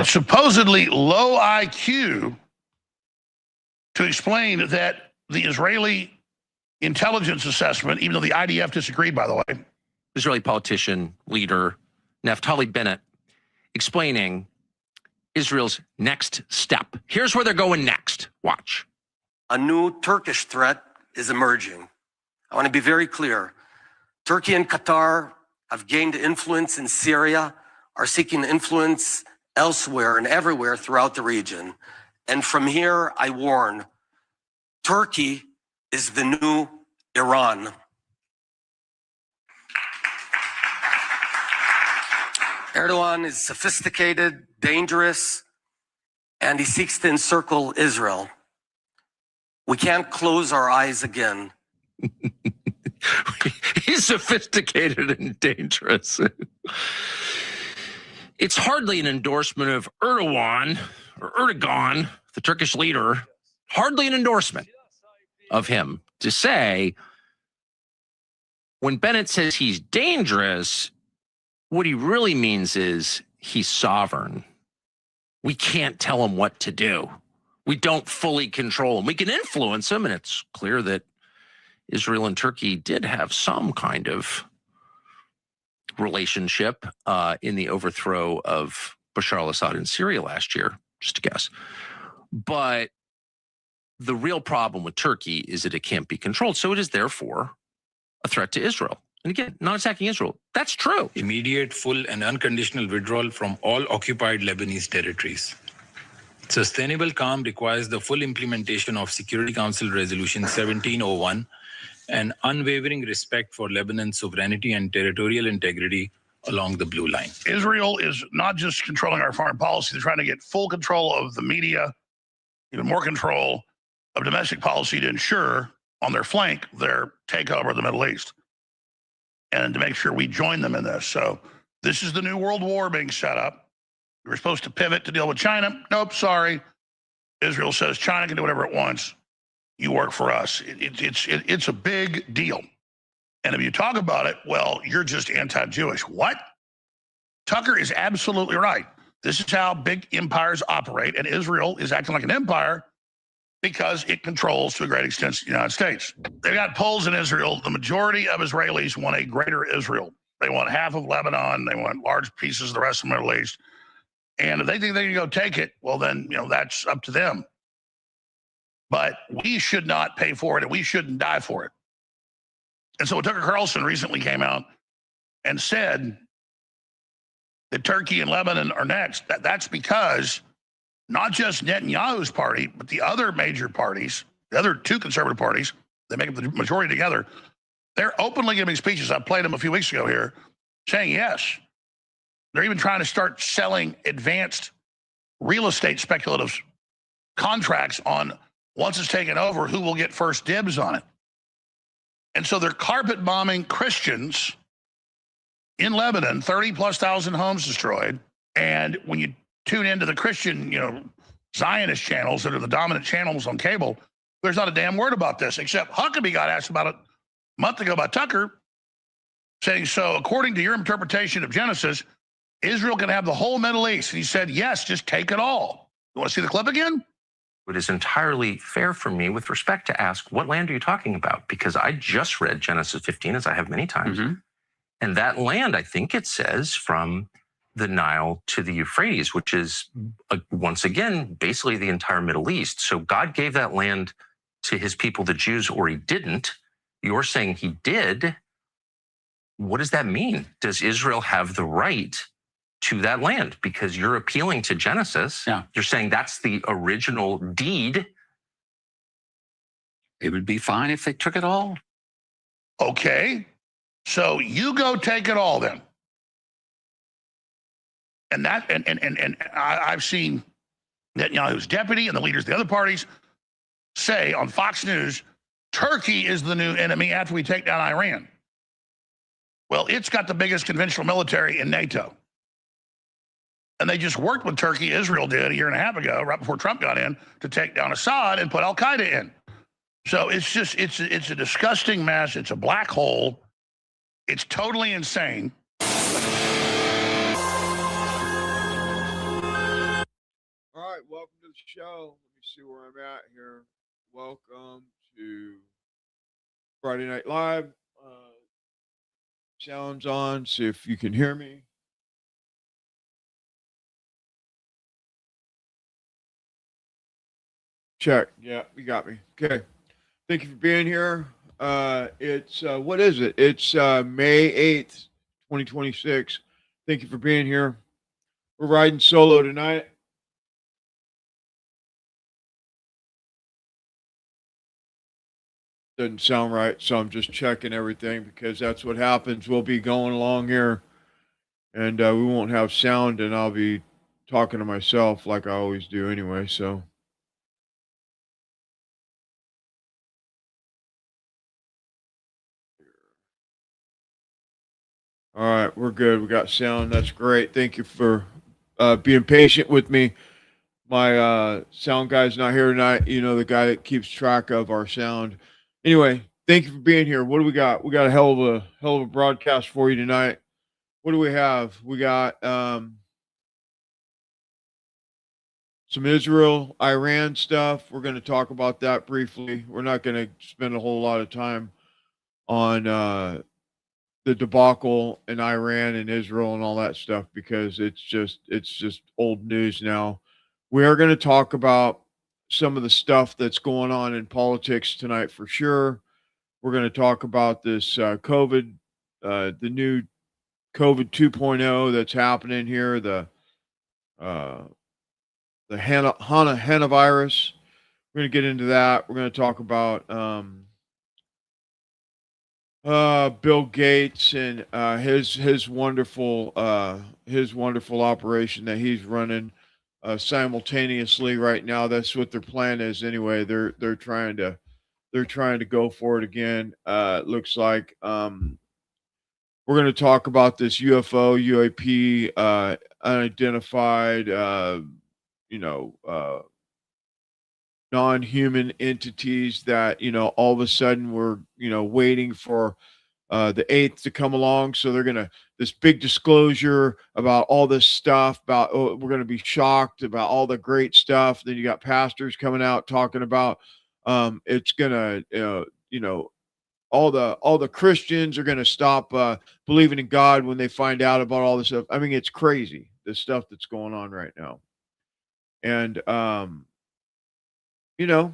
supposedly low IQ to explain that the Israeli intelligence assessment, even though the IDF disagreed, by the way. Israeli politician, leader, Naftali Bennett, explaining Israel's next step. Here's where they're going next. Watch. A new Turkish threat is emerging. I want to be very clear. Turkey and Qatar have gained influence in Syria, are seeking influence elsewhere and everywhere throughout the region. And from here, I warn, Turkey is the new Iran. Erdogan is sophisticated, dangerous, and he seeks to encircle Israel. We can't close our eyes again. He's sophisticated and dangerous. It's hardly an endorsement of Erdogan, the Turkish leader, hardly an endorsement of him to say, when Bennett says he's dangerous, what he really means is he's sovereign. We can't tell him what to do. We don't fully control him. We can influence him, and it's clear that Israel and Turkey did have some kind of relationship in the overthrow of Bashar al-Assad in Syria last year, just a guess. But the real problem with Turkey is that it can't be controlled. So it is therefore a threat to Israel. And again, not attacking Israel. That's true. Immediate, full, and unconditional withdrawal from all occupied Lebanese territories. Sustainable calm requires the full implementation of Security Council Resolution 1701 and unwavering respect for Lebanon's sovereignty and territorial integrity along the blue line. Israel is not just controlling our foreign policy, they're trying to get full control of the media, even more control of domestic policy to ensure on their flank their takeover of the Middle East and to make sure we join them in this. So this is the new world war being set up. We were supposed to pivot to deal with China. Nope, sorry. Israel says China can do whatever it wants. You work for us. It's a big deal. And if you talk about it, well, you're just anti-Jewish. What? Tucker is absolutely right. This is how big empires operate, and Israel is acting like an empire because it controls, to a great extent, the United States. They've got polls in Israel. The majority of Israelis want a greater Israel. They want half of Lebanon. They want large pieces of the rest of the Middle East. And if they think they can go take it, well, then, that's up to them. But we should not pay for it, and we shouldn't die for it. And so Tucker Carlson recently came out and said that Turkey and Lebanon are next. That's because not just Netanyahu's party, but the other major parties, the other two conservative parties, they make up the majority together, they're openly giving speeches. I played them a few weeks ago here, saying yes. They're even trying to start selling advanced real estate speculative contracts on once it's taken over, who will get first dibs on it. And so they're carpet bombing Christians in Lebanon, 30,000+ homes destroyed. And when you tune into the Christian, Zionist channels that are the dominant channels on cable, there's not a damn word about this, except Huckabee got asked about it a month ago by Tucker, saying, so according to your interpretation of Genesis, Israel can have the whole Middle East. And he said, yes, just take it all. You want to see the clip again? It is entirely fair for me with respect to ask, what land are you talking about? Because I just read Genesis 15, as I have many times. Mm-hmm. And that land, I think it says, from the Nile to the Euphrates, which is, once again, basically the entire Middle East. So God gave that land to his people, the Jews, or he didn't. You're saying he did. What does that mean? Does Israel have the right to that land? Because you're appealing to Genesis. Yeah. You're saying that's the original deed. It would be fine if they took it all. Okay. So you go take it all then. And I've seen Netanyahu's deputy and the leaders of the other parties say on Fox News, Turkey is the new enemy after we take down Iran. Well, it's got the biggest conventional military in NATO. And they just worked with Turkey, Israel did a year and a half ago, right before Trump got in, to take down Assad and put al-Qaeda in. So it's just, it's a disgusting mess. It's a black hole. It's totally insane. right, welcome to the show. Let me see where I'm at here. Welcome to Friday Night Live. Sounds on. See if you can hear me. Check. Yeah, you got me. Okay. Thank you for being here. It's what is it? It's May 8th, 2026. Thank you for being here. We're riding solo tonight. Doesn't sound right, so I'm just checking everything because that's what happens. We'll be going along here and we won't have sound, and I'll be talking to myself like I always do anyway. So, all right, we're good. We got sound. That's great. Thank you for being patient with me. My sound guy's not here tonight. You know, the guy that keeps track of our sound. Anyway, thank you for being here. What do we got? We got a hell of a broadcast for you tonight. What do we have? We got some Israel, Iran stuff. We're going to talk about that briefly. We're not going to spend a whole lot of time on the debacle in Iran and Israel and all that stuff because it's just old news now. We are going to talk about some of the stuff that's going on in politics tonight for sure. We're going to talk about this COVID, the new COVID 2.0 that's happening here, uh, the Hana virus. We're going to get into that. We're going to talk about Bill Gates and his wonderful operation that he's running simultaneously right now. That's what their plan is anyway. They're trying to go for it again. It looks like we're going to talk about this UFO UAP unidentified you know non-human entities that all of a sudden we're waiting for the 8th to come along. So they're gonna this big disclosure about all this stuff about, oh, we're gonna be shocked about all the great stuff. Then you got pastors coming out talking about it's gonna all the Christians are gonna stop believing in God when they find out about all this stuff. I mean, it's crazy the stuff that's going on right now. And you know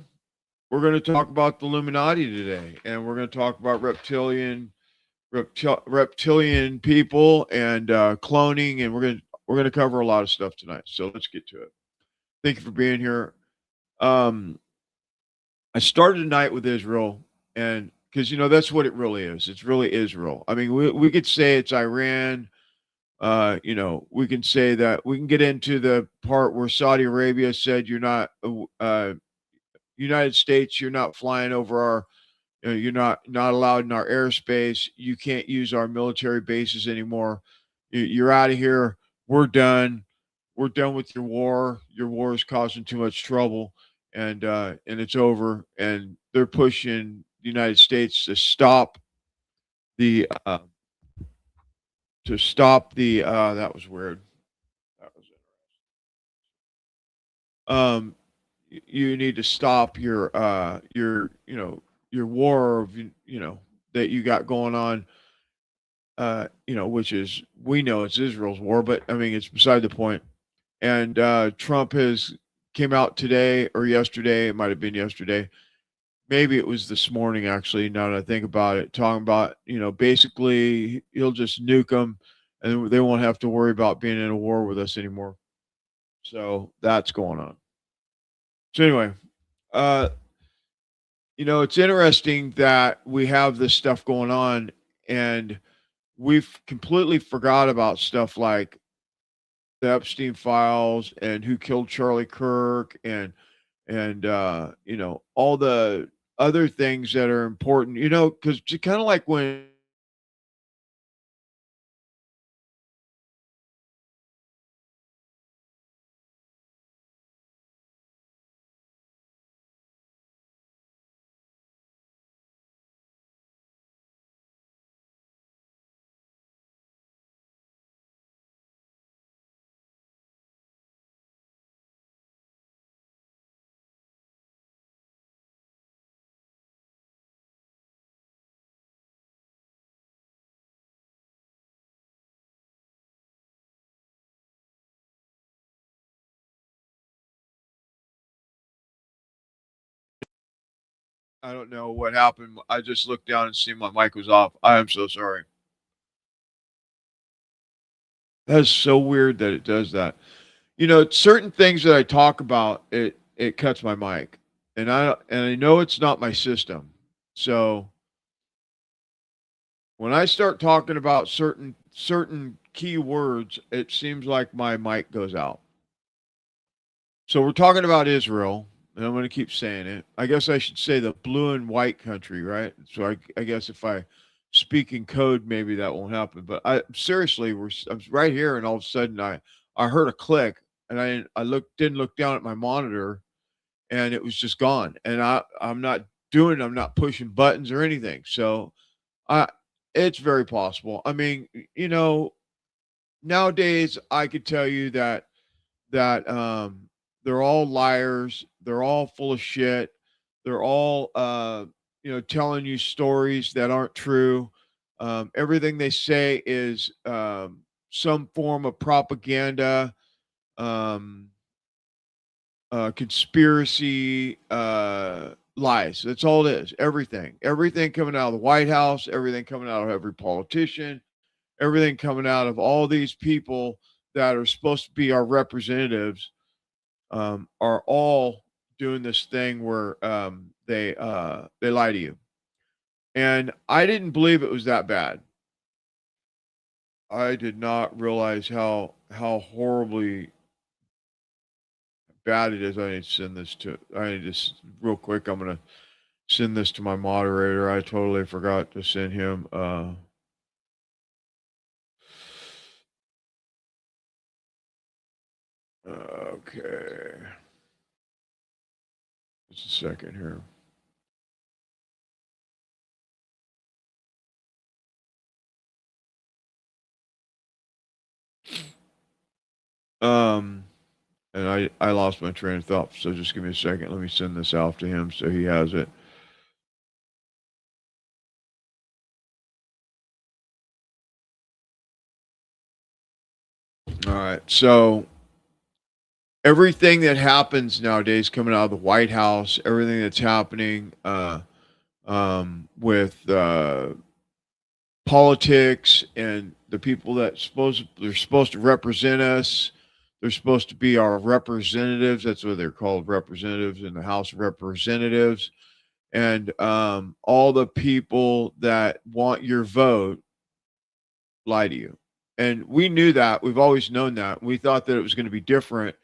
we're going to talk about the Illuminati today, and we're going to talk about reptilian people and cloning, and we're going to cover a lot of stuff tonight. So let's get to it. Thank you for being here. Um, I started tonight with Israel, and because that's what it really is. It's really Israel. I mean, we could say it's Iran. We can say that we can get into the part where Saudi Arabia said you're not United States, you're not flying over our you're not allowed in our airspace. You can't use our military bases anymore. You're out of here. We're done. We're done with your war. Your war is causing too much trouble, and it's over. And they're pushing the United States to stop the that was weird. That was you need to stop your war of that you got going on, which is, we know it's Israel's war, but I mean it's beside the point. And Trump has came out today or yesterday, it might have been yesterday, maybe it was this morning actually, now that I think about it, talking about basically he'll just nuke them and they won't have to worry about being in a war with us anymore. So that's going on. So anyway, uh, it's interesting that we have this stuff going on, and we've completely forgot about stuff like the Epstein files and who killed Charlie Kirk and all the other things that are important. Because kind of like when I don't know what happened. I just looked down and see my mic was off. I am so sorry. That is so weird that it does that. You know, certain things that I talk about, it cuts my mic, and I know it's not my system. So when I start talking about certain key words, it seems like my mic goes out. So we're talking about Israel, and I'm going to keep saying it. I guess I should say the blue and white country, right? So I guess if I speak in code, maybe that won't happen. But I seriously, I was right here, and all of a sudden I heard a click, and I didn't look down at my monitor, and it was just gone. And I'm not pushing buttons or anything. So I it's very possible. I mean, you know, nowadays I could tell you that they're all liars, they're all full of shit, they're all telling you stories that aren't true. Everything they say is some form of propaganda, um, conspiracy, lies. That's all it is. Everything coming out of the White House, everything coming out of every politician, everything coming out of all these people that are supposed to be our representatives, are all doing this thing where they lie to you. And I didn't believe it was that bad. I did not realize how horribly bad it is. I need to send this to. I need to real quick. I'm gonna send this to my moderator. I totally forgot to send him. Okay. Just a second here. And I lost my train of thought, so just give me a second. Let me send this off to him so he has it. All right. So everything that happens nowadays coming out of the White House, everything that's happening with politics and the people that they're supposed to represent us. They're supposed to be our representatives. That's what they're called, representatives in the House of Representatives. And all the people that want your vote lie to you. And we knew that. We've always known that. We thought that it was going to be different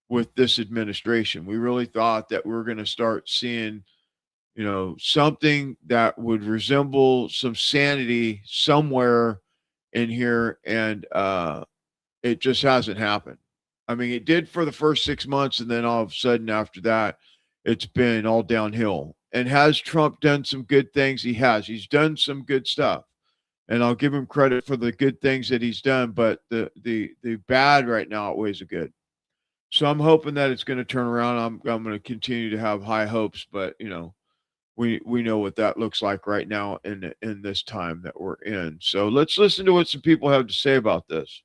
with this administration. We really thought that we were going to start seeing, you know, something that would resemble some sanity somewhere in here. And it just hasn't happened. I mean, it did for the first 6 months. And then all of a sudden after that, it's been all downhill. And has Trump done some good things? He has. He's done some good stuff. And I'll give him credit for the good things that he's done, but the bad right now outweighs the good. So I'm hoping that it's going to turn around. I'm going to continue to have high hopes, but you know, we know what that looks like right now in this time that we're in. So let's listen to what some people have to say about this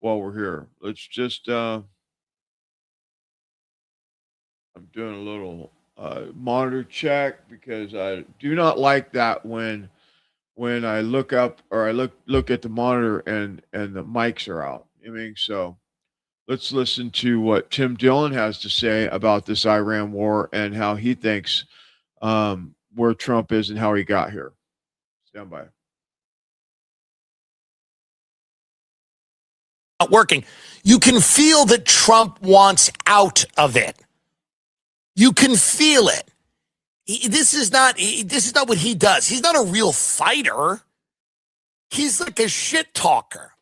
while we're here. Let's just I'm doing a little monitor check because I do not like that when I look up or I look at the monitor and the mics are out. I mean, so let's listen to what Tim Dillon has to say about this Iran war and how he thinks where Trump is and how he got here. Stand by. Not working. You can feel that Trump wants out of it. You can feel it. This is not what he does. He's not a real fighter. He's like a shit talker.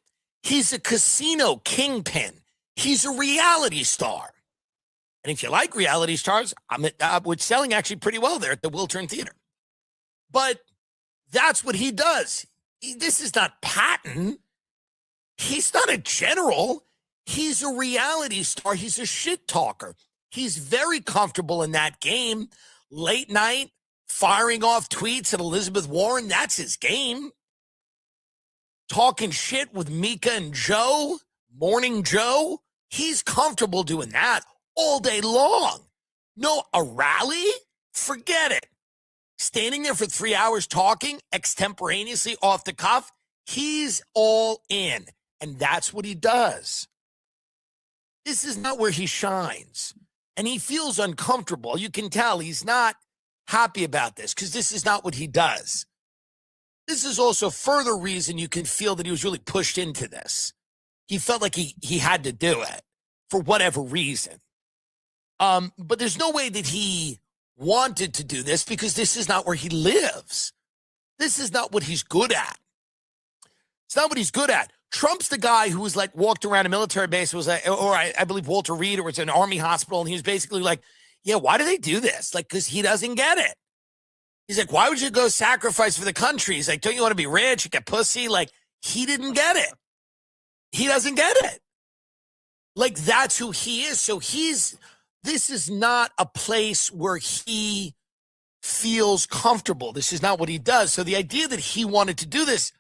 He's a casino kingpin. He's a reality star. And if you like reality stars, we're selling actually pretty well there at the Wiltern Theater. But that's what he does. This is not Patton. He's not a general. He's a reality star. He's a shit talker. He's very comfortable in that game. Late night, firing off tweets at Elizabeth Warren, that's his game. Talking shit with Mika and Joe, Morning Joe, he's comfortable doing that all day long. No, a rally? Forget it. standing there for 3 hours talking extemporaneously off the cuff, he's all in. And that's what he does. This is not where he shines. And he feels uncomfortable. You can tell he's not happy about this because this is not what he does. This is also further reason you can feel that he was really pushed into this. He felt like he had to do it for whatever reason. But there's no way that he wanted to do this because this is not where he lives. This is not what he's good at. It's not what he's good at. Trump's the guy who was like walked around a military base, was like, or I believe Walter Reed, or it's an army hospital, and he was basically like, yeah, why do they do this? Like, because he doesn't get it. He's like, why would you go sacrifice for the country? He's like, don't you want to be rich? You get pussy? Like, he didn't get it. He doesn't get it. Like, that's who he is. So this is not a place where he feels comfortable. This is not what he does. So the idea that he wanted to do this,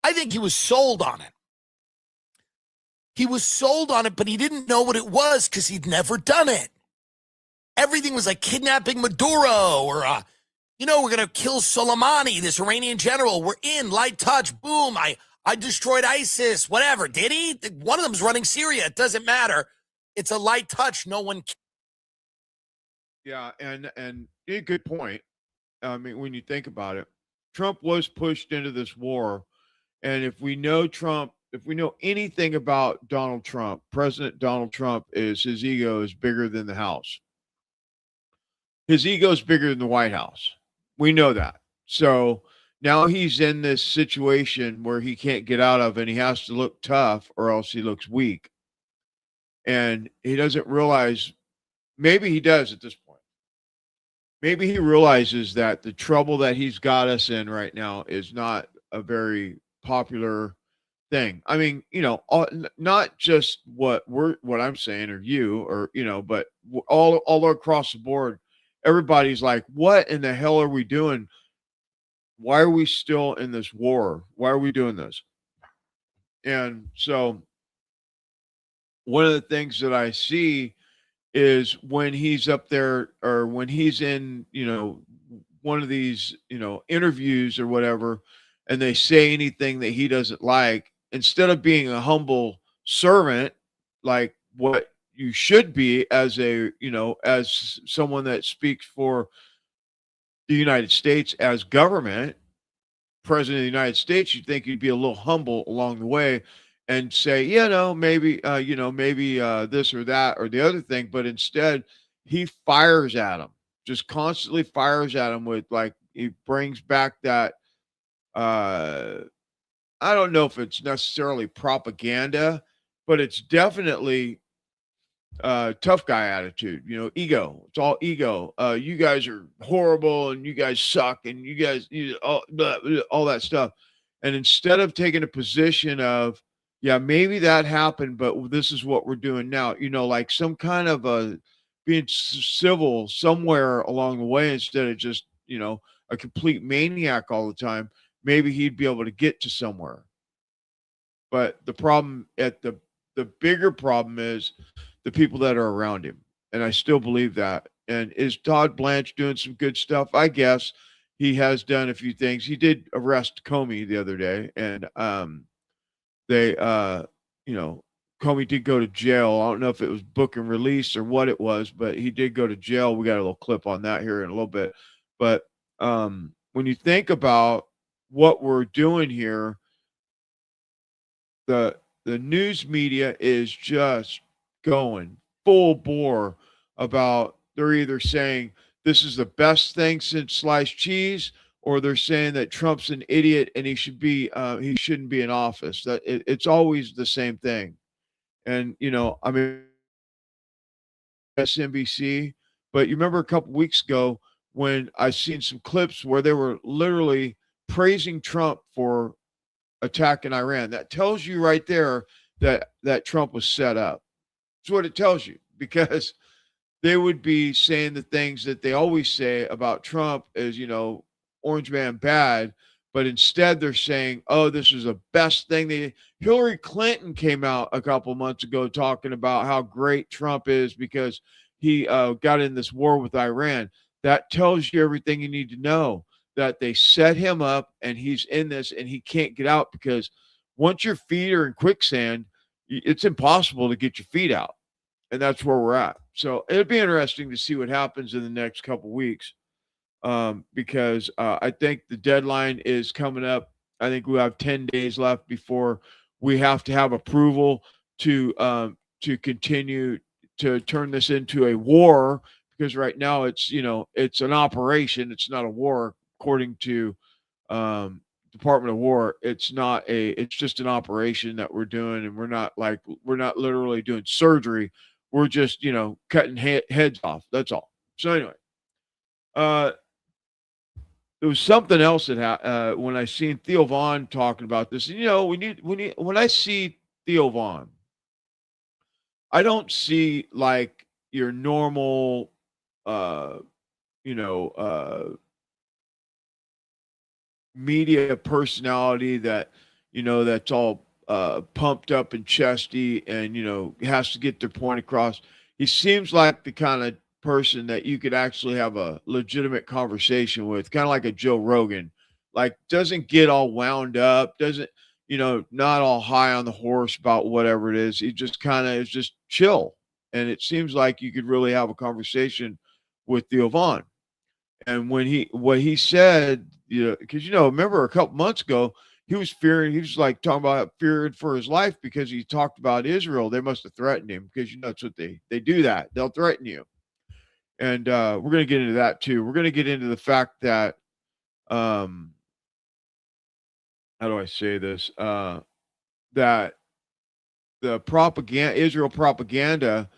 I think he was sold on it. He was sold on it, but he didn't know what it was because he'd never done it. Everything was like kidnapping Maduro or, we're going to kill Soleimani, this Iranian general. We're in, light touch, boom. I destroyed ISIS, whatever. Did he? One of them's running Syria. It doesn't matter. It's a light touch. No one. Yeah, and a good point. I mean, when you think about it, Trump was pushed into this war. And if we know anything about Donald Trump, President Donald Trump, is his ego is bigger than the House. His ego is bigger than the White House. We know that. So now he's in this situation where he can't get out of, and he has to look tough or else he looks weak. And he doesn't realize, maybe he does at this point. Maybe he realizes that the trouble that he's got us in right now is not a very popular thing. I mean, not just what I'm saying or you or, but all across the board, everybody's like, what in the hell are we doing? Why are we still in this war? Why are we doing this? And so one of the things that I see is when he's up there or when he's in, one of these, interviews or whatever, and they say anything that he doesn't like, instead of being a humble servant, like what you should be as as someone that speaks for the United States as government, president of the United States, you'd think you'd be a little humble along the way and say, maybe this or that or the other thing. But instead, he fires at him, just constantly fires at him with, like, he brings back that, I don't know if it's necessarily propaganda, but it's definitely tough guy attitude, ego. It's all ego. You guys are horrible and you guys suck and you guys all that stuff. And instead of taking a position of, yeah, maybe that happened, but this is what we're doing now, like some kind of being civil somewhere along the way, instead of just, a complete maniac all the time, maybe he'd be able to get to somewhere. But the problem the bigger problem is the people that are around him. And I still believe that. And is Todd Blanche doing some good stuff? I guess he has done a few things. He did arrest Comey the other day, and they Comey did go to jail. I don't know if it was book and release or what it was, but he did go to jail. We got a little clip on that here in a little bit. But when you think about what we're doing here, the news media is just going full bore about, they're either saying this is the best thing since sliced cheese, or they're saying that Trump's an idiot and he shouldn't be in office. That it's always the same thing. And I mean, SNBC, but you remember a couple weeks ago when I seen some clips where they were literally praising Trump for attacking Iran. That tells you right there that Trump was set up. That's what it tells you, because they would be saying the things that they always say about Trump as, orange man bad, but instead they're saying, oh, this is the best thing. Hillary Clinton came out a couple months ago talking about how great Trump is because he got in this war with Iran. that tells you everything you need to know, that they set him up and he's in this and he can't get out, because once your feet are in quicksand, it's impossible to get your feet out. And that's where we're at. So it'll be interesting to see what happens in the next couple weeks, because I think the deadline is coming up. I think we have 10 days left before we have to have approval to continue to turn this into a war, because right now it's an operation, it's not a war according to Department of War. It's just an operation that we're doing, and we're not literally doing surgery. We're just cutting heads off. That's all. So anyway, there was something else that when I seen Theo Vaughn talking about this. And, when I see Theo Vaughn, I don't see like your normal, uh, you know, media personality that's all pumped up and chesty and has to get their point across. He seems like the kind of person that you could actually have a legitimate conversation with, kind of like a Joe Rogan. Like, doesn't get all wound up, doesn't not all high on the horse about whatever it is. He just kind of is just chill, and it seems like you could really have a conversation with Theo Vaughn. And what he said, because remember a couple months ago, he was like talking about fearing for his life because he talked about Israel. They must have threatened him, because that's what they do, that they'll threaten you. And we're going to get into that too. We're going to get into the fact that how do I say this? That the Israel propaganda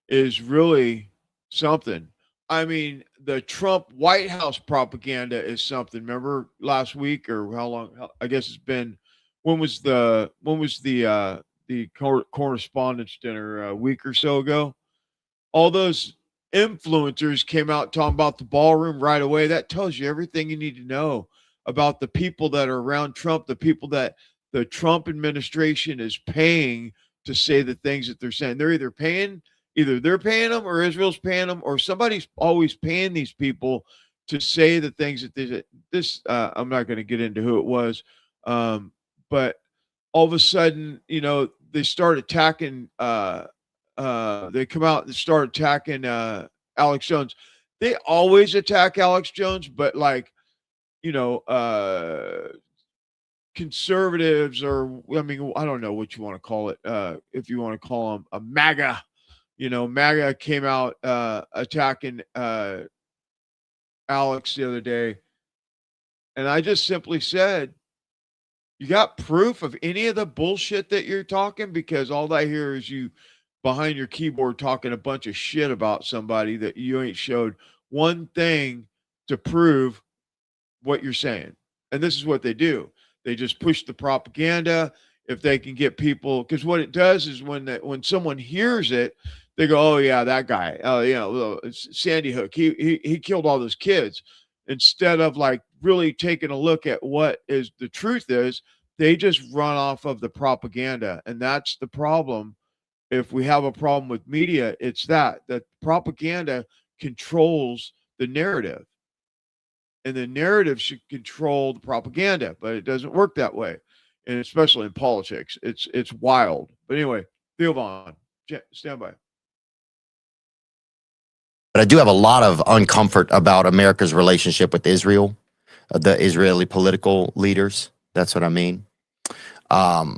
is really something. I mean, the Trump White House propaganda is something. Remember last week, or how long? I guess it's been. When was the correspondence dinner, a week or so ago? All those influencers came out talking about the ballroom right away. That tells you everything you need to know about the people that are around Trump, the people that the Trump administration is paying to say the things that they're saying. Either they're paying them, or Israel's paying them, or somebody's always paying these people to say the things that I'm not going to get into who it was, but all of a sudden, they start attacking. They come out and start attacking Alex Jones. They always attack Alex Jones, but conservatives, or I don't know what you want to call it. If you want to call them a MAGA. MAGA came out attacking Alex the other day. And I just simply said, you got proof of any of the bullshit that you're talking? Because all I hear is you behind your keyboard talking a bunch of shit about somebody that you ain't showed one thing to prove what you're saying. And this is what they do. They just push the propaganda. If they can get people, because what it does is when someone hears it, they go, "Oh yeah, that guy. Oh Sandy Hook. He killed all those kids." Instead of like really taking a look at what is the truth is, they just run off of the propaganda, and that's the problem. If we have a problem with media, it's that propaganda controls the narrative, and the narrative should control the propaganda, but it doesn't work that way, and especially in politics, it's wild. But anyway, Theo Vaughn, stand by. But I do have a lot of uncomfort about America's relationship with Israel, the Israeli political leaders. That's what I mean. I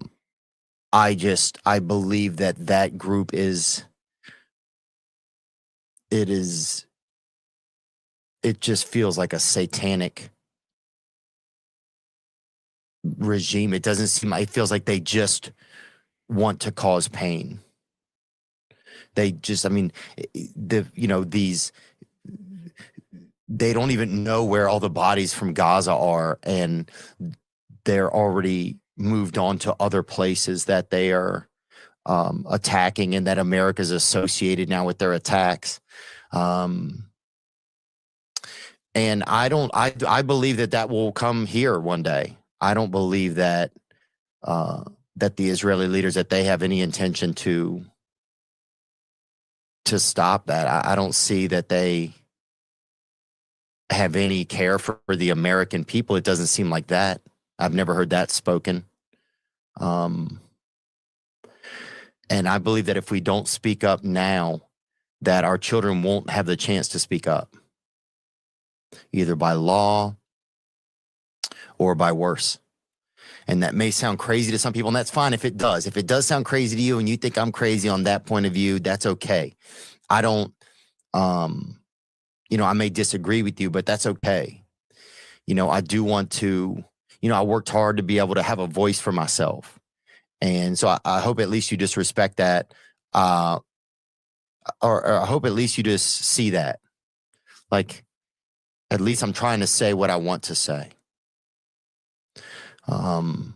believe that group it just feels like a satanic regime. It feels like they just want to cause pain. They just, they don't even know where all the bodies from Gaza are, and they're already moved on to other places that they are attacking, and that America's associated now with their attacks. And I believe that will come here one day. I don't believe that the Israeli leaders, that they have any intention to stop that. I don't see that they have any care for the American people. It doesn't seem like that. I've never heard that spoken. And I believe that if we don't speak up now, that our children won't have the chance to speak up, either by law or by worse. And that may sound crazy to some people, and that's fine if it does. If it does sound crazy to you and you think I'm crazy on that point of view, that's okay. I don't, I may disagree with you, but that's okay. I do want to, I worked hard to be able to have a voice for myself. And so I hope at least you just respect that, or I hope at least you just see that. Like, at least I'm trying to say what I want to say. And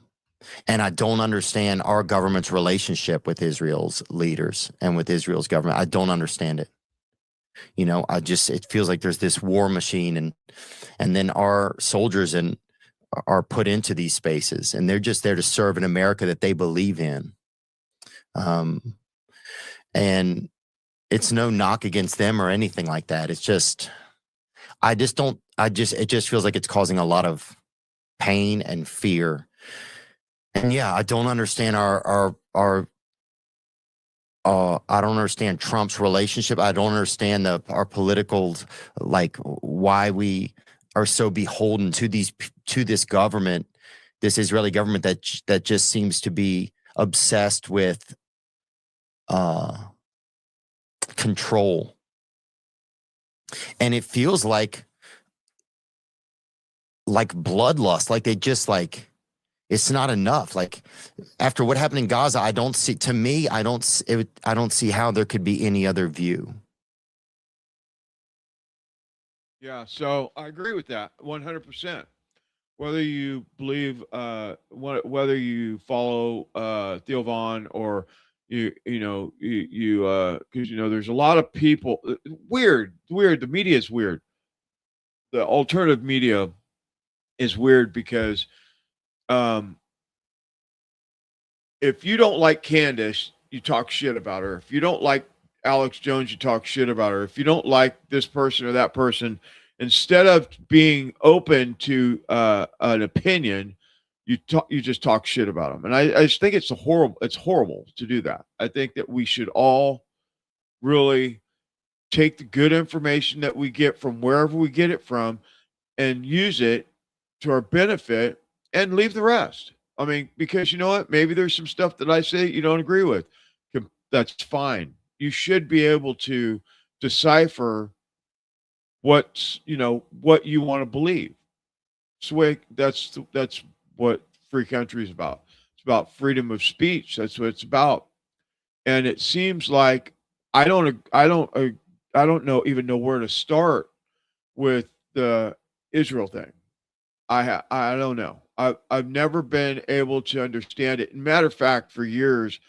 I don't understand our government's relationship with Israel's leaders and with Israel's government. I don't understand it. It feels like there's this war machine, and then our soldiers are put into these spaces, and they're just there to serve an America that they believe in. And it's no knock against them or anything like that. It's just, it just feels like it's causing a lot of pain and fear. And yeah, I don't understand I don't understand Trump's relationship. I don't understand our political, like, why we are so beholden to this government, this Israeli government that just seems to be obsessed with control. And it feels like bloodlust, like they just like, it's not enough. Like, after what happened in Gaza, I don't see how there could be any other view. Yeah, so I agree with that 100%. Whether you believe, whether you follow Theo Vaughn, or because there's a lot of people. Weird. The media is weird. The alternative media is weird because, if you don't like Candace, you talk shit about her. If you don't like Alex Jones, you talk shit about her. If you don't like this person or that person, instead of being open to an opinion, you just talk shit about them. And I just think it's horrible to do that. I think that we should all really take the good information that we get from wherever we get it from and use it to our benefit and leave the rest. I mean, because you know what? Maybe there's some stuff that I say you don't agree with. That's fine. You should be able to decipher what you want to believe. So that's what free country is about. It's about freedom of speech. That's what it's about. And it seems like I don't even know where to start with the Israel thing. I don't know. I've never been able to understand it. Matter of fact, for years,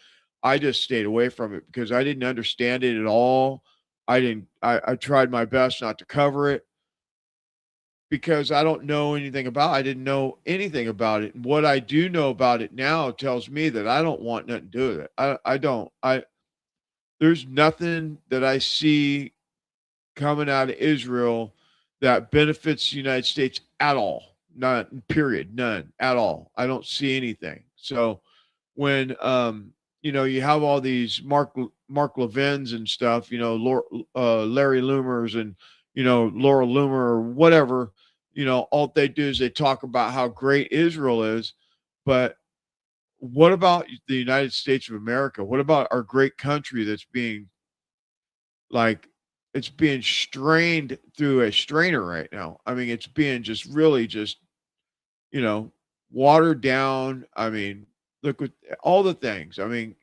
I just stayed away from it because I didn't understand it at all. I tried my best not to cover it because I don't know anything about it. I didn't know anything about it. And what I do know about it now tells me that I don't want nothing to do with it. There's nothing that I see coming out of Israel that benefits the United States at all. None, period. None at all. I don't see anything. So when you have all these Mark Levins and stuff, Larry Loomers and Laura Loomer or whatever, all they do is they talk about how great Israel is, but what about the United States of America? What about our great country that's being it's being strained through a strainer right now? I mean, it's being just really watered down. I mean, look at all the things. I mean,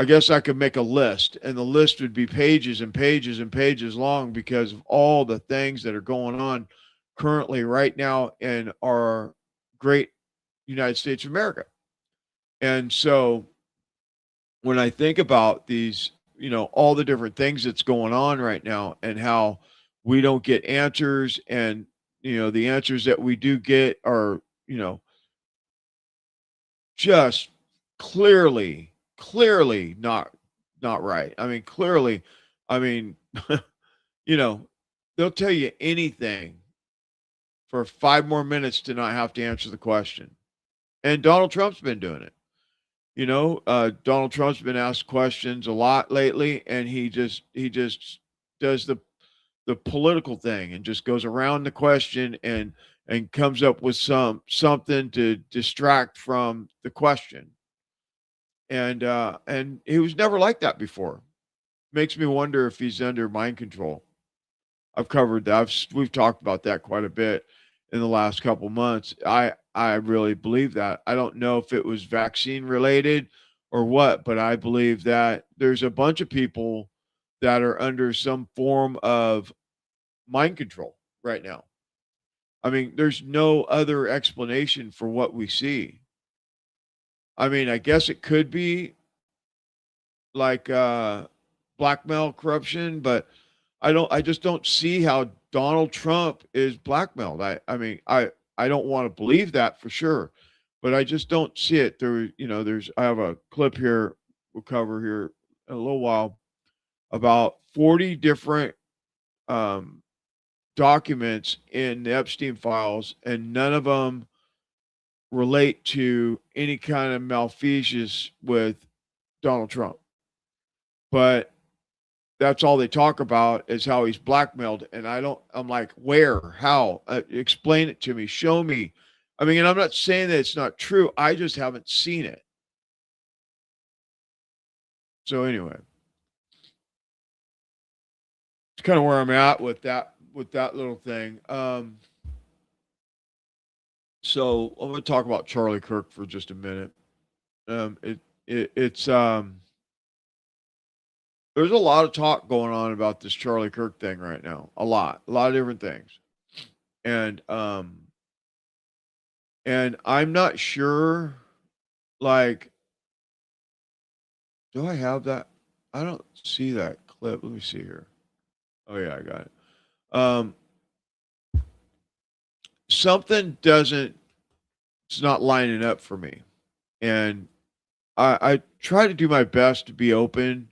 I guess I could make a list, and the list would be pages and pages and pages long because of all the things that are going on currently right now in our great United States of America. And so when I think about these, all the different things that's going on right now and how we don't get answers, and the answers that we do get are, just clearly not right. I mean, clearly, I mean, you know, they'll tell you anything for 5 more minutes to not have to answer the question. And Donald Trump's been doing it. You know, Donald Trump's been asked questions a lot lately, and he just does the political thing and just goes around the question and comes up with something to distract from the question. And he was never like that before. Makes me wonder if he's under mind control. I've covered that. We've talked about that quite a bit in the last couple months. I really believe that. I don't know if it was vaccine related or what, but I believe that there's a bunch of people that are under some form of mind control right now. I mean, there's no other explanation for what we see. I mean, I guess it could be like blackmail corruption, but I just don't see how Donald Trump is blackmailed. I mean, I don't want to believe that for sure, but I just don't see it. I have a clip here we'll cover here in a little while about 40 different um documents in the Epstein files, and none of them relate to any kind of malfeasance with Donald Trump. But that's all they talk about is how he's blackmailed. And I'm like, where? How? Explain it to me. Show me. I mean, and I'm not saying that it's not true. I just haven't seen it. So anyway, it's kind of where I'm at with that little thing. So I'm going to talk about Charlie Kirk for just a minute. It's there's a lot of talk going on about this Charlie Kirk thing right now. A lot of different things. And I'm not sure, like, do I have that? I don't see that clip. Let me see here. Oh yeah, I got it. Something it's not lining up for me. And I try to do my best to be open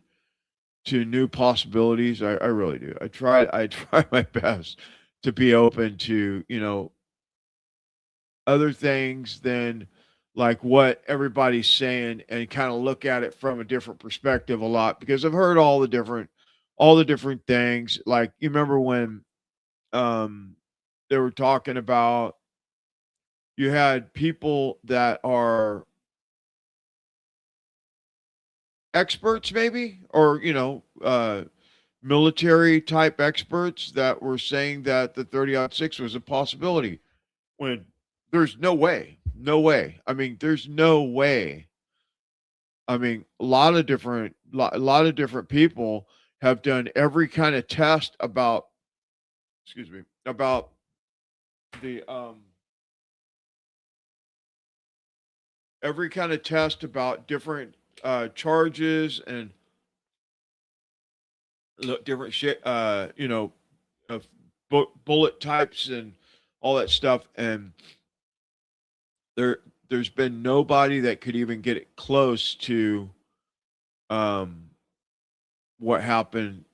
to new possibilities. I really do. I try my best to be open to, other things than like what everybody's saying, and kind of look at it from a different perspective a lot, because I've heard all the different things. Like, you remember when they were talking about, you had people that are experts maybe, or military type experts that were saying that the 30-06 was a possibility, when there's no way. I mean, there's no way. I mean, a lot of different people have done every kind of test about, about the every kind of test about different charges and different shit, bullet types and all that stuff, and there's been nobody that could even get it close to what happened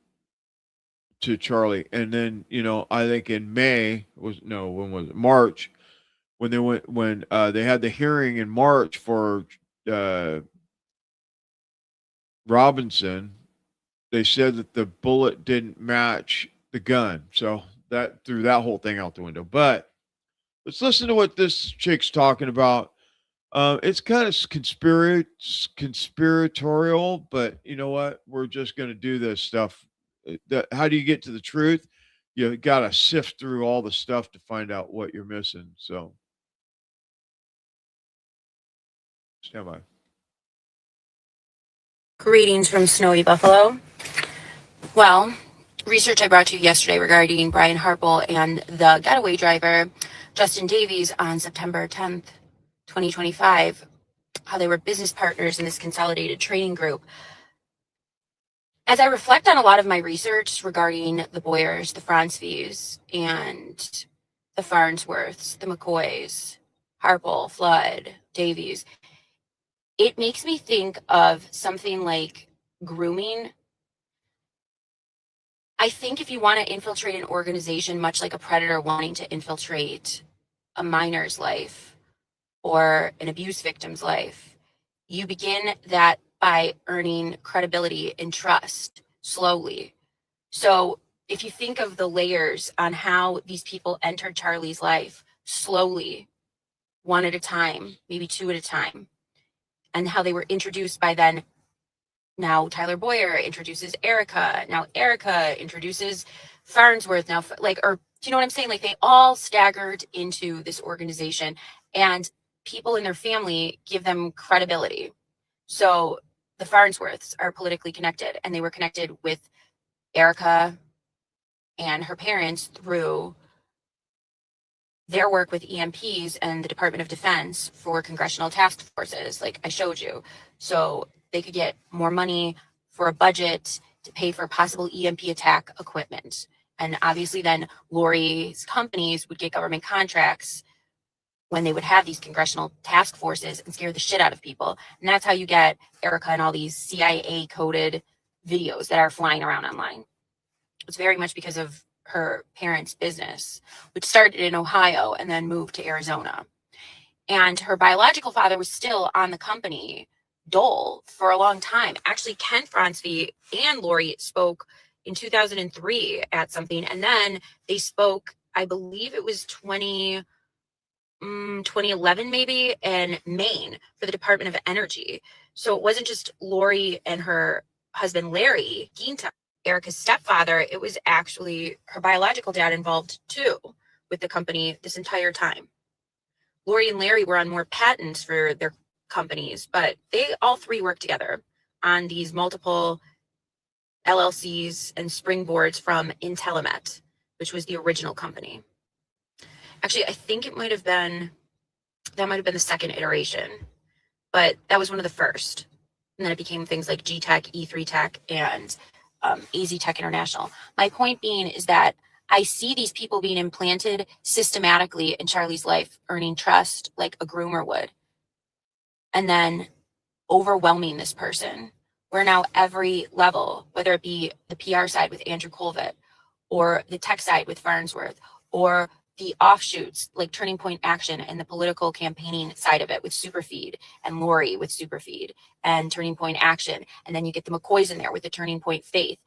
to Charlie. And then, I think in when was it? March, when they had the hearing in March for Robinson, they said that the bullet didn't match the gun. So that threw that whole thing out the window. But let's listen to what this chick's talking about. It's kind of conspiratorial, but you know what? We're just going to do this stuff. How do you get to the truth? You got to sift through all the stuff to find out what you're missing. So stand by. Greetings from snowy Buffalo. Well, research I brought to you yesterday regarding Brian Harple and the getaway driver, Justin Davies, on September 10th, 2025, how they were business partners in this consolidated training group. As I reflect on a lot of my research regarding the Boyers, the Fronsvies, and the Farnsworths, the McCoys, Harple, Flood, Davies, it makes me think of something like grooming. I think if you want to infiltrate an organization, much like a predator wanting to infiltrate a minor's life or an abuse victim's life, you begin that by earning credibility and trust slowly. So if you think of the layers on how these people entered Charlie's life slowly, one at a time, maybe two at a time, and how they were introduced by then. Now Tyler Boyer introduces Erica. Now Erica introduces Farnsworth. Now, like, or do you know what I'm saying? Like, they all staggered into this organization, and people in their family give them credibility. So the Farnsworths are politically connected, and they were connected with Erica and her parents through their work with EMPs and the Department of Defense for congressional task forces, like I showed you. So they could get more money for a budget to pay for possible EMP attack equipment. And obviously then Lori's companies would get government contracts when they would have these congressional task forces and scare the shit out of people. And that's how you get Erica and all these CIA coded videos that are flying around online. It's very much because of her parents' business, which started in Ohio and then moved to Arizona. And her biological father was still on the company dole for a long time. Actually, Ken Fronsvie and Lori spoke in 2003 at something. And then they spoke, I believe it was 2011 maybe, in Maine for the Department of Energy. So it wasn't just Lori and her husband, Larry Ginta, Erica's stepfather. It was actually her biological dad involved too with the company this entire time. Lori and Larry were on more patents for their companies, but they all three worked together on these multiple LLCs and springboards from Intelemet, which was the original company. Actually, I think that might have been the second iteration, but that was one of the first. And then it became things like G-Tech, E3 Tech, and AZ Tech International. My point being is that I see these people being implanted systematically in Charlie's life, earning trust like a groomer would, and then overwhelming this person, where now every level, whether it be the PR side with Andrew Colvett, or the tech side with Farnsworth, or the offshoots like Turning Point Action and the political campaigning side of it with Superfeed and Lori with Superfeed and Turning Point Action. And then you get the McCoys in there with the Turning Point Faith.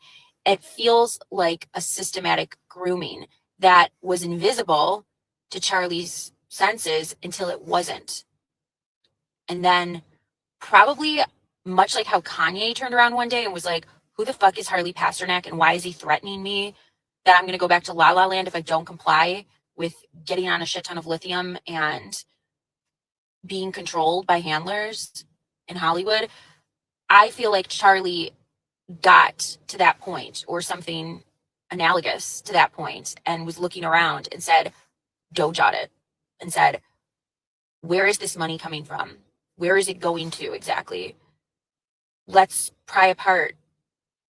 It feels like a systematic grooming that was invisible to Charlie's senses until it wasn't. And then probably much like how Kanye turned around one day and was like, who the fuck is Harley Pasternak and why is he threatening me that I'm going to go back to La La Land if I don't comply with getting on a shit ton of lithium and being controlled by handlers in Hollywood? I feel like Charlie got to that point or something analogous to that point and was looking around and said, Doge it, and said, where is this money coming from? Where is it going to exactly? Let's pry apart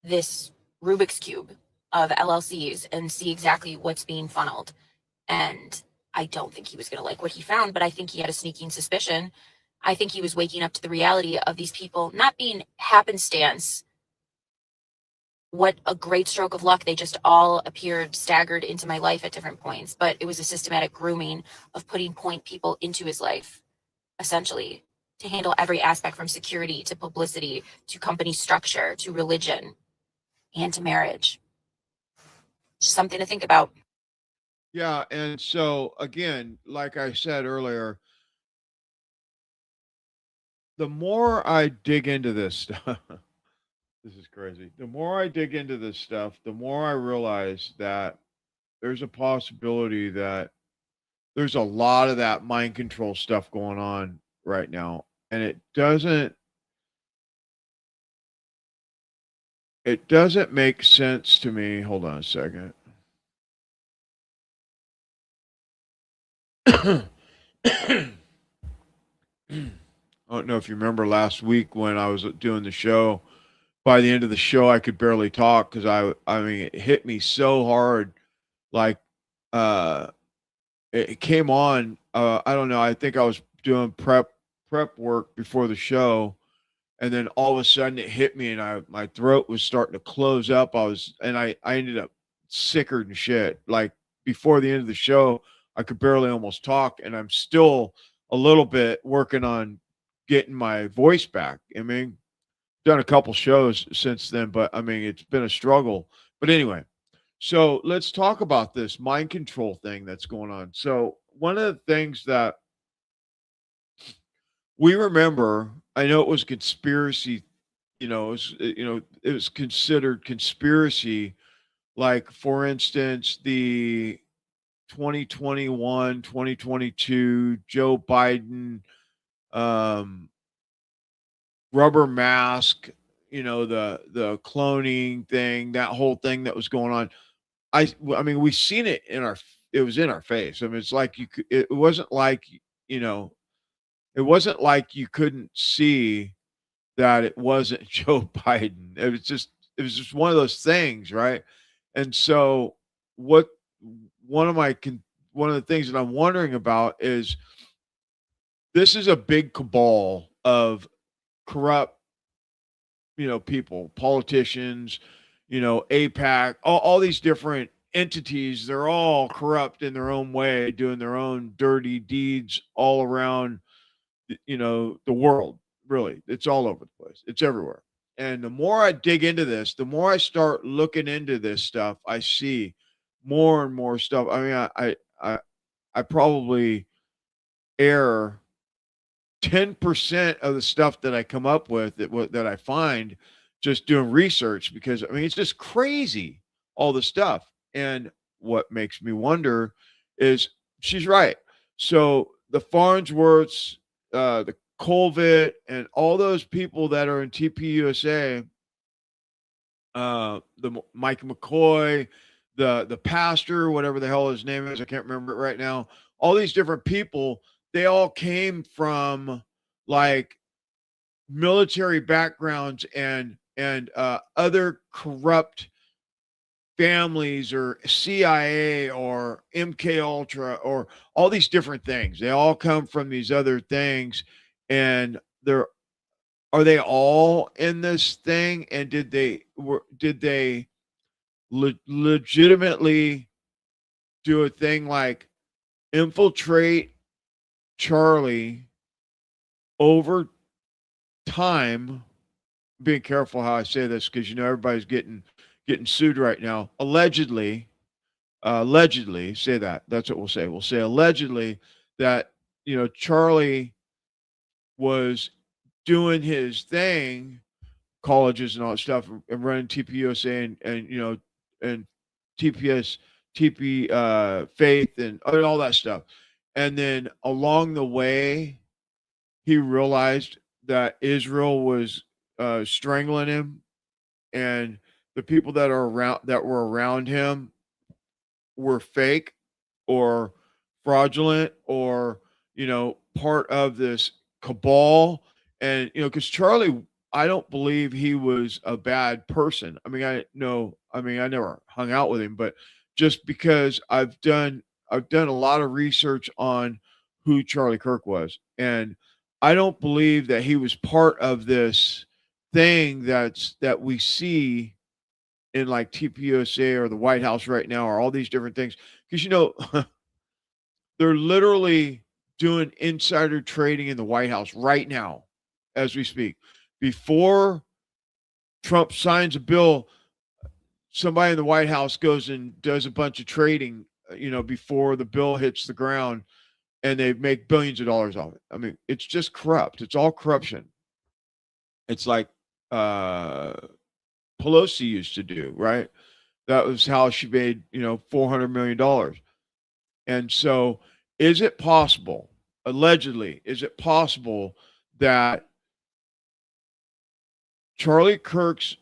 this Rubik's Cube of LLCs and see exactly what's being funneled. And I don't think he was going to like what he found, but I think he had a sneaking suspicion. I think he was waking up to the reality of these people not being happenstance. What a great stroke of luck. They just all appeared staggered into my life at different points, but it was a systematic grooming of putting point people into his life, essentially, to handle every aspect from security to publicity to company structure to religion and to marriage. Just something to think about. Yeah, and so again, like I said earlier, the more I dig into this stuff, this is crazy. The more I dig into this stuff, the more I realize that there's a possibility that there's a lot of that mind control stuff going on right now. And it doesn't make sense to me. Hold on a second. I don't know if you remember last week when I was doing the show. By the end of the show, I could barely talk because I mean, it hit me so hard. Like, it came on. I don't know. I think I was doing prep work before the show, and then all of a sudden it hit me, and my throat was starting to close up. I ended up sicker than shit. Like before the end of the show, I could barely almost talk, and I'm still a little bit working on getting my voice back. I mean, done a couple shows since then, but I mean, it's been a struggle. But anyway, so let's talk about this mind control thing that's going on. So one of the things that we remember, I know it was conspiracy, it was considered conspiracy. Like for instance, the 2021, 2022 Joe Biden um, rubber mask, the cloning thing, that whole thing that was going on. I mean, we seen it it was in our face. I mean, it's like it wasn't like, you know, it wasn't like you couldn't see that it wasn't Joe Biden. It was just one of those things, right? And so what one of my one of the things that I'm wondering about is this is a big cabal of corrupt, people, politicians, APAC, all these different entities. They're all corrupt in their own way, doing their own dirty deeds all around, the world. Really, it's all over the place. It's everywhere. And the more I dig into this, the more I start looking into this stuff, I see more and more stuff. I mean, I probably air 10% of the stuff that I come up with that I find just doing research, because I mean it's just crazy, all the stuff. And what makes me wonder is she's right. So the Farnsworths, the Colvett, and all those people that are in TPUSA, Mike McCoy, the pastor, whatever the hell his name is, I can't remember it right now. All these different people, they all came from like military backgrounds and other corrupt families, or CIA or MK Ultra, or all these different things. They all come from these other things, and are they all in this thing? And did they legitimately do a thing like infiltrate Charlie over time? Being careful how I say this, because everybody's getting sued right now. Allegedly, say that. That's what we'll say. We'll say allegedly that Charlie was doing his thing, colleges and all that stuff, and running TPUSA and TPS TP Faith and all that stuff. And then along the way, he realized that Israel was strangling him, and the people that were around him were fake or fraudulent, or part of this cabal. And because Charlie, I don't believe he was a bad person. I mean, I never hung out with him, but just because I've done a lot of research on who Charlie Kirk was, and I don't believe that he was part of this thing that we see in like TPUSA or the White House right now, or all these different things. Because they're literally doing insider trading in the White House right now as we speak. Before Trump signs a bill, somebody in the White House goes and does a bunch of trading, before the bill hits the ground, and they make billions of dollars off it. I mean, it's just corrupt. It's all corruption. It's like Pelosi used to do, right? That was how she made, $400 million. And so, is it possible, allegedly, is it possible that Charlie Kirk's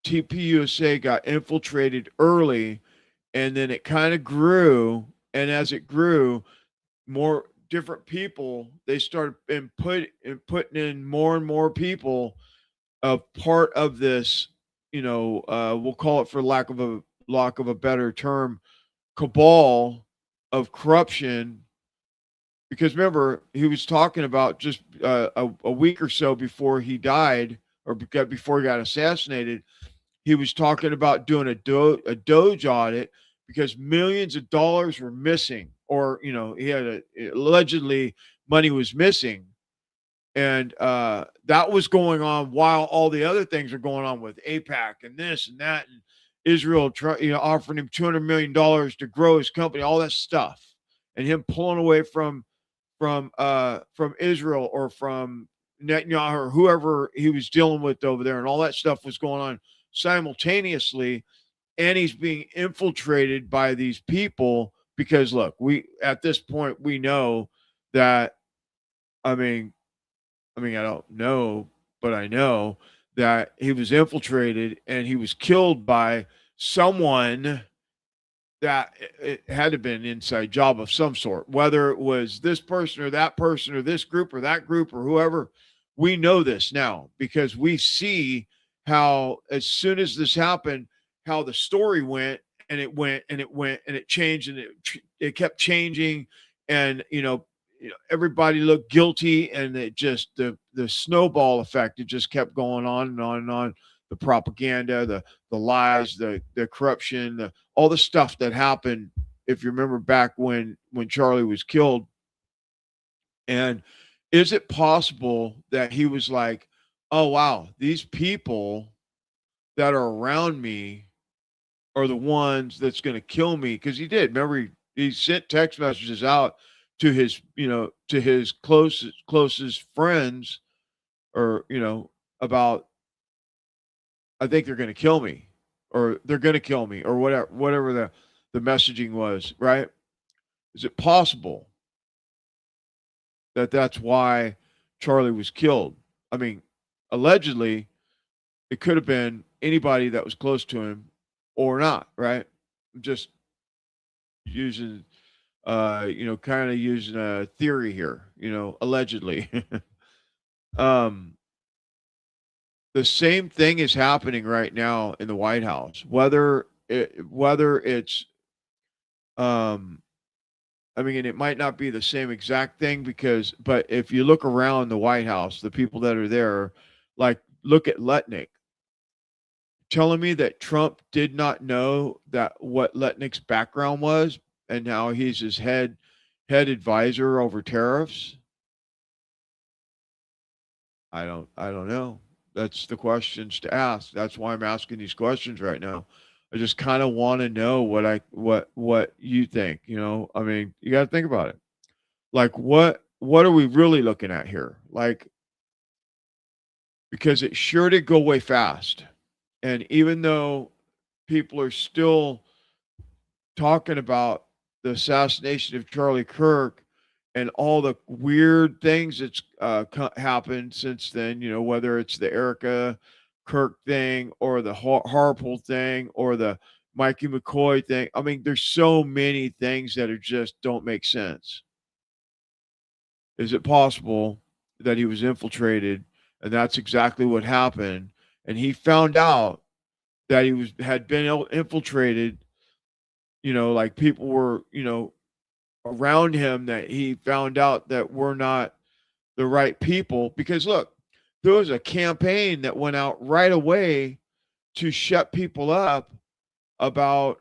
TPUSA got infiltrated early, and then it kind of grew, and as it grew, more different people, they started putting in more and more people, part of this, we'll call it, for lack of a better term, cabal of corruption, because remember, he was talking about just a week or so before he died, or before he got assassinated. He was talking about doing a Doge audit because millions of dollars were missing, or he had allegedly money was missing, and that was going on while all the other things are going on with APAC and this and that, and Israel, offering him $200 million to grow his company, all that stuff, and him pulling away from Israel or from Netanyahu or whoever he was dealing with over there, and all that stuff was going on simultaneously, and he's being infiltrated by these people because look, at this point we know that I mean I don't know, but I know that he was infiltrated and he was killed by someone that it had to have been an inside job of some sort, whether it was this person or that person or this group or that group or whoever. We know this now because we see how, as soon as this happened, how the story went, and it went and it went and it changed, and it kept changing, and everybody looked guilty, and it just the snowball effect, it just kept going on and on and on. The propaganda, the lies, the corruption, all the stuff that happened. If you remember back when Charlie was killed, and is it possible that he was like, oh wow, these people that are around me are the ones that's going to kill me? Because he did. Remember, he sent text messages out to his closest friends, or about, I think they're going to kill me, or they're going to kill me, or whatever the messaging was, right? Is it possible that that's why Charlie was killed? I mean, allegedly, it could have been anybody that was close to him or not, right? I'm just using, kind of using a theory here, allegedly. The same thing is happening right now in the White House. Whether it's, and it might not be the same exact thing but if you look around the White House, the people that are there, like look at Letnick. Telling me that Trump did not know what Letnick's background was, and now he's his head advisor over tariffs. I don't know. That's the questions to ask. That's why I'm asking these questions right now. I just kind of want to know what you think. You got to think about it. Like, what are we really looking at here? Like, because it sure did go way fast, and even though people are still talking about the assassination of Charlie Kirk and all the weird things that's happened since then, whether it's the Erica Kirk thing or the Harpel thing or the Mikey McCoy thing. I mean, there's so many things that are just don't make sense. Is it possible that he was infiltrated, and that's exactly what happened, and he found out that he had been infiltrated, like people were, around him, that he found out that we're not the right people? Because look, there was a campaign that went out right away to shut people up about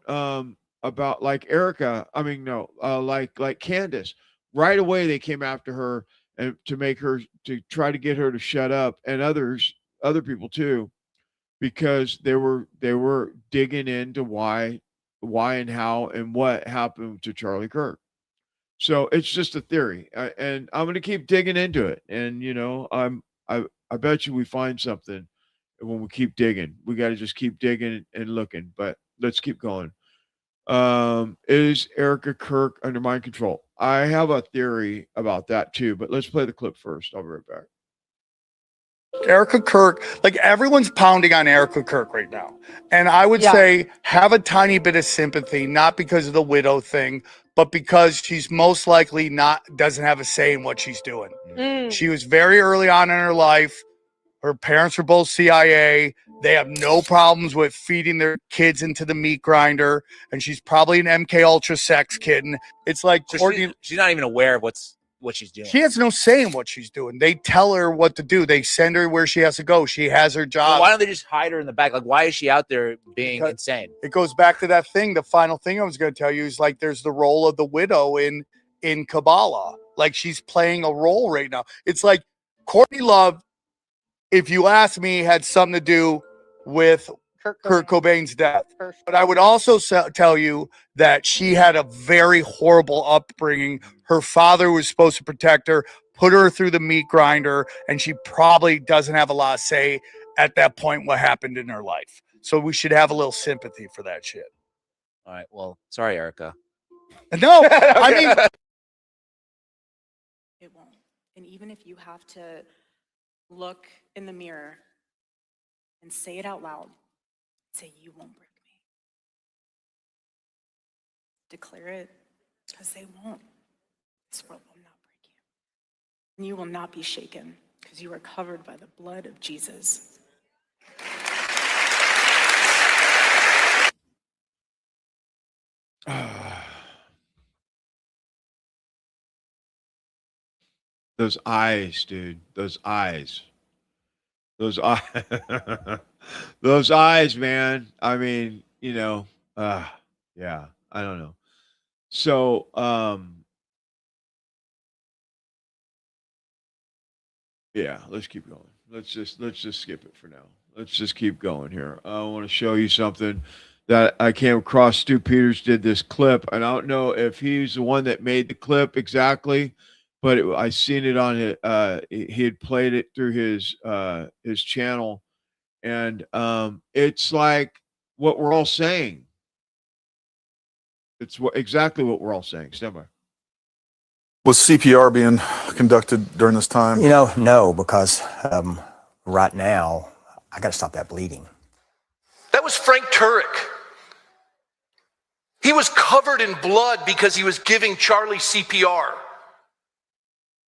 like Erica. I mean, no, like Candace. Right away they came after her and to try to get her to shut up, and other people too, because they were digging into why and how and what happened to Charlie Kirk. So it's just a theory, and I'm going to keep digging into it. And I bet you we find something when we keep digging. We got to just keep digging and looking. But let's keep going. Is Erica Kirk under mind control? I have a theory about that too. But let's play the clip first. I'll be right back. Erica Kirk, like everyone's pounding on Erica Kirk right now. And I would say have a tiny bit of sympathy, not because of the widow thing, but because she's most likely doesn't have a say in what she's doing. She was very early on in her life. Her parents were both CIA. They have no problems with feeding their kids into the meat grinder. And she's probably an MK Ultra sex kid. And it's like, so she's not even aware of what's what she's doing. She has no say in what she's doing. They tell her what to do. They send her where she has to go. She has her So job. why don't they just hide her in the back? Like, why is she out there being insane? It goes back to that thing. The final thing I was going to tell you is like there's the role of the widow in Kabbalah. Like she's playing a role right now. It's like Courtney Love, if you ask me, had something to do with Kurt Cobain's death. But I would also tell you that she had a very horrible upbringing. Her father was supposed to protect her, put her through the meat grinder, and she probably doesn't have a lot of say at that point what happened in her life. So we should have a little sympathy for that shit. All right. Well, sorry, Erica. No, I mean, it won't. And even if you have to look in the mirror and say it out loud, say, you won't break me. Declare it, because they won't. This world will not break you. And you will not be shaken, because you are covered by the blood of Jesus. Those eyes, dude. Those eyes. Those eyes. Those eyes, man. I mean, yeah, I don't know. So, yeah, let's keep going. Let's just skip it for now. Let's just keep going here. I want to show you something that I came across. Stu Peters did this clip, and I don't know if he's the one that made the clip exactly, but I seen it on it. He had played it through his channel, and it's like what we're all saying. It's exactly what we're all saying. Stand by. Was CPR being conducted during this time? No, because right now, I got to stop that bleeding. That was Frank Turek. He was covered in blood because he was giving Charlie CPR.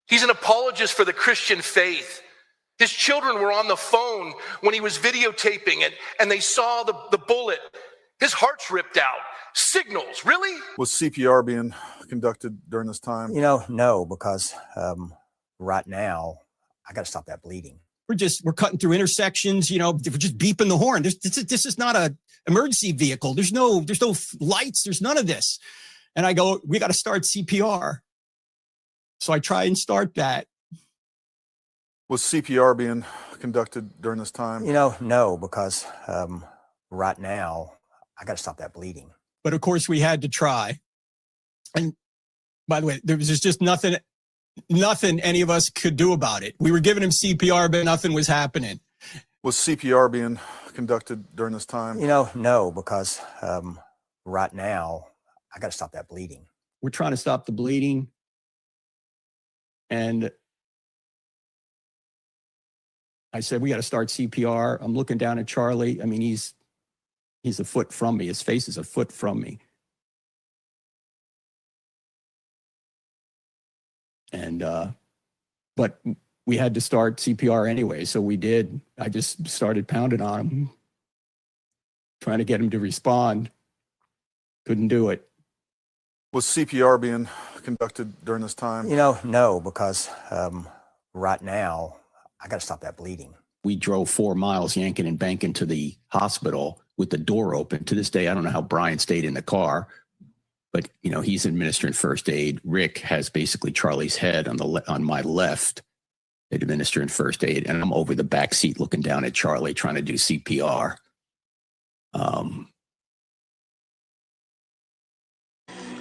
He's an apologist for the Christian faith. His children were on the phone when he was videotaping it, and they saw the bullet. His heart's ripped out. Signals, really? Was CPR being conducted during this time? No, because right now, I got to stop that bleeding. We're cutting through intersections, we're just beeping the horn. This is not a emergency vehicle. There's no lights. There's none of this. And I go, we got to start CPR. So I try and start that. Was CPR being conducted during this time? No, because right now, I got to stop that bleeding. But of course, we had to try. And by the way, there was just nothing any of us could do about it. We were giving him CPR, but nothing was happening. Was CPR being conducted during this time? No, because right now, I got to stop that bleeding. We're trying to stop the bleeding. And I said, we got to start CPR. I'm looking down at Charlie. I mean, he's a foot from me. His face is a foot from me. And, but we had to start CPR anyway. So we did. I just started pounding on him, trying to get him to respond. Couldn't do it. Was CPR being conducted during this time? No, because right now, I got to stop that bleeding. We drove 4 miles yanking and banking to the hospital with the door open. To this day, I don't know how Brian stayed in the car, but he's administering first aid. Rick has basically Charlie's head on my left, administering first aid, and I'm over the back seat looking down at Charlie trying to do CPR.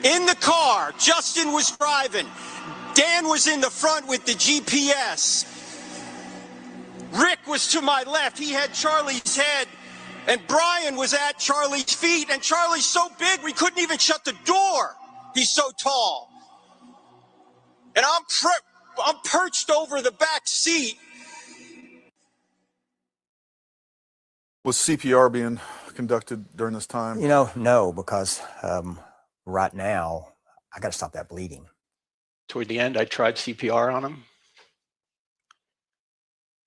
In the car, Justin was driving. Dan was in the front with the GPS. Rick was to my left. He had Charlie's head. And Brian was at Charlie's feet. And Charlie's so big, we couldn't even shut the door. He's so tall. And I'm perched over the back seat. Was CPR being conducted during this time? No, because right now, I got to stop that bleeding. Toward the end, I tried CPR on him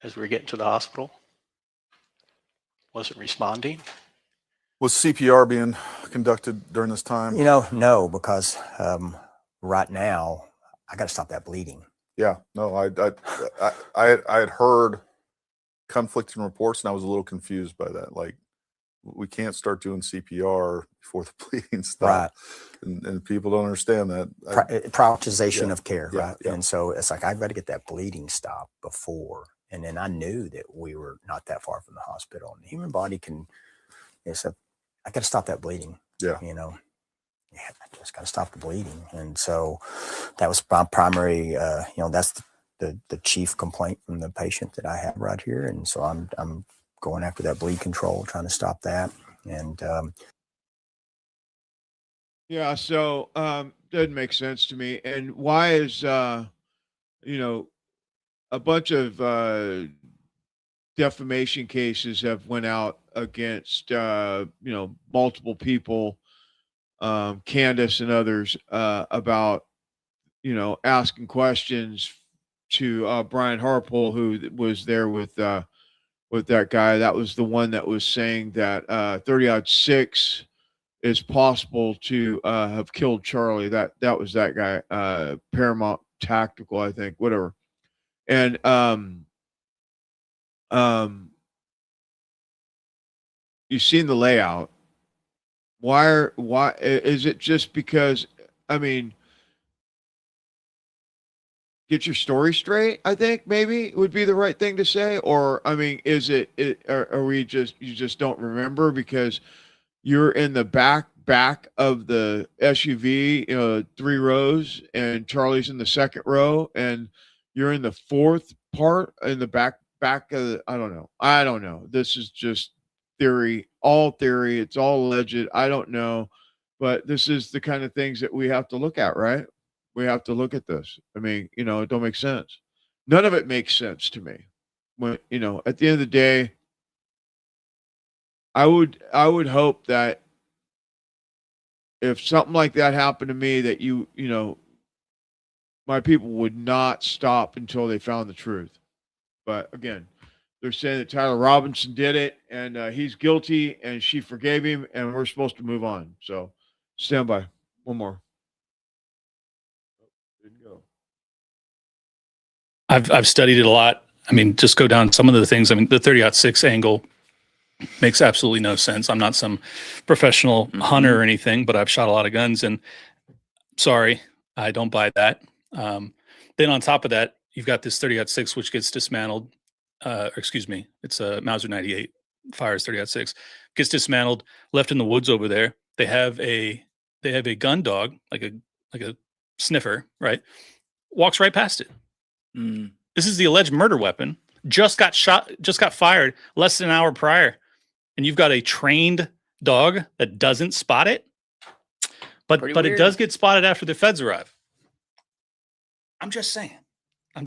as we were getting to the hospital. Wasn't responding. Was CPR being conducted during this time? No, because right now, I got to stop that bleeding. Yeah, no, I had heard conflicting reports, and I was a little confused by that. Like, we can't start doing CPR before the bleeding stops, and people don't understand that. Prioritization of care, yeah, right? yeah. And so it's like I've got to get that bleeding stopped before. And then I knew that we were not that far from the hospital. And the human body can. So I got to stop that bleeding. Yeah. You know. Yeah, I just got to stop the bleeding. And so that was my primary. That's the chief complaint from the patient that I have right here. And so I'm going after that bleed control, trying to stop that. And Yeah, so doesn't make sense to me. And why is a bunch of defamation cases have went out against multiple people, Candace and others, about asking questions to Brian Harpole, who was there with that guy. That was the one that was saying that 30-06 is possible to have killed Charlie. That was that guy, Paramount Tactical, I think, whatever. And you've seen the layout. Why is it just because? I mean, get your story straight, I think maybe would be the right thing to say. Or I mean, is it are we just, you just don't remember because you're in the back of the SUV, 3 rows, and Charlie's in the second row, and you're in the fourth part in the back of the, I don't know. This is just theory, all theory. It's all alleged. I don't know, but this is the kind of things that we have to look at, right? We have to look at this. I mean, it don't make sense. None of it makes sense to me. When, at the end of the day, I would hope that if something like that happened to me, that my people would not stop until they found the truth. But again, they're saying that Tyler Robinson did it, and he's guilty, and she forgave him, and we're supposed to move on. So stand by. One more. I've studied it a lot. I mean, just go down some of the things. I mean, the 30-06 angle makes absolutely no sense. I'm not some professional hunter or anything, but I've shot a lot of guns, and sorry, I don't buy that. Then on top of that, you've got this 30-06, which gets dismantled. Excuse me, it's a Mauser 98, fires 30-06, gets dismantled, left in the woods over there. They have a gun dog, like a sniffer, right? Walks right past it. This is the alleged murder weapon. Just got fired less than an hour prior, and you've got a trained dog that doesn't spot it. But it does get spotted after the feds arrive. I'm just saying. And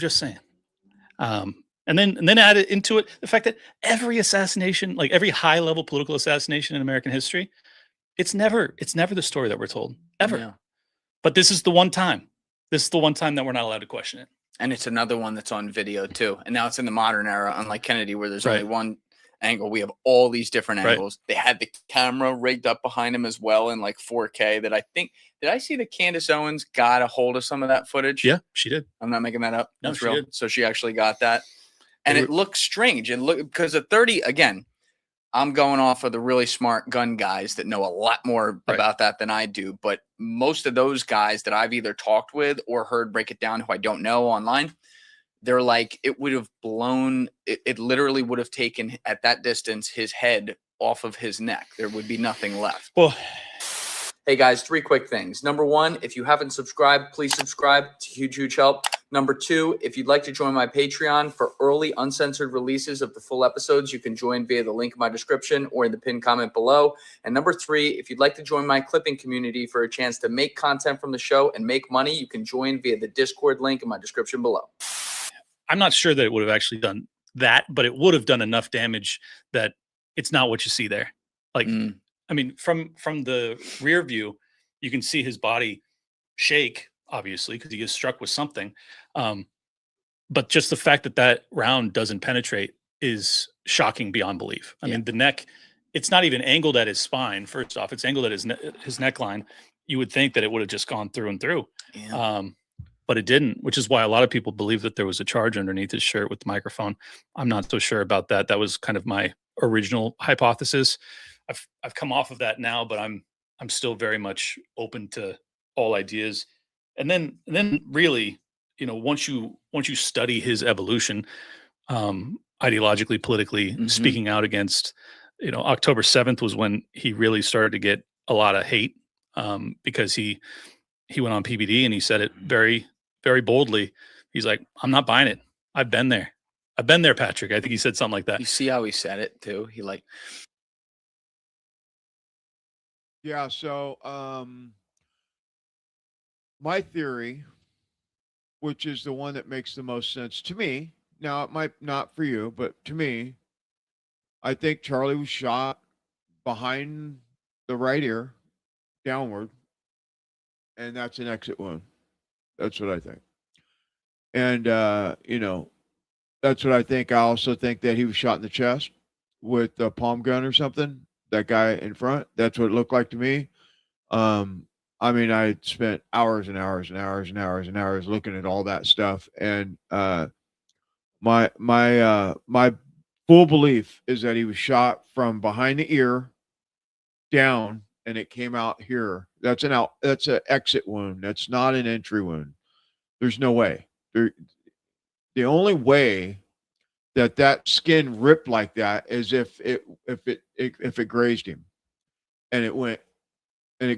then add it into it the fact that every assassination, like every high level political assassination in American history, it's never the story that we're told ever. Yeah. But this is the one time. This is the one time that we're not allowed to question it. And it's another one that's on video too. And now it's in the modern era, unlike Kennedy, where there's only one angle. We have all these different angles. They had the camera rigged up behind him as well in like 4K that I think, did I see that Candace Owens got a hold of some of that footage? Yeah, she did. I'm not making that up. No, That's she real. did. So she actually got that. And it looks strange. And look, because at 30, again, I'm going off of the really smart gun guys that know a lot more about that than I do. But most of those guys that I've either talked with or heard break it down, who I don't know online, they're like, it would have blown, it literally would have taken at that distance his head off of his neck. There would be nothing left. Well, hey guys, 3 quick things. Number 1, if you haven't subscribed, please subscribe. It's a huge, huge help. Number 2, if you'd like to join my Patreon for early uncensored releases of the full episodes, you can join via the link in my description or in the pinned comment below. And number 3, if you'd like to join my clipping community for a chance to make content from the show and make money, you can join via the Discord link in my description below. I'm not sure that it would have actually done that, but it would have done enough damage that it's not what you see there. Like, I mean, from the rear view, you can see his body shake, obviously, because he gets struck with something. But just the fact that round doesn't penetrate is shocking beyond belief. I mean, the neck, it's not even angled at his spine. First off, it's angled at his neckline. You would think that it would have just gone through and through. but it didn't, which is why a lot of people believe that there was a charge underneath his shirt with the microphone. I'm not so sure about that. That was kind of my original hypothesis. I've come off of that now, but I'm still very much open to all ideas. And then really, once you study his evolution, ideologically, politically, speaking out against, October 7th was when he really started to get a lot of hate, because he went on PBD and he said it very, very boldly. He's like, I'm not buying it. I've been there. Patrick. I think he said something like that. You see how he said it too? He like, Yeah. So, my theory, which is the one that makes the most sense to me, now it might not for you, but to me, I think Charlie was shot behind the right ear, downward, and that's an exit wound. That's what I think. And that's what I think. I also think that he was shot in the chest with a palm gun or something. That guy in front. That's what it looked like to me. I mean, I spent hours and hours and hours and hours and hours looking at all that stuff, and my full belief is that he was shot from behind the ear down, and it came out here. That's an exit wound. That's not an entry wound. There's no way. The only way that skin ripped like that is if it grazed him, and it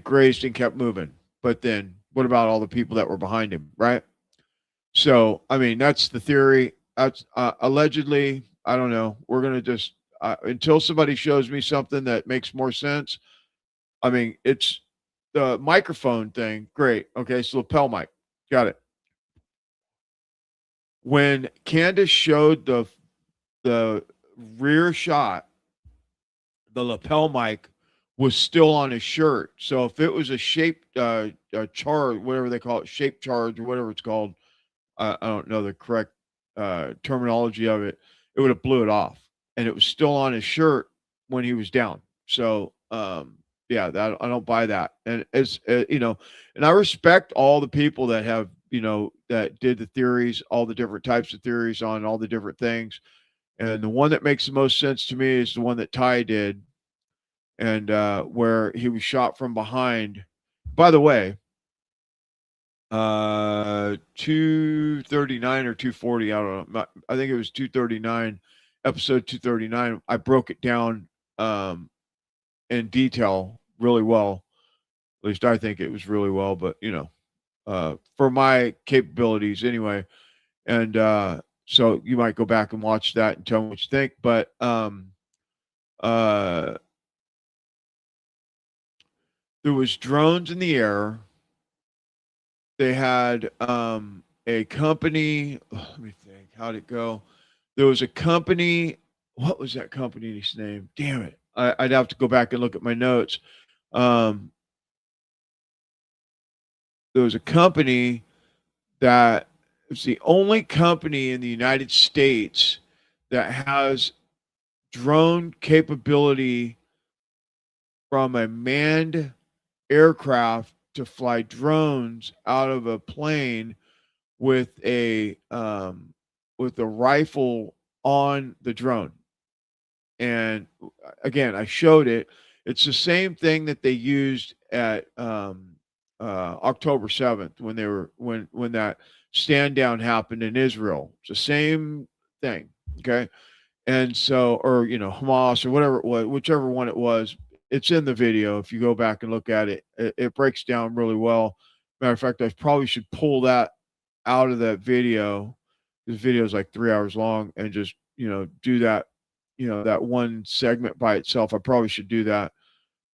grazed and kept moving. But then what about all the people that were behind him, right? So I mean, that's the theory. That's allegedly. I don't know. We're gonna just until somebody shows me something that makes more sense. I mean, it's the microphone thing. Great. Okay, so lapel mic. Got it. When Candace showed the rear shot, the lapel mic was still on his shirt. So if it was a shaped charge, whatever they call it, shape charge or whatever it's called, I don't know the correct terminology of it, it would have blew it off, and it was still on his shirt when he was down. So yeah, that I don't buy that. And as and I respect all the people that have that did the theories, all the different types of theories on all the different things. And the one that makes the most sense to me is the one that Ty did, and where he was shot from behind. By the way, 239 or 240, I don't know. I think it was 239, episode 239. I broke it down in detail really well. At least I think it was really well, but for my capabilities anyway. And so you might go back and watch that and tell me what you think. But there was drones in the air. They had a company. Let me think. How'd it go? There was a company. What was that company's name? Damn it. I'd have to go back and look at my notes. There was a company that it's the only company in the United States that has drone capability from a manned aircraft to fly drones out of a plane with a rifle on the drone. And again, I showed it. It's the same thing that they used at October 7th when that stand down happened in Israel. It's the same thing. Okay. And so, or Hamas or whatever it was, whichever one it was, it's in the video. If you go back and look at it, it breaks down really well. Matter of fact, I probably should pull that out of that video. This video is like 3 hours long, and just do that, that one segment by itself. I probably should do that,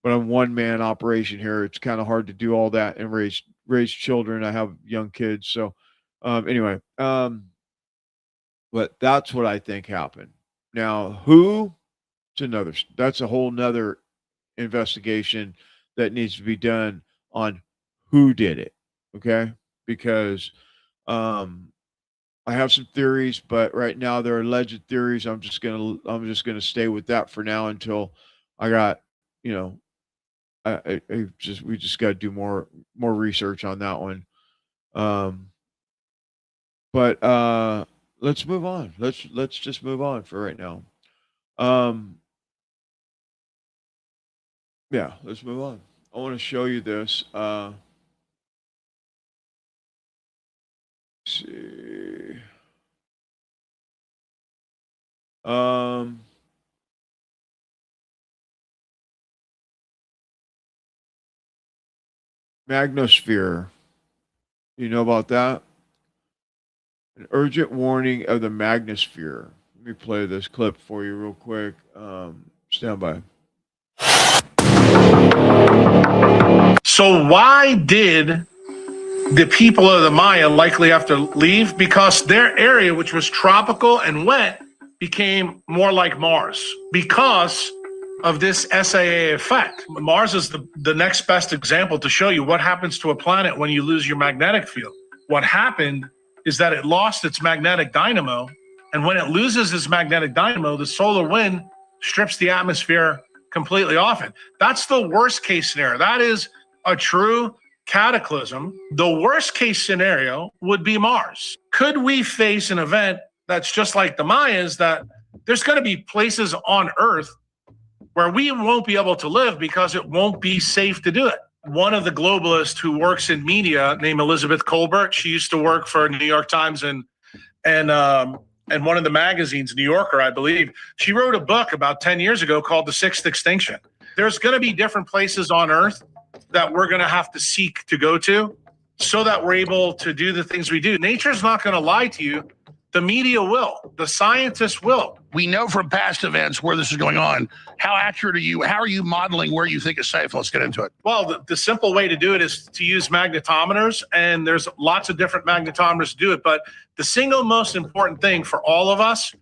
but I'm one man operation here. It's kind of hard to do all that and raise children. I have young kids, so anyway, but that's what I think happened. Now, that's a whole nother investigation that needs to be done on who did it. Okay. Because I have some theories, but right now they're alleged theories. I'm just gonna stay with that for now until I got, we just got to do more research on that one. But let's move on. Let's just move on for right now. Yeah, let's move on. I want to show you this. See. Magnosphere. You know about that? An urgent warning of the magnosphere. Let me play this clip for you real quick. Stand by. So why did the people of the Maya likely have to leave? Because their area, which was tropical and wet, became more like Mars because of this SAA effect. Mars is the next best example to show you what happens to a planet when you lose your magnetic field. What happened is that it lost its magnetic dynamo, and when it loses its magnetic dynamo, the solar wind strips the atmosphere completely off it. That's the worst case scenario. That is a true cataclysm. The worst case scenario would be Mars. Could we face an event that's just like the Mayas, that there's going to be places on Earth where we won't be able to live because it won't be safe to do it? One of the globalists who works in media named Elizabeth Colbert, she used to work for New York Times and one of the magazines, New Yorker, I believe. She wrote a book about 10 years ago called The Sixth Extinction. There's going to be different places on Earth that we're going to have to seek to go to so that we're able to do the things we do. Nature's not going to lie to you. The media will. The scientists will. We know from past events where this is going on. How accurate are you? How are you modeling where you think is safe? Let's get into it. Well, the simple way to do it is to use magnetometers, and there's lots of different magnetometers to do it. But the single most important thing for all of us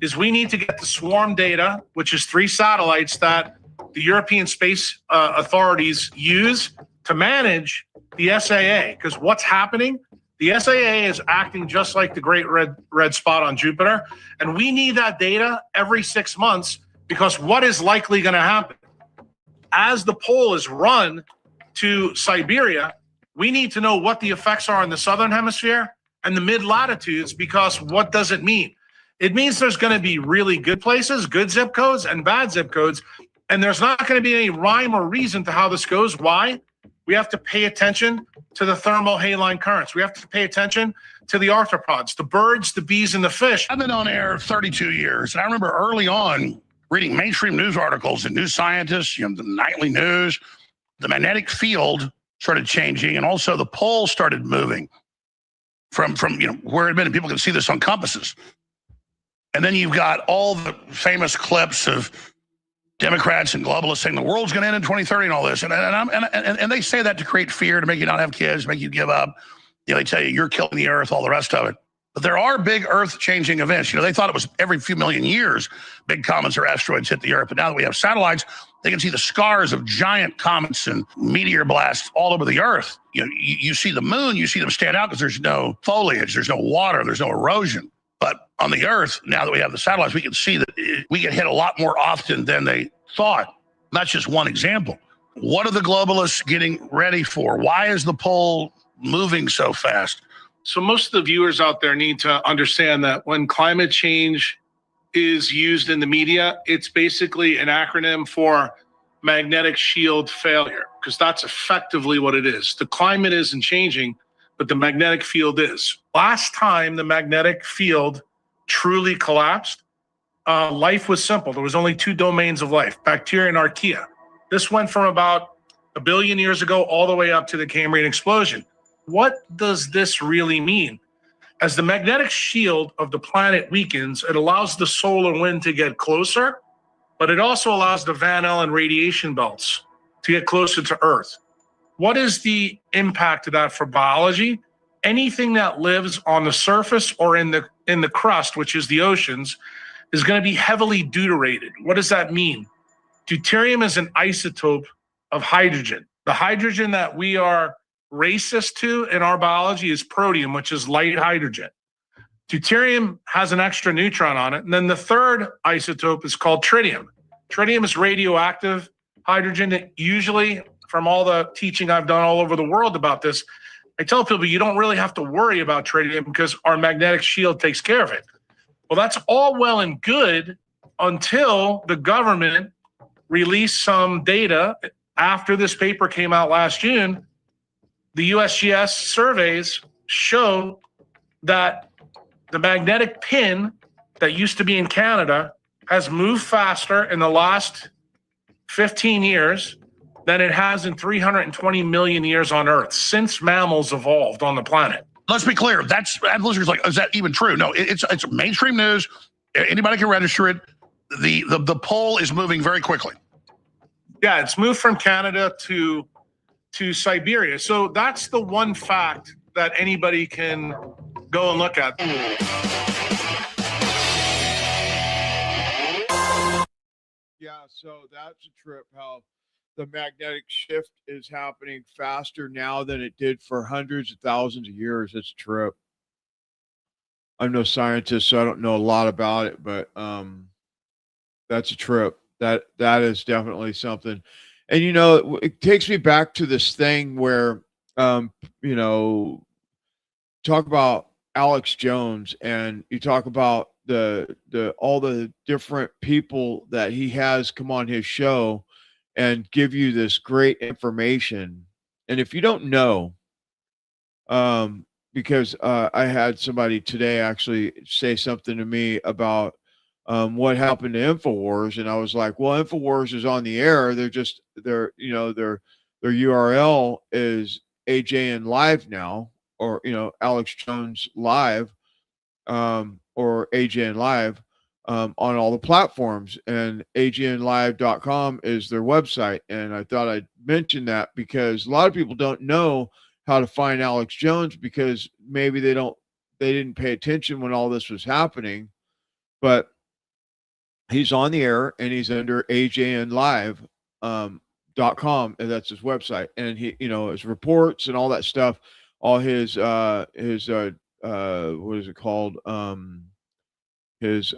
is we need to get the swarm data, which is 3 satellites that the European space authorities use to manage the SAA. Because what's happening? The SAA is acting just like the great red spot on Jupiter. And we need that data every 6 months, because what is likely going to happen? As the pole is run to Siberia, we need to know what the effects are in the southern hemisphere and the mid latitudes, because what does it mean? It means there's going to be really good places, good zip codes, and bad zip codes. And there's not going to be any rhyme or reason to how this goes. Why? We have to pay attention to the thermal haline currents. We have to pay attention to the arthropods, the birds, the bees, and the fish. I've been on air 32 years, and I remember early on reading mainstream news articles and New Scientist, the nightly news. The magnetic field started changing, and also the pole started moving from where it had been. And people can see this on compasses. And then you've got all the famous clips of Democrats and globalists saying the world's going to end in 2030 and all this. And they say that to create fear, to make you not have kids, make you give up. They tell you you're killing the earth, all the rest of it. But there are big earth-changing events. They thought it was every few million years big comets or asteroids hit the earth. But now that we have satellites, they can see the scars of giant comets and meteor blasts all over the earth. You see the moon, you see them stand out because there's no foliage, there's no water, there's no erosion. But on the earth, now that we have the satellites, we can see that we get hit a lot more often than they thought. That's just one example. What are the globalists getting ready for? Why is the pole moving so fast? So most of the viewers out there need to understand that when climate change is used in the media, it's basically an acronym for magnetic shield failure, because that's effectively what it is. The climate isn't changing, but the magnetic field is. Last time the magnetic field truly collapsed, life was simple. There was only 2 domains of life, bacteria and archaea. This went from about 1 billion years ago all the way up to the Cambrian explosion. What does this really mean? As the magnetic shield of the planet weakens, it allows the solar wind to get closer, but it also allows the Van Allen radiation belts to get closer to Earth. What is the impact of that for biology? Anything that lives on the surface or in the crust, which is the oceans, is going to be heavily deuterated. What does that mean? Deuterium is an isotope of hydrogen. The hydrogen that we are racist to in our biology is protium, which is light hydrogen. Deuterium has an extra neutron on it. And then the third isotope is called tritium. Tritium is radioactive hydrogen that usually, from all the teaching I've done all over the world about this, I tell people you don't really have to worry about tritium because our magnetic shield takes care of it. Well, that's all well and good until the government released some data after this paper came out last June. The USGS surveys show that the magnetic pin that used to be in Canada has moved faster in the last 15 years than it has in 320 million years on Earth since mammals evolved on the planet. Let's be clear. That's listeners like, is that even true? No, it's mainstream news. Anybody can register it. The poll is moving very quickly. Yeah, it's moved from Canada to Siberia. So that's the one fact that anybody can go and look at. Yeah, so that's a trip how the magnetic shift is happening faster now than it did for hundreds of thousands of years. It's a trip. I'm no scientist, so I don't know a lot about it, but that's a trip. That is definitely something. And it takes me back to this thing where talk about Alex Jones, and you talk about the all the different people that he has come on his show and give you this great information. And if you don't know, because I had somebody today actually say something to me about what happened to InfoWars, and I was like, well, InfoWars is on the air. Their URL is AJN Live now, or Alex Jones Live, or AJN Live, on all the platforms, and ajnlive.com is their website. And I thought I'd mention that because a lot of people don't know how to find Alex Jones because maybe they didn't pay attention when all this was happening, but he's on the air and he's under ajnlive.com, and that's his website. And he, his reports and all that stuff, all his what is it called? His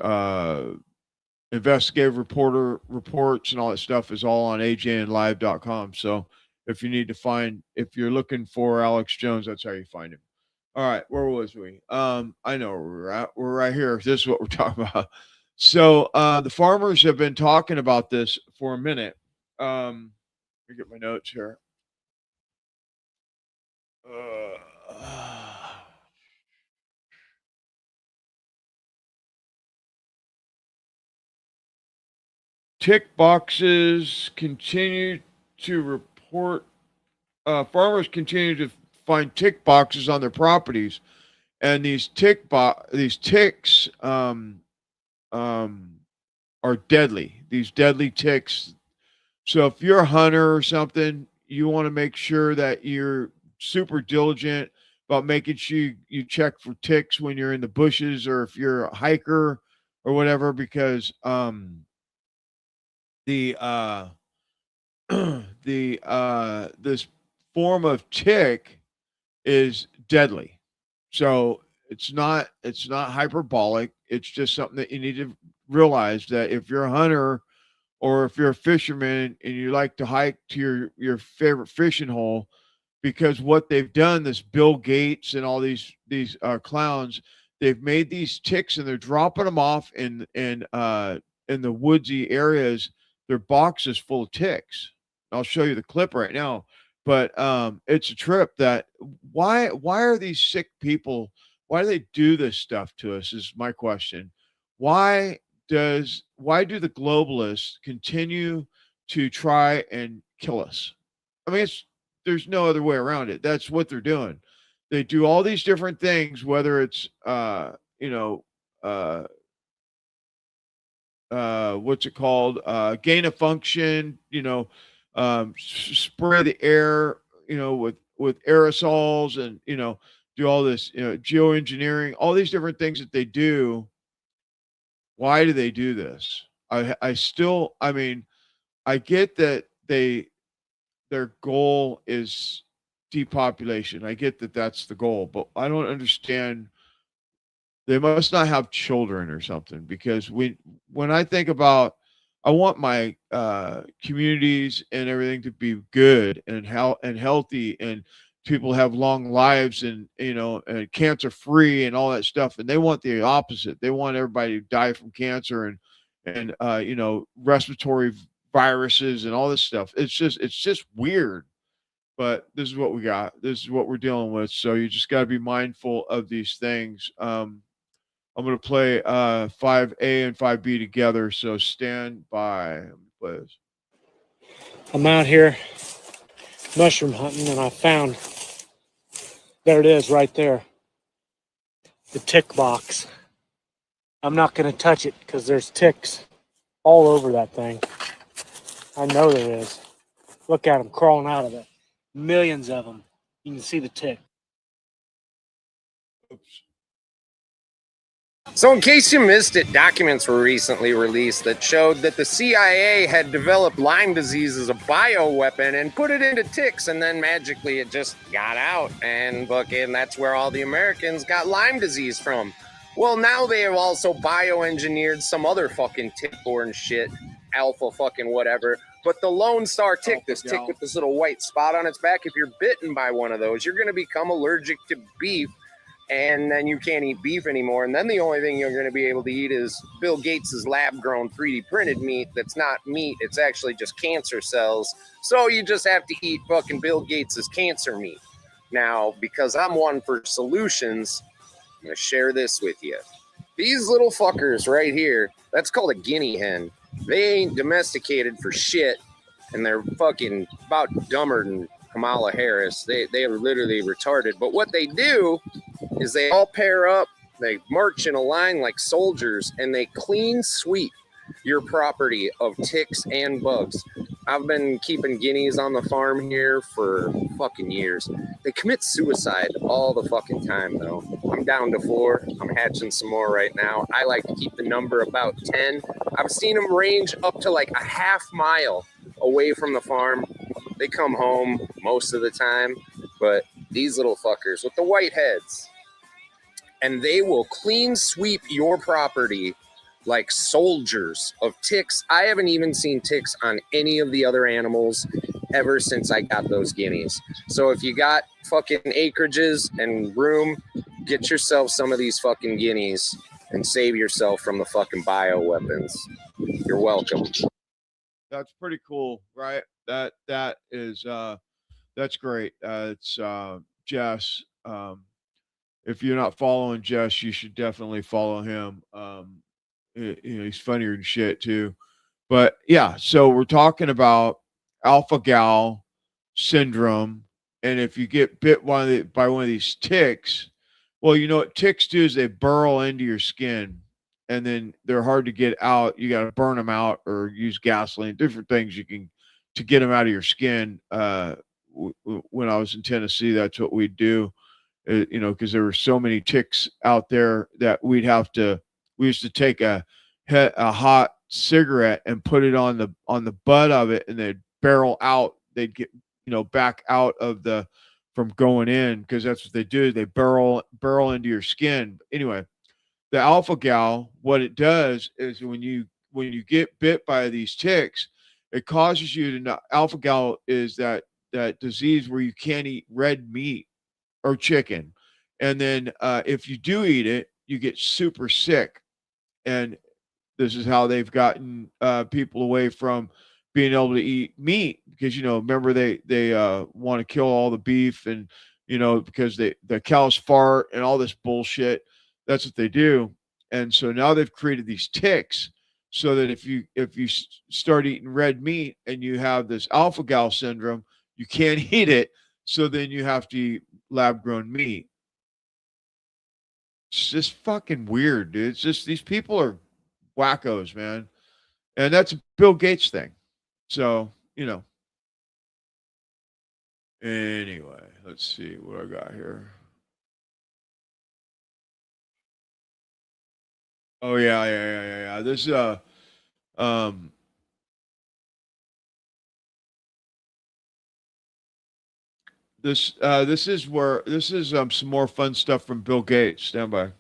investigative reporter reports and all that stuff is all on ajnlive.com. So if you're looking for Alex Jones, that's how you find him. All right, where was we? I know where we're at. We're right here. This is what we're talking about. So the farmers have been talking about this for a minute. Let me get my notes here. Tick boxes continue to report. Farmers continue to find tick boxes on their properties, and these ticks are deadly. These deadly ticks. So if you're a hunter or something, you want to make sure that you're super diligent about making sure you check for ticks when you're in the bushes, or if you're a hiker or whatever, because this form of tick is deadly. So it's not hyperbolic. It's just something that you need to realize, that if you're a hunter or if you're a fisherman and you like to hike to your favorite fishing hole, because what they've done, this Bill Gates and all these clowns, they've made these ticks and they're dropping them off in the woodsy areas. Their boxes full of ticks. I'll show you the clip right now. But it's a trip. That why are these sick people? Why do they do this stuff to us? Is my question. Why do the globalists continue to try and kill us? I mean, there's no other way around it. That's what they're doing. They do all these different things, whether it's what's it called? Gain of function, spray the air, with aerosols, and, do all this, geoengineering, all these different things that they do. Why do they do this? I mean, I get that their goal is depopulation. I get that that's the goal, but I don't understand. They must not have children or something, because when I think about, I want my communities and everything to be good and healthy, and people have long lives and, and cancer free and all that stuff. And they want the opposite. They want everybody to die from cancer and respiratory viruses and all this stuff. It's just weird. But this is what we got. This is what we're dealing with. So you just got to be mindful of these things. I'm going to play 5A and 5B together. So stand by. Let me play this. I'm out here mushroom hunting, and I found, there it is right there, the tick box. I'm not going to touch it because there's ticks all over that thing. I know there is. Look at them crawling out of it. Millions of them. You can see the tick. Oops. So in case you missed it, documents were recently released that showed that the CIA had developed Lyme disease as a bioweapon and put it into ticks, and then magically it just got out, and fucking that's where all the Americans got Lyme disease from. Well, now they have also bioengineered some other fucking tick-borne shit, alpha fucking whatever. But the Lone Star tick, this tick with this little white spot on its back, if you're bitten by one of those, you're going to become allergic to beef, and then you can't eat beef anymore. And then the only thing you're going to be able to eat is Bill Gates' lab-grown 3D printed meat that's not meat. It's actually just cancer cells. So you just have to eat fucking Bill Gates' cancer meat. Now, because I'm one for solutions, I'm going to share this with you. These little fuckers right here, that's called a guinea hen. They ain't domesticated for shit, and they're fucking about dumber than Kamala Harris. They are literally retarded. But what they do is they all pair up, they march in a line like soldiers, and they clean sweep your property of ticks and bugs. I've been keeping guineas on the farm here for fucking years. They commit suicide all the fucking time, though. I'm down to 4. I'm hatching some more right now. I like to keep the number about 10. I've seen them range up to like a half mile away from the farm. They come home most of the time, but these little fuckers with the white heads, and they will clean sweep your property like soldiers of ticks. I haven't even seen ticks on any of the other animals ever since I got those guineas. So if you got fucking acreages and room, get yourself some of these fucking guineas and save yourself from the fucking bioweapons. You're welcome. That's pretty cool, right? That is that's great. It's Jess. If you're not following Jess, you should definitely follow him. He's funnier than shit too. But yeah, so we're talking about alpha gal syndrome, and if you get bit by one of these ticks, well, you know what ticks do is they burrow into your skin, and then they're hard to get out. You got to burn them out or use gasoline, different things you can to get them out of your skin. When I was in Tennessee, that's what we'd do. Because there were so many ticks out there that we used to take a hot cigarette and put it on the butt of it, and they'd barrel out. They'd get back out of from going in, because that's what they do. They burrow into your skin. Anyway, the alpha gal, what it does is when you get bit by these ticks, it causes you to not. Alpha gal is that disease where you can't eat red meat or chicken, and then if you do eat it, you get super sick. And this is how they've gotten people away from being able to eat meat, because remember they want to kill all the beef, and because the cows fart and all this bullshit. That's what they do. And so now they've created these ticks so that if you start eating red meat and you have this alpha gal syndrome, you can't eat it. So then you have to eat lab grown meat. It's just fucking weird, dude. It's just these people are wackos, man. And that's a Bill Gates thing. So, Anyway, let's see what I got here. Oh yeah. This this is some more fun stuff from Bill Gates. Stand by.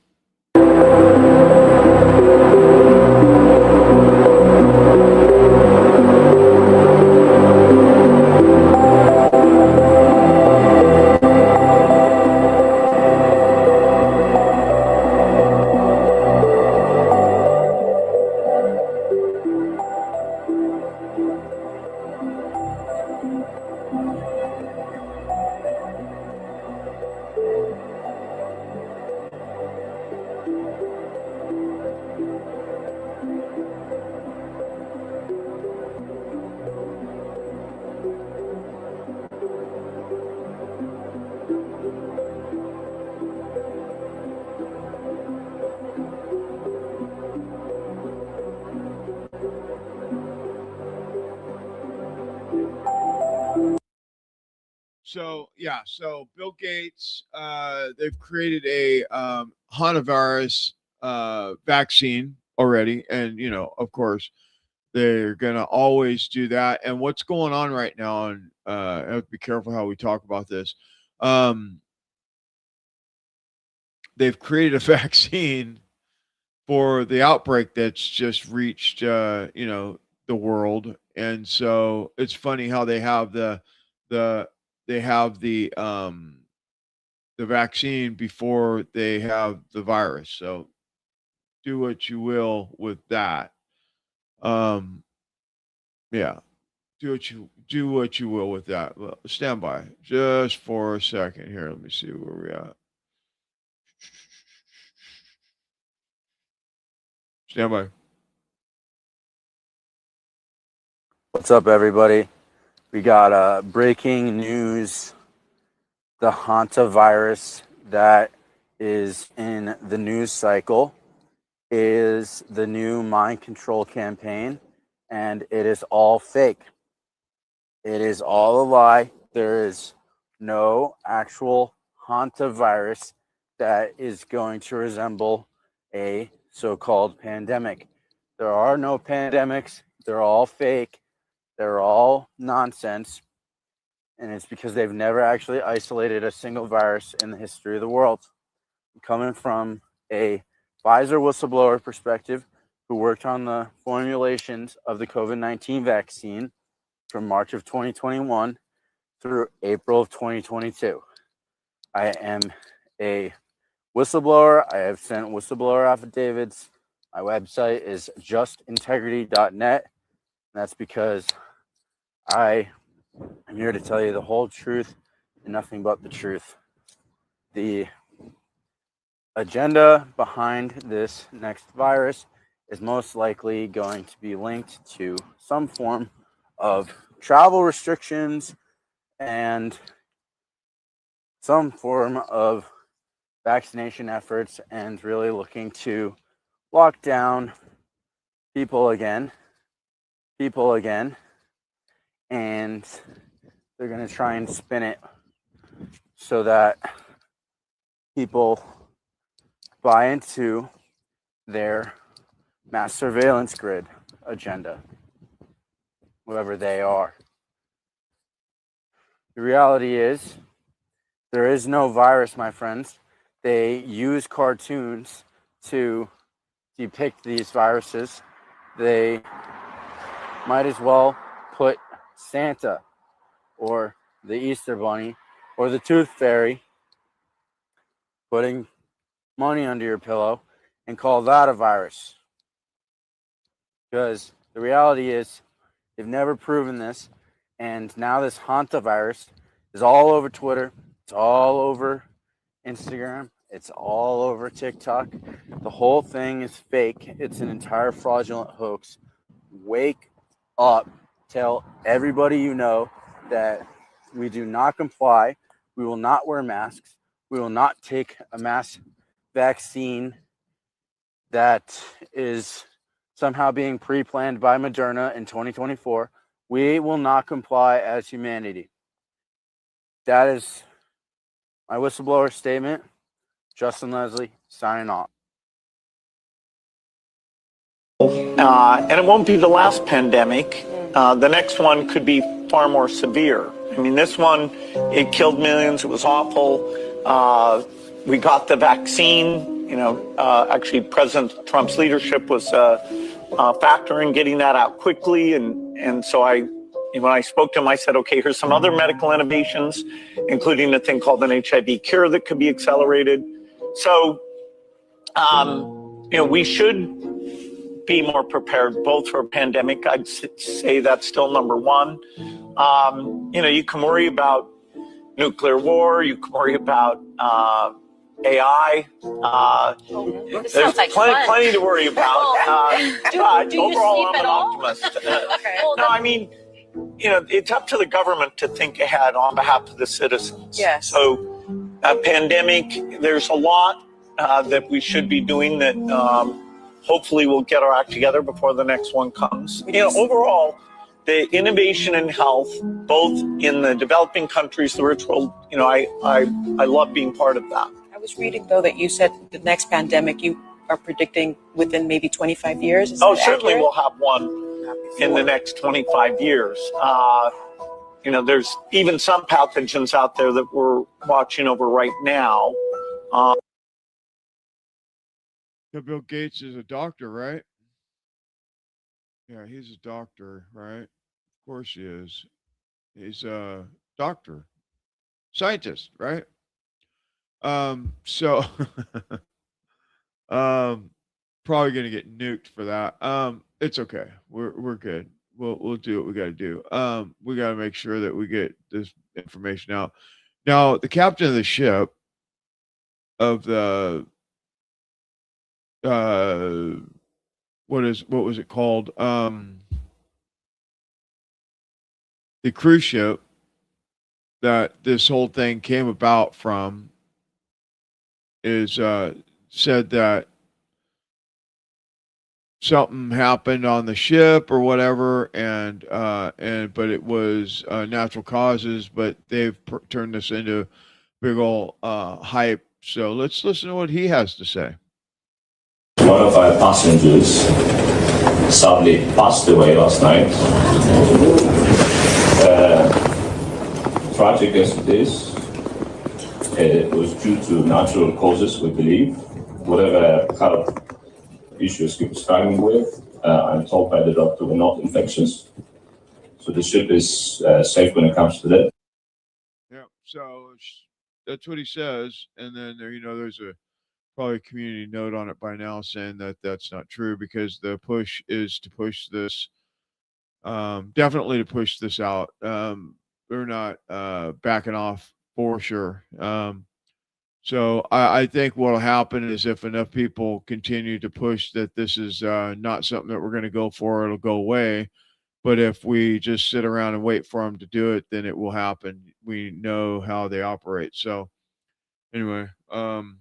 So yeah, so Bill Gates, they've created a hantavirus vaccine already, and of course, they're gonna always do that. And what's going on right now, and I have to be careful how we talk about this. They've created a vaccine for the outbreak that's just reached, the world, and so it's funny how they have the vaccine before they have the virus. So do what you will with that. Yeah, do what you will with that. Well, stand by just for a second here. Let me see where we're at. Stand by. What's up, everybody? We got breaking news. The hantavirus that is in the news cycle is the new mind control campaign, and it is all fake. It is all a lie. There is no actual hantavirus that is going to resemble a so-called pandemic. There are no pandemics. They're all fake. They're all nonsense. And it's because they've never actually isolated a single virus in the history of the world. Coming from a Pfizer whistleblower perspective, who worked on the formulations of the COVID-19 vaccine from March of 2021 through April of 2022. I am a whistleblower. I have sent whistleblower affidavits. My website is justintegrity.net. That's because I'm here to tell you the whole truth and nothing but the truth. The agenda behind this next virus is most likely going to be linked to some form of travel restrictions and some form of vaccination efforts, and really looking to lock down people again, and they're going to try and spin it so that people buy into their mass surveillance grid agenda, whoever they are. The reality is, there is no virus, my friends. They use cartoons to depict these viruses. They might as well put Santa or the Easter Bunny or the Tooth Fairy putting money under your pillow and call that a virus. Because the reality is, they've never proven this, and now this hantavirus is all over Twitter, it's all over Instagram, it's all over TikTok. The whole thing is fake. It's an entire fraudulent hoax. Wake up. Tell everybody you know that we do not comply. We will not wear masks. We will not take a mass vaccine that is somehow being pre-planned by Moderna in 2024. We will not comply as humanity. That is my whistleblower statement. Justin Leslie, signing off. And it won't be the last pandemic. The next one could be far more severe. I mean, this one, it killed millions. It was awful. We got the vaccine. Actually, President Trump's leadership was a factor in getting that out quickly. And so when I spoke to him, I said, okay, here's some other medical innovations, including a thing called an HIV cure that could be accelerated. So, we should be more prepared both for a pandemic. I'd say that's still number one. You can worry about nuclear war. You can worry about AI. This There's sounds like plenty to worry about. But do you overall, sleep I'm at an all? optimist. Okay. No, I mean, it's up to the government to think ahead on behalf of the citizens. Yes. So, pandemic, there's a lot that we should be doing that hopefully we'll get our act together before the next one comes. Overall, the innovation in health, both in the developing countries, the rich world, I love being part of that. I was reading, though, that you said the next pandemic you are predicting within maybe 25 years. Is that Certainly accurate? we'll have one in the next 25 years. There's even some pathogens out there that we're watching over right now. Bill Gates is a doctor, right? Yeah, he's a doctor, right? Of course he is. He's a doctor, scientist, right? So probably gonna get nuked for that. It's okay. We're good. We'll do what we gotta do. We gotta make sure that we get this information out. Now, the captain of the ship of the what was it called? The cruise ship that this whole thing came about from is said that something happened on the ship or whatever, but it was natural causes, but they've turned this into big old hype. So let's listen to what he has to say. One of our passengers sadly passed away last night. Tragic as it is, it was due to natural causes, we believe. Whatever health issues he was struggling with, I'm told by the doctor, were not infectious. So the ship is safe when it comes to that. Yeah, so that's what he says. And then there's probably a community note on it by now saying that that's not true, because the push is to push this, definitely to push this out. They're not backing off for sure. So I think what will happen is if enough people continue to push that this is not something that we're going to go for, it'll go away. But if we just sit around and wait for them to do it, then it will happen. We know how they operate. So anyway, want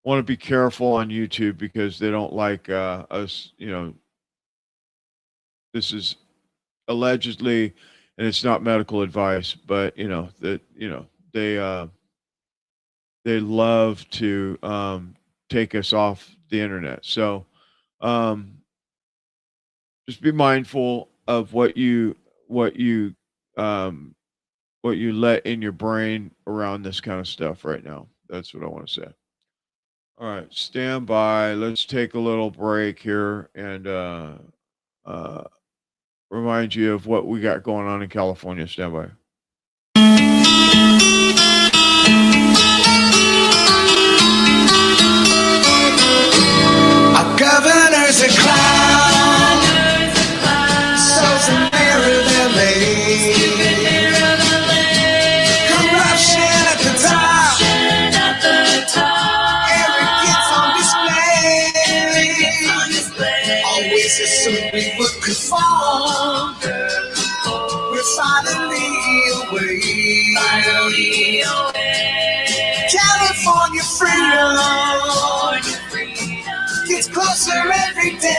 to be careful on YouTube because they don't like us, this is allegedly, and it's not medical advice, but they love to take us off the internet. So just be mindful of what you let in your brain around this kind of stuff right now. That's what I want to say. All right, stand by. Let's take a little break here and remind you of what we got going on in California. Stand by. Our governor's a clown, so's the mayor of LA. Corruption at the top, Eric gets on display. Always assumed we would conform. We're finally away. California freedom gets closer every day.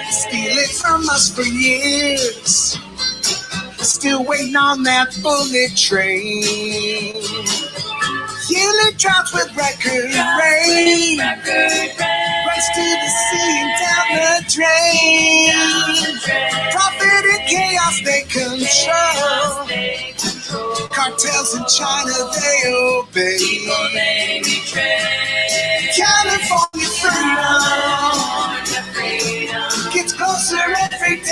Steal it from us for years, still waiting on that bullet train. Yearly drops with record rain, runs to the sea and down the drain. Profit and chaos they control. Cartels in China they obey. California freedom gets closer every day.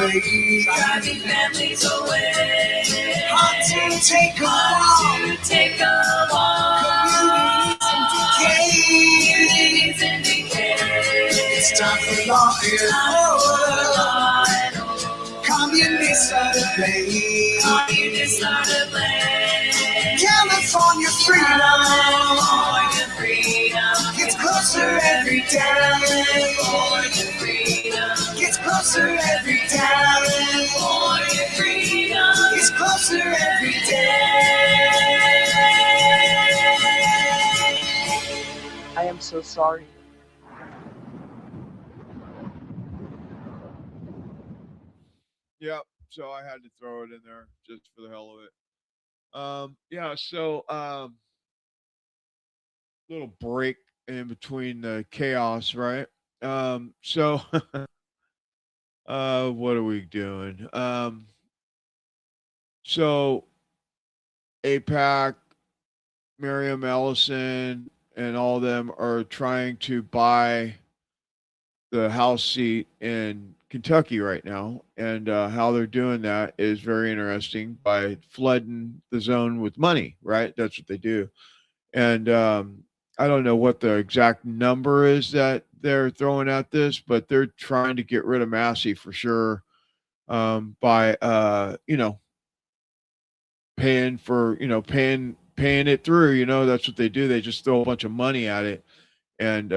away. Driving families away. Hard to take a walk. Communities in decay. It's time for law and order. Communists are to blame. California freedom gets closer every day. California freedom gets closer every day. California freedom gets closer every day. I am so sorry. Yep. So I had to throw it in there just for the hell of it. Yeah. So little break in between the chaos, right? So what are we doing? So APAC, Miriam Ellison, and all of them are trying to buy the House seat in Kentucky right now. And how they're doing that is very interesting by flooding the zone with money, right? That's what they do. And I don't know what the exact number is that they're throwing at this, but they're trying to get rid of Massey for sure by, paying for, paying it through. That's what they do. They just throw a bunch of money at it. And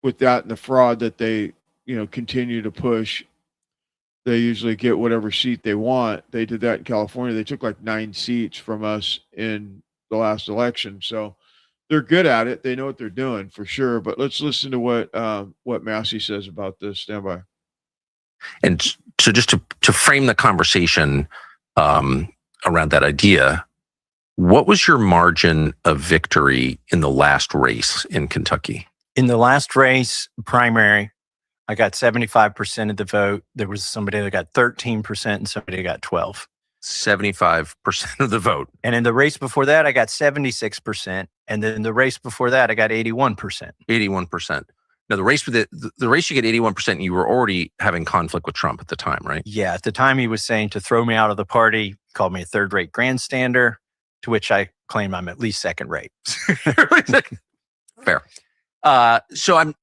with that and the fraud that they, continue to push, they usually get whatever seat they want. They did that in California. They took like 9 seats from us in the last election. So they're good at it. They know what they're doing for sure. But let's listen to what Massey says about this. Stand by. And so just to frame the conversation around that idea, what was your margin of victory in the last race in Kentucky? In the last race primary, I got 75% of the vote. There was somebody that got 13% and somebody that got 12. 75% of the vote. And in the race before that, I got 76%. And then the race before that, I got 81%. 81%. Now, the race with the race you get 81%, you were already having conflict with Trump at the time, right? Yeah. At the time, he was saying to throw me out of the party, called me a third-rate grandstander, to which I claim I'm at least second-rate. Fair. So I'm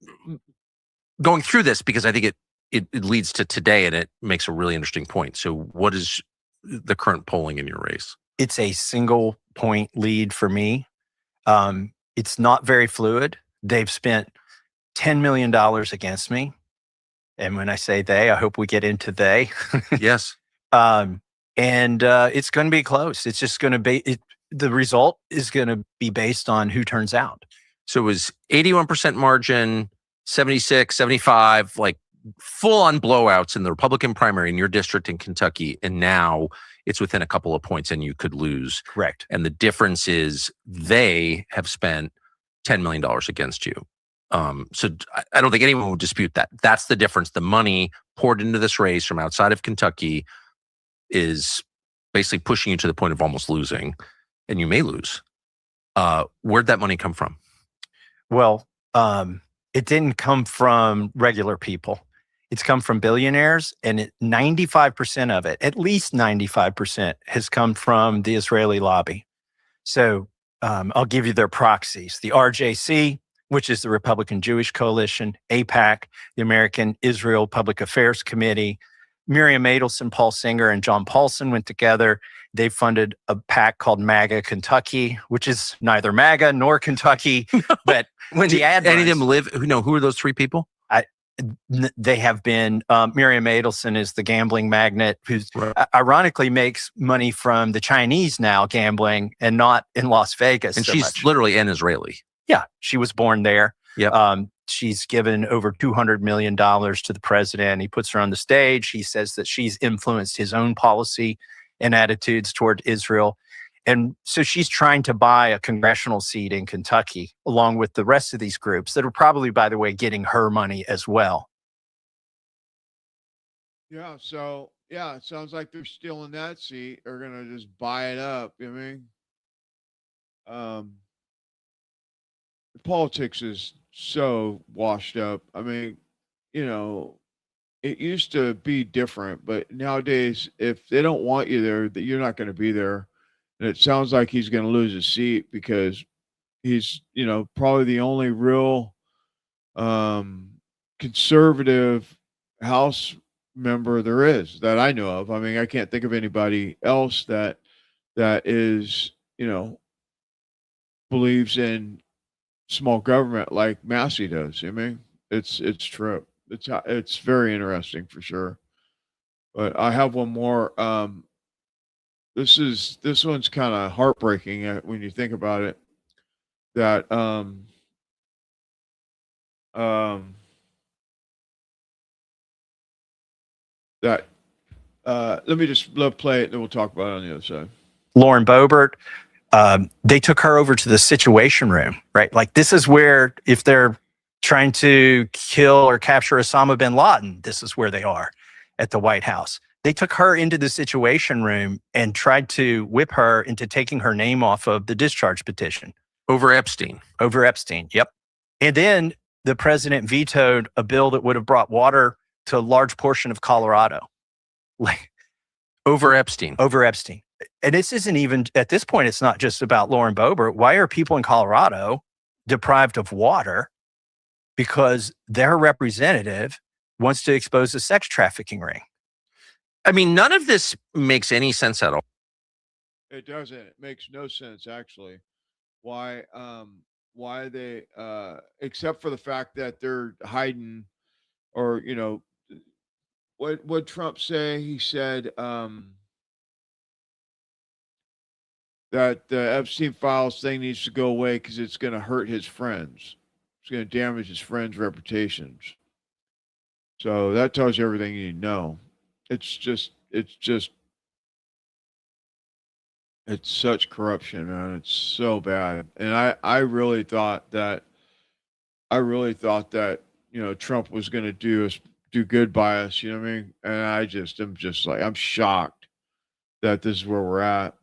going through this because I think it leads to today, and it makes a really interesting point. So what is the current polling in your race? It's a single point lead for me. It's not very fluid. They've spent $10 million against me. And when I say they, I hope we get into they. Yes. And it's going to be close. It's just going to be, the result is going to be based on who turns out. So it was 81% margin, 76, 75, like full on blowouts in the Republican primary in your district in Kentucky. And now it's within a couple of points and you could lose. Correct. And the difference is they have spent $10 million against you. So I don't think anyone would dispute that. That's the difference. The money poured into this race from outside of Kentucky is basically pushing you to the point of almost losing, and you may lose. Where'd that money come from? Well, it didn't come from regular people. It's come from billionaires, and 95% of it, at least 95%, has come from the Israeli lobby. So I'll give you their proxies. The RJC, which is the Republican Jewish Coalition, AIPAC, the American Israel Public Affairs Committee, Miriam Adelson, Paul Singer, and John Paulson went together. They funded a PAC called MAGA Kentucky, which is neither MAGA nor Kentucky. But when the ad any of them live? Who are those 3 people? They have been, Miriam Adelson is the gambling magnate who ironically makes money from the Chinese now gambling and not in Las Vegas. And so she's much. literally an Israeli. Yeah, she was born there. Yep. She's given over $200 million to the president. He puts her on the stage. He says that she's influenced his own policy and attitudes toward Israel. And so she's trying to buy a congressional seat in Kentucky, along with the rest of these groups that are probably, by the way, getting her money as well. Yeah. So, yeah, it sounds like they're stealing that seat. They're going to just buy it up. I mean, politics is so washed up. I mean, it used to be different, but nowadays, if they don't want you there, that you're not going to be there. And it sounds like he's going to lose his seat because he's, probably the only real conservative House member there is that I know of. I mean, I can't think of anybody else that is, believes in small government like Massey does. I mean, it's true. It's very interesting for sure. But I have one more. This one's kind of heartbreaking when you think about it. That that let me just play it, and then we'll talk about it on the other side. Lauren Boebert, they took her over to the Situation Room, right? Like, this is where, if they're trying to kill or capture Osama bin Laden, this is where they are at the White House. They took her into the Situation Room and tried to whip her into taking her name off of the discharge petition. Over Epstein. Over Epstein, yep. And then the president vetoed a bill that would have brought water to a large portion of Colorado. Like, over Epstein. Over Epstein. And this isn't even, at this point, it's not just about Lauren Boebert. Why are people in Colorado deprived of water? Because their representative wants to expose a sex trafficking ring. I mean, none of this makes any sense at all. It doesn't. It makes no sense, actually. Why they, except for the fact that they're hiding, or, what Trump say? He said that the Epstein files thing needs to go away because it's going to hurt his friends. It's going to damage his friends' reputations. So that tells you everything you need to know. It's such corruption, man. It's so bad. And I really thought that Trump was going to do good by us, you know what I mean? And I'm shocked that this is where we're at.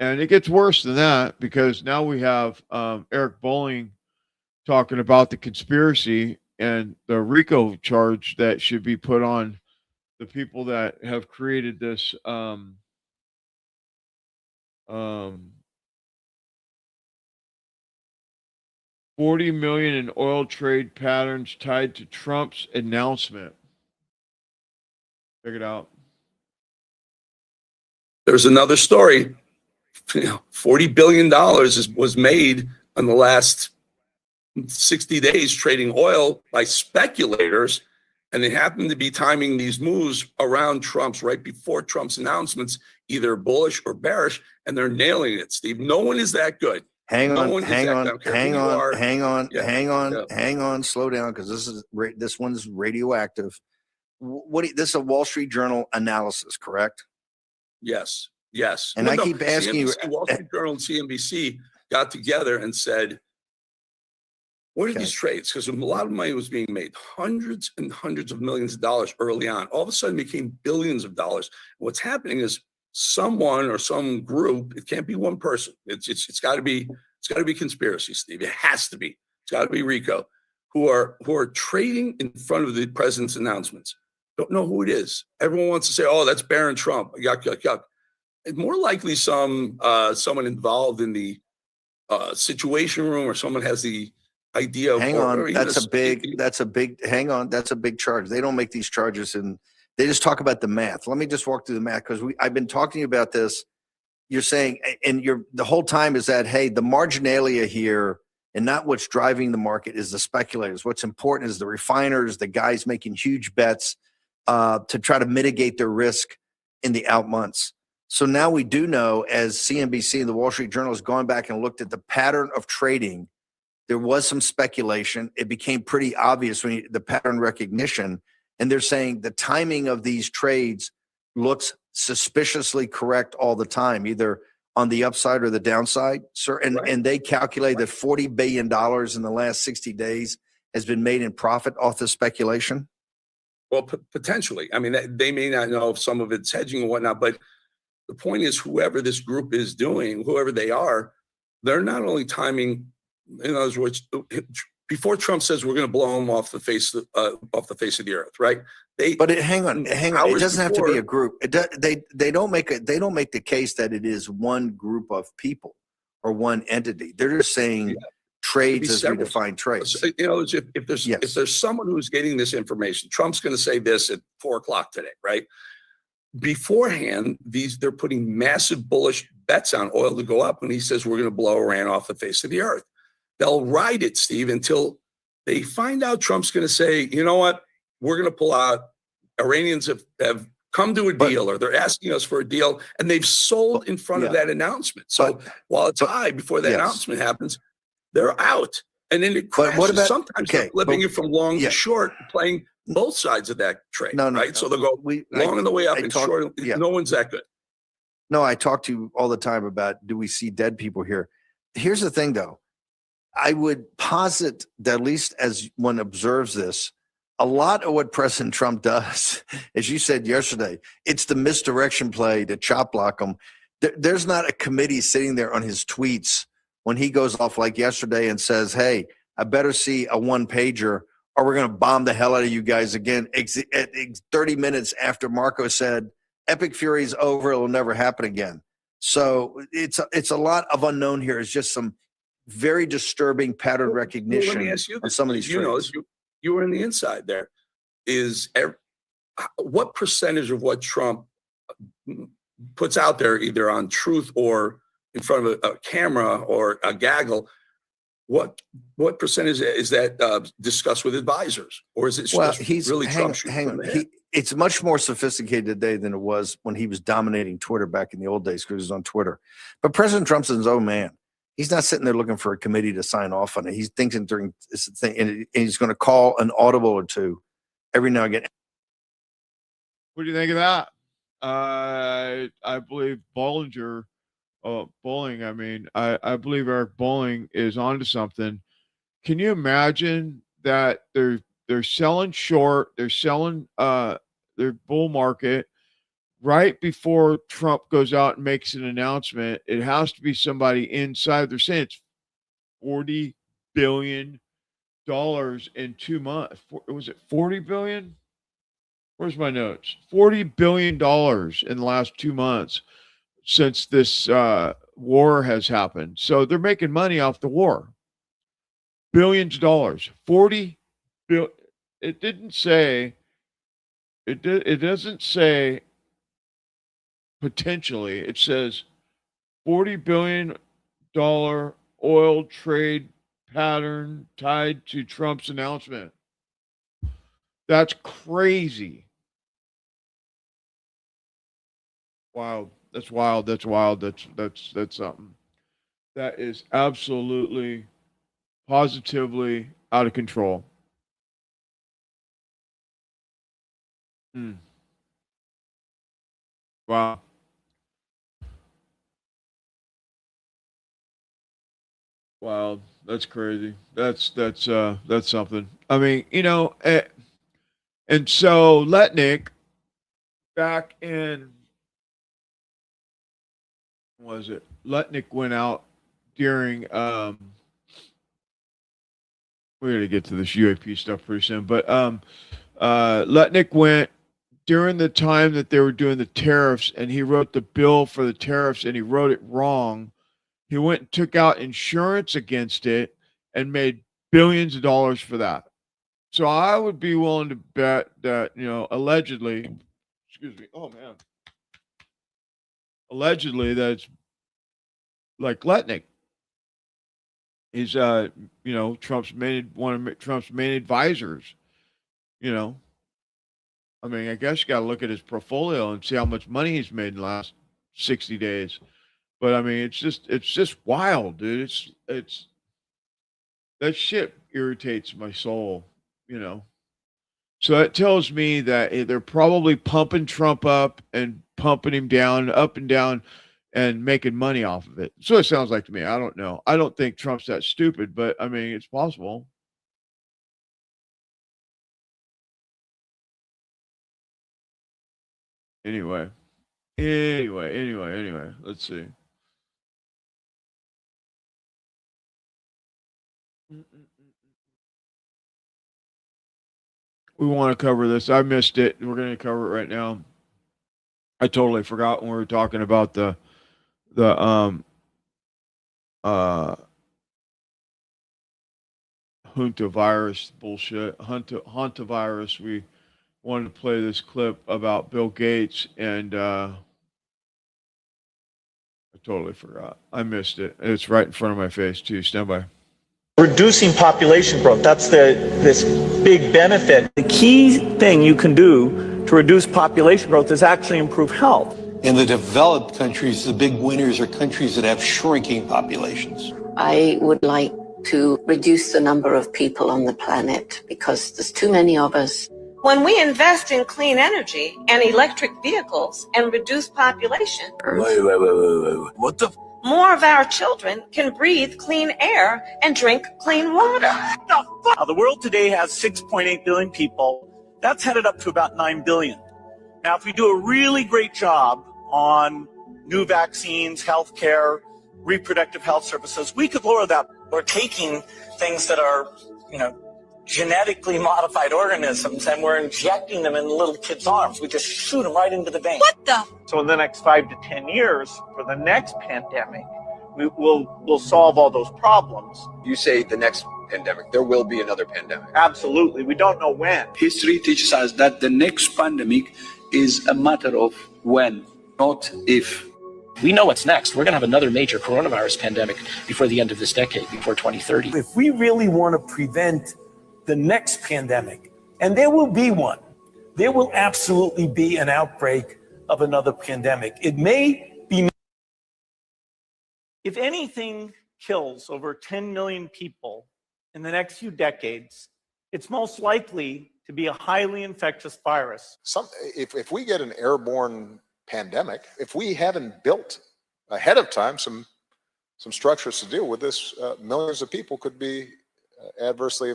And it gets worse than that, because now we have Eric Bolling talking about the conspiracy and the RICO charge that should be put on the people that have created this $40 million in oil trade patterns tied to Trump's announcement. Check it out. There's another story. $40 billion was made in the last 60 days trading oil by speculators, and they happen to be timing these moves around right before Trump's announcements, either bullish or bearish, and they're nailing it, Steve. No one is that good. Hang on, slow down, because this one's radioactive. This is a Wall Street Journal analysis, correct? Yes. And I keep asking you, Wall Street Journal and CNBC got together and said, what are these trades? Because a lot of money was being made, hundreds and hundreds of millions of dollars early on. All of a sudden became billions of dollars. What's happening is someone or some group, it can't be one person. It's got to be conspiracy, Steve. It has to be. It's got to be RICO, who are trading in front of the president's announcements. Don't know who it is. Everyone wants to say, oh, that's Barron Trump. Yuck, yuck, yuck. And more likely someone involved in the Situation Room, or someone has the idea of that's a big charge. They don't make these charges, and they just talk about the math. Let me just walk through the math, because I've been talking to you about this. You're saying, and the whole time is that, hey, the marginalia here, and not what's driving the market, is the speculators. What's important is the refiners, the guys making huge bets to try to mitigate their risk in the out months. So now we do know, as CNBC and the Wall Street Journal has gone back and looked at the pattern of trading, there was some speculation. It became pretty obvious the pattern recognition, and they're saying the timing of these trades looks suspiciously correct all the time, either on the upside or the downside, sir. And they calculate that $40 billion in the last 60 days has been made in profit off the speculation. Well, potentially. I mean, they may not know if some of it's hedging and whatnot, but the point is, whoever this group is doing, whoever they are, they're not only timing, in other words, before Trump says we're going to blow him off the face of the earth, right? Hang on. It doesn't have to be a group. They don't make the case that it is one group of people or one entity. They're just saying trades as we define trades. You know, if there's someone who's getting this information, Trump's going to say this at 4:00 today, right? Beforehand, they're putting massive bullish bets on oil to go up when he says we're going to blow Iran off the face of the earth. They'll ride it, Steve, until they find out Trump's going to say, you know what, we're going to pull out. Iranians have come to a deal, or they're asking us for a deal, and they've sold in front of that announcement. So while it's high before that announcement happens, they're out. And then it crashes. Sometimes they're flipping it from long to short, playing both sides of that trade, right? So they'll go long on the way up and short. No one's that good. No, I talk to you all the time about, do we see dead people here? Here's the thing, though. I would posit that, at least as one observes this, a lot of what President Trump does, as you said yesterday, it's the misdirection play to chop block him. There's not a committee sitting there on his tweets when he goes off like yesterday and says, hey, I better see a one-pager or we're going to bomb the hell out of you guys again. 30 minutes after Marco said, Epic Fury is over, it'll never happen again. So it's a lot of unknown here. It's just some very disturbing pattern recognition Let me ask you on some of these trades. You were in the inside there. What percentage of what Trump puts out there, either on Truth or in front of a camera or a gaggle, what percentage is that discussed with advisors, or is it just really Trump shooting from the hip? It's much more sophisticated today than it was when he was dominating Twitter back in the old days, because he was on Twitter. But President Trump's his own man. He's not sitting there looking for a committee to sign off on it. He's thinking during this thing, and he's going to call an audible or two every now and again. What do you think of that? I believe Bollinger, I believe Eric Bolling is onto something. Can you imagine that they're selling short, they're selling their bull market right before Trump goes out and makes an announcement? It has to be somebody inside. They're saying it's $40 billion in 2 months. Was it 40 billion? Where's my notes? $40 billion in the last 2 months since this war has happened. So they're making money off the war. Billions of dollars. 40 billion. It didn't say, it doesn't say potentially. It says $40 billion oil trade pattern tied to Trump's announcement. That's crazy. Wow. That's wild. That's wild. That's something. That is absolutely, positively out of control. Wow. Wow, that's crazy. That's something. I mean, and so Letnick back in, Letnick went out during we're going to get to this UAP stuff pretty soon, but Letnick went during the time that they were doing the tariffs, and he wrote the bill for the tariffs, and he wrote it wrong. He went and took out insurance against it and made billions of dollars for that. So I would be willing to bet that, allegedly, allegedly that's like Letnick. He's, Trump's one of Trump's main advisors. I mean, I guess you got to look at his portfolio and see how much money he's made in the last 60 days. But I mean, it's just wild, dude. It's that shit irritates my soul, So that tells me that they're probably pumping Trump up and pumping him down, up and down, and making money off of it. So it sounds like to me. I don't know. I don't think Trump's that stupid, but I mean, it's possible. Anyway, let's see. we want to cover this. I missed it. We're going to cover it right now. I totally forgot when we were talking about the hantavirus bullshit. Hantavirus. We wanted to play this clip about Bill Gates, and I totally forgot. I missed it. It's right in front of my face too. Stand by. Reducing population growth, that's this big benefit. The key thing you can do to reduce population growth is actually improve health. In the developed countries, the big winners are countries that have shrinking populations. I would like to reduce the number of people on the planet because there's too many of us. When we invest in clean energy and electric vehicles and reduce population, Wait. What the? more of our children can breathe clean air and drink clean water. Now, the world today has 6.8 billion people. That's headed up to about 9 billion. Now, if we do a really great job on new vaccines, healthcare, reproductive health services, we could lower that. We're taking things that are, genetically modified organisms, and we're injecting them in little kids' arms. We just shoot them right into the vein. What the? So in the next 5 to 10 years, for the next pandemic, we'll solve all those problems. You say the next pandemic, there will be another pandemic. Absolutely. We don't know when. History teaches us that the next pandemic is a matter of when, not if. We know what's next. We're going to have another major coronavirus pandemic before the end of this decade, before 2030. If we really want to prevent the next pandemic, and there will be one, there will absolutely be an outbreak of another pandemic. It may be. If anything kills over 10 million people in the next few decades, it's most likely to be a highly infectious virus. If we get an airborne pandemic, if we haven't built ahead of time some structures to deal with this, millions of people could be adversely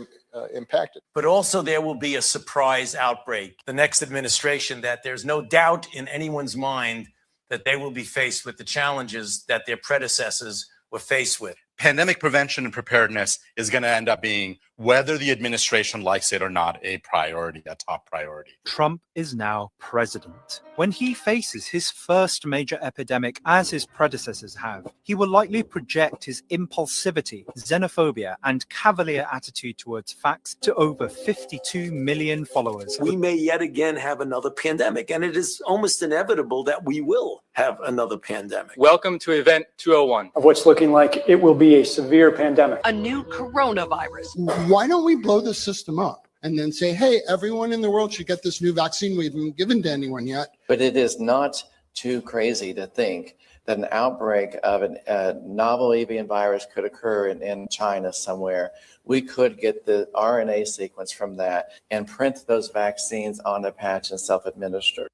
impacted. But also there will be a surprise outbreak. The next administration, that there's no doubt in anyone's mind that they will be faced with the challenges that their predecessors were faced with. Pandemic prevention and preparedness is going to end up being, whether the administration likes it or not, a priority, a top priority. Trump is now president. When he faces his first major epidemic, as his predecessors have, he will likely project his impulsivity, xenophobia, and cavalier attitude towards facts to over 52 million followers. We may yet again have another pandemic, and it is almost inevitable that we will have another pandemic. Welcome to event 201. Of what's looking like it will be a severe pandemic. A new coronavirus. Why don't we blow the system up and then say, hey, everyone in the world should get this new vaccine we haven't given to anyone yet? But it is not too crazy to think that an outbreak of a novel avian virus could occur in China somewhere. We could get the RNA sequence from that and print those vaccines on a patch and self-administer.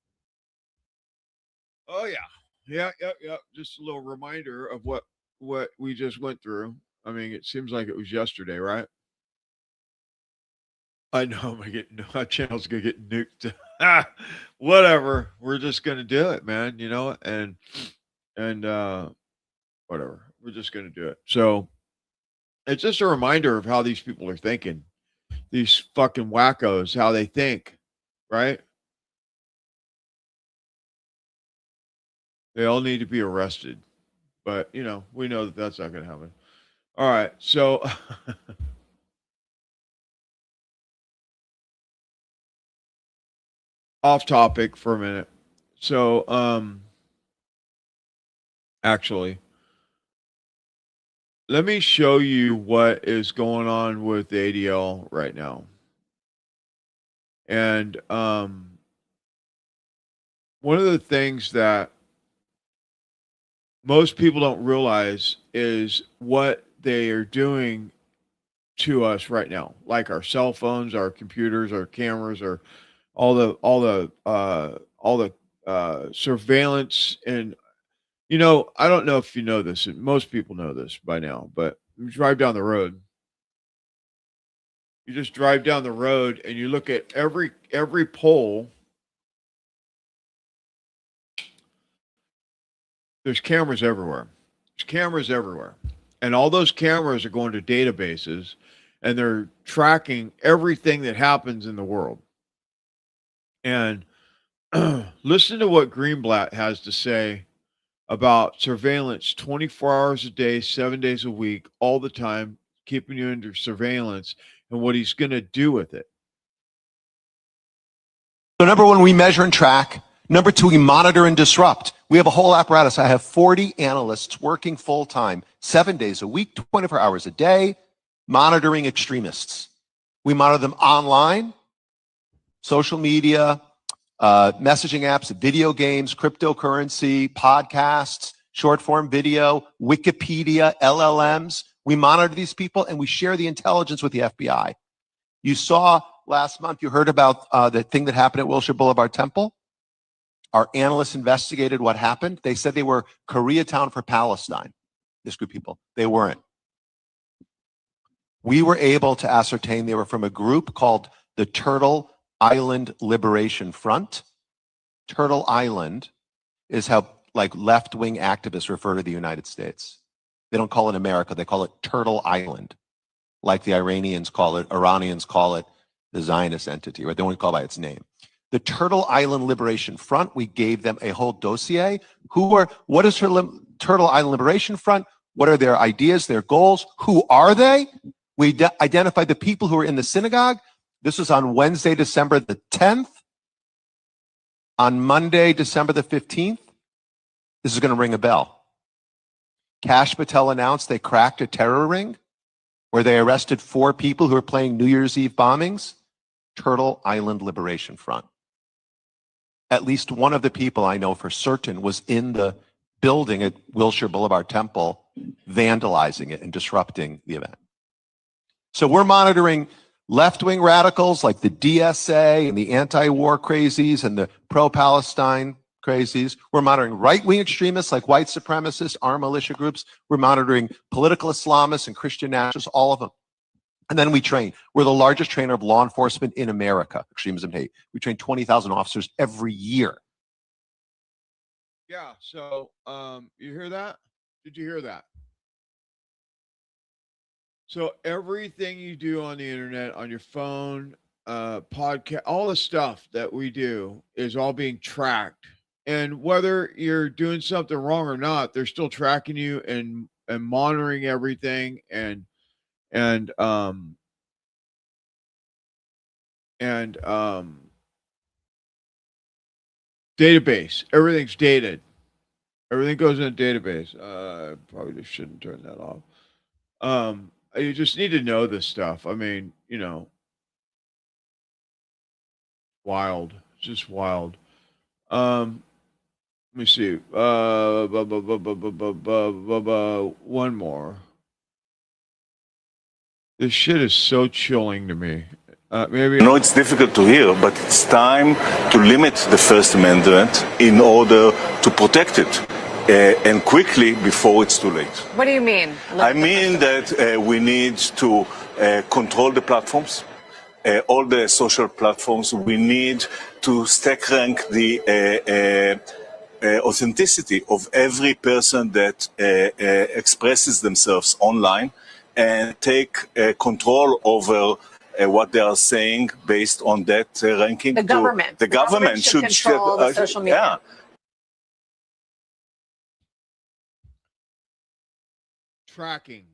Oh, yeah. Just a little reminder of what we just went through. I mean, it seems like it was yesterday, right? I know my channel's gonna get nuked. Whatever. We're just gonna do it, man. And whatever. We're just gonna do it. So it's just a reminder of how these people are thinking. These fucking wackos, how they think, right? They all need to be arrested. But, we know that that's not going to happen. All right. So, off topic for a minute. So, actually, let me show you what is going on with the ADL right now. And one of the things that most people don't realize is what they are doing to us right now, like our cell phones, our computers, our cameras, or all the surveillance. And I don't know if you know this, and most people know this by now, but you drive down the road. You just drive down the road and you look at every pole. There's cameras everywhere. And all those cameras are going to databases, and they're tracking everything that happens in the world. And listen to what Greenblatt has to say about surveillance 24 hours a day, 7 days a week, all the time, keeping you under surveillance and what he's going to do with it. So number one, we measure and track. Number two, we monitor and disrupt. We have a whole apparatus. I have 40 analysts working full time, 7 days a week, 24 hours a day, monitoring extremists. We monitor them online, social media, messaging apps, video games, cryptocurrency, podcasts, short form video, Wikipedia, LLMs. We monitor these people and we share the intelligence with the FBI. You saw last month, you heard about the thing that happened at Wilshire Boulevard Temple. Our analysts investigated what happened. They said they were Koreatown for Palestine, this group of people. They weren't. We were able to ascertain they were from a group called the Turtle Island Liberation Front. Turtle Island is how like left-wing activists refer to the United States. They don't call it America, they call it Turtle Island, like the Iranians call it the Zionist entity, right? They don't call it by its name. The Turtle Island Liberation Front, we gave them a whole dossier. What is Turtle Island Liberation Front? What are their ideas, their goals? Who are they? We identified the people who were in the synagogue. This was on Wednesday, December the 10th. On Monday, December the 15th, this is going to ring a bell. Kash Patel announced they cracked a terror ring where they arrested 4 people who were planning New Year's Eve bombings. Turtle Island Liberation Front. At least one of the people I know for certain was in the building at Wilshire Boulevard Temple, vandalizing it and disrupting the event. So we're monitoring left-wing radicals like the DSA and the anti-war crazies and the pro-Palestine crazies. We're monitoring right-wing extremists like white supremacists, armed militia groups. We're monitoring political Islamists and Christian nationalists, all of them. And then we train. We're the largest trainer of law enforcement in America, extremism and hate. We train 20,000 officers every year. Yeah, so you hear that? Did you hear that? So everything you do on the internet, on your phone, podcast, all the stuff that we do is all being tracked. And whether you're doing something wrong or not, they're still tracking you and monitoring everything and database. Everything's dated. Everything goes in a database. Probably just shouldn't turn that off. You just need to know this stuff. I mean, wild. It's just wild. Let me see. One more. This shit is so chilling to me. Maybe I know it's difficult to hear, but it's time to limit the First Amendment in order to protect it, and quickly before it's too late. What do you mean? I mean that we need to control the platforms, all the social platforms. We need to stack rank the authenticity of every person that expresses themselves online and take control over what they are saying based on that ranking. The government. The government should control the social media. Yeah. Tracking.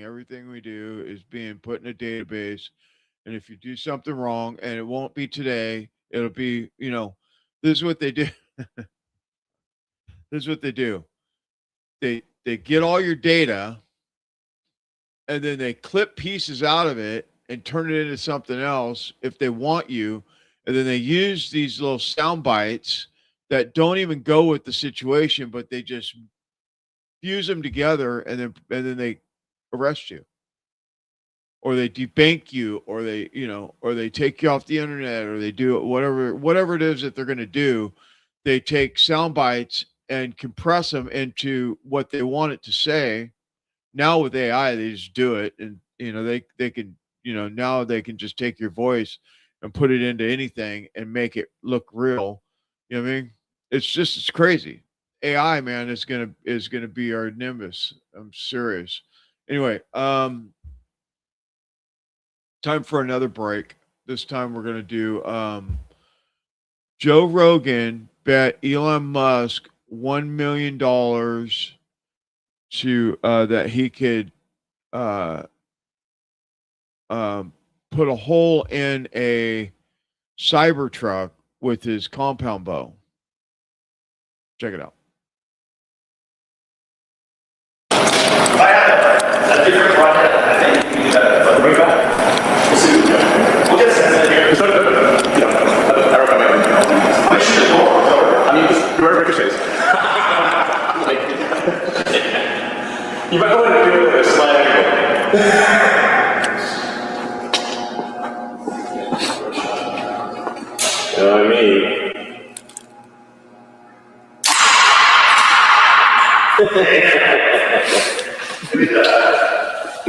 Everything we do is being put in a database. And if you do something wrong, and it won't be today, it'll be, this is what they do. This is what they do. They get all your data, and then they clip pieces out of it and turn it into something else if they want you. And then they use these little sound bites that don't even go with the situation, but they just fuse them together, and then they arrest you, or they debank you, or they take you off the internet, or they do whatever it is that they're going to do. They take sound bites and compress them into what they want it to say. Now with AI, they just do it, and they can now they can just take your voice and put it into anything and make it look real. You know what I mean? It's crazy. AI, man, is gonna be our nimbus. I'm serious. Anyway, Time for another break. This time we're going to do Joe Rogan bet Elon Musk $1 million to that he could put a hole in a Cybertruck with his compound bow. Check it out. A different project, I think. Bring it back. We'll get sense here. I recommend it. I should I mean, you're ricochets. You might want to do it with a slight angle. You know what I mean?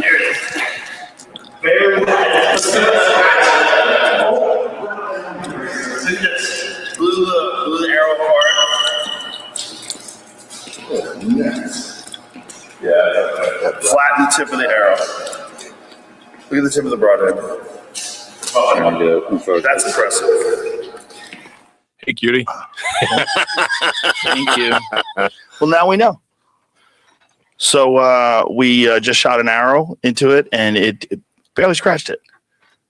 There it is. Very nice. Blew the arrow apart. Nice. Yeah. Flatten the tip of the arrow. Look at the tip of the broadhead. That's impressive. Hey, cutie. Thank you. Well, now we know. So we just shot an arrow into it, and it barely scratched it.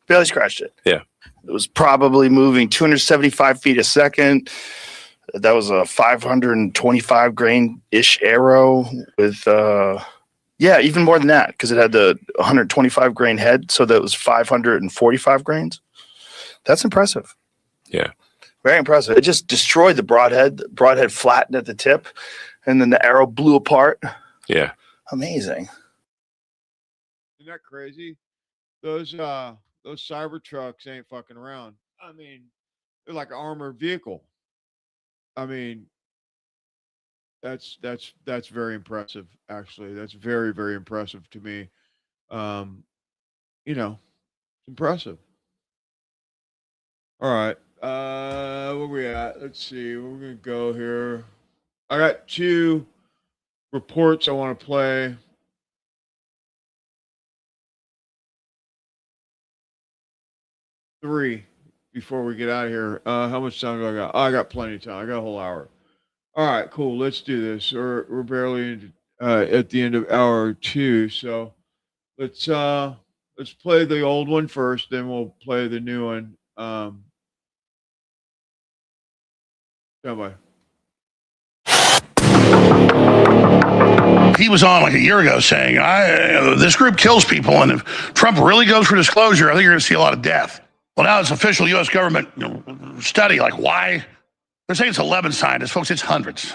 Barely scratched it. Yeah. It was probably moving 275 feet a second. That was a 525 grain-ish arrow with, even more than that, because it had the 125 grain head, so that was 545 grains. That's impressive. Yeah. Very impressive. It just destroyed the broadhead. The broadhead flattened at the tip, and then the arrow blew apart. Yeah. Amazing. Isn't that crazy? Those Cybertrucks ain't fucking around. I mean, they're like an armored vehicle. I mean, that's very impressive, actually. That's very, very impressive to me. It's impressive. All right. Where we at? Let's see. We're gonna go here. I got 2 reports I want to play. Three before we get out of here. How much time do I got? Oh, I got plenty of time. I got a whole hour. All right, cool. Let's do this. We're barely at the end of hour 2, so let's play the old one first, then we'll play the new one. Stand by. He was on like a year ago saying, this group kills people, and if Trump really goes for disclosure, I think you're going to see a lot of death. Well, now it's official U.S. government study. Like, why? They're saying it's 11 scientists. Folks, it's hundreds.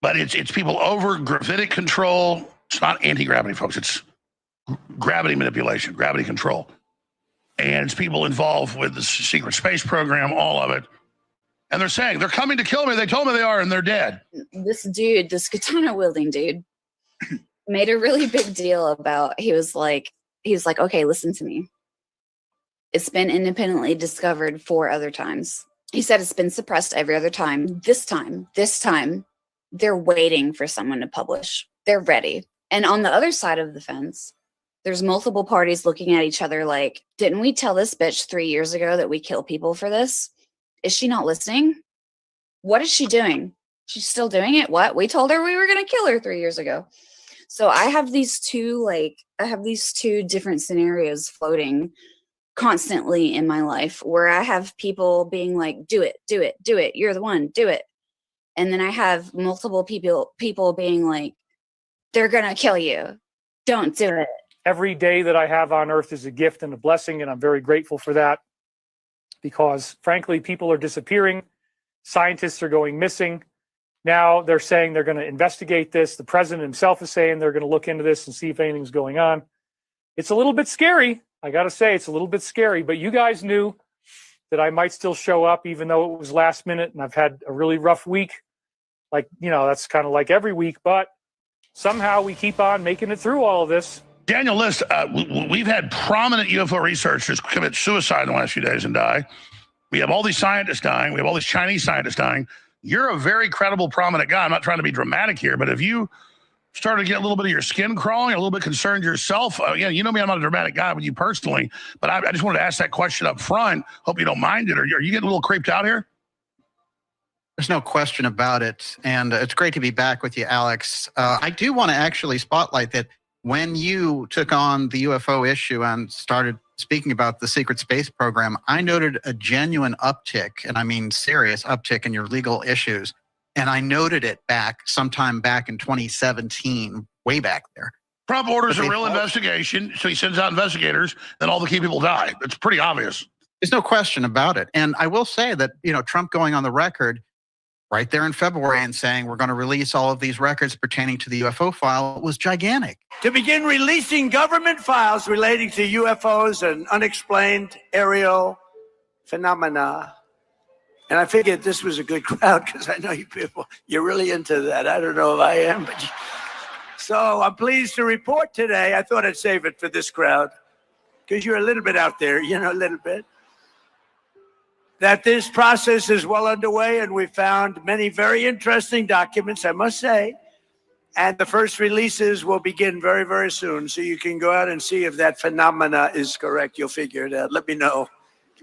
But it's people over gravitic control. It's not anti-gravity, folks. It's gravity manipulation, gravity control. And it's people involved with the secret space program, all of it. And they're saying, they're coming to kill me. They told me they are, and they're dead. This dude, this katana wielding dude, made a really big deal about, he was like, okay, listen to me. It's been independently discovered 4 other times. He said it's been suppressed every other time. This time, they're waiting for someone to publish. They're ready. And on the other side of the fence, there's multiple parties looking at each other like, didn't we tell this bitch 3 years ago that we kill people for this? Is she not listening? What is she doing? She's still doing it? What? We told her we were going to kill her 3 years ago. So I have these two different scenarios floating constantly in my life where I have people being like, do it. You're the one, do it. And then I have multiple people being like, they're going to kill you. Don't do it. Every day that I have on earth is a gift and a blessing, and I'm very grateful for that because, frankly, people are disappearing. Scientists are going missing. Now they're saying they're going to investigate this. The president himself is saying they're going to look into this and see if anything's going on. It's a little bit scary. I got to say, it's a little bit scary, but you guys knew that I might still show up even though it was last minute and I've had a really rough week. Like, that's kind of like every week, but somehow we keep on making it through all of this. Daniel List, we've had prominent UFO researchers commit suicide in the last few days and die. We have all these scientists dying. We have all these Chinese scientists dying. You're a very credible, prominent guy. I'm not trying to be dramatic here, but have you started to get a little bit of your skin crawling, a little bit concerned yourself? Yeah, you know me, I'm not a dramatic guy with you personally, but I just wanted to ask that question up front. Hope you don't mind it. Are you getting a little creeped out here? There's no question about it. And it's great to be back with you, Alex. I do want to actually spotlight that when you took on the UFO issue and started speaking about the secret space program, I noted a genuine uptick, and I mean serious uptick in your legal issues. And I noted it sometime back in 2017, way back there. Trump orders a real investigation, so he sends out investigators, then all the key people die. It's pretty obvious. There's no question about it. And I will say that, Trump going on the record right there in February and saying we're going to release all of these records pertaining to the UFO file was gigantic. To begin releasing government files relating to UFOs and unexplained aerial phenomena. And I figured this was a good crowd because I know you people, you're really into that. I don't know if I am, but so I'm pleased to report today. I thought I'd save it for this crowd because you're a little bit out there, a little bit. That this process is well underway, and we found many very interesting documents, I must say. And the first releases will begin very, very soon. So you can go out and see if that phenomena is correct. You'll figure it out. Let me know.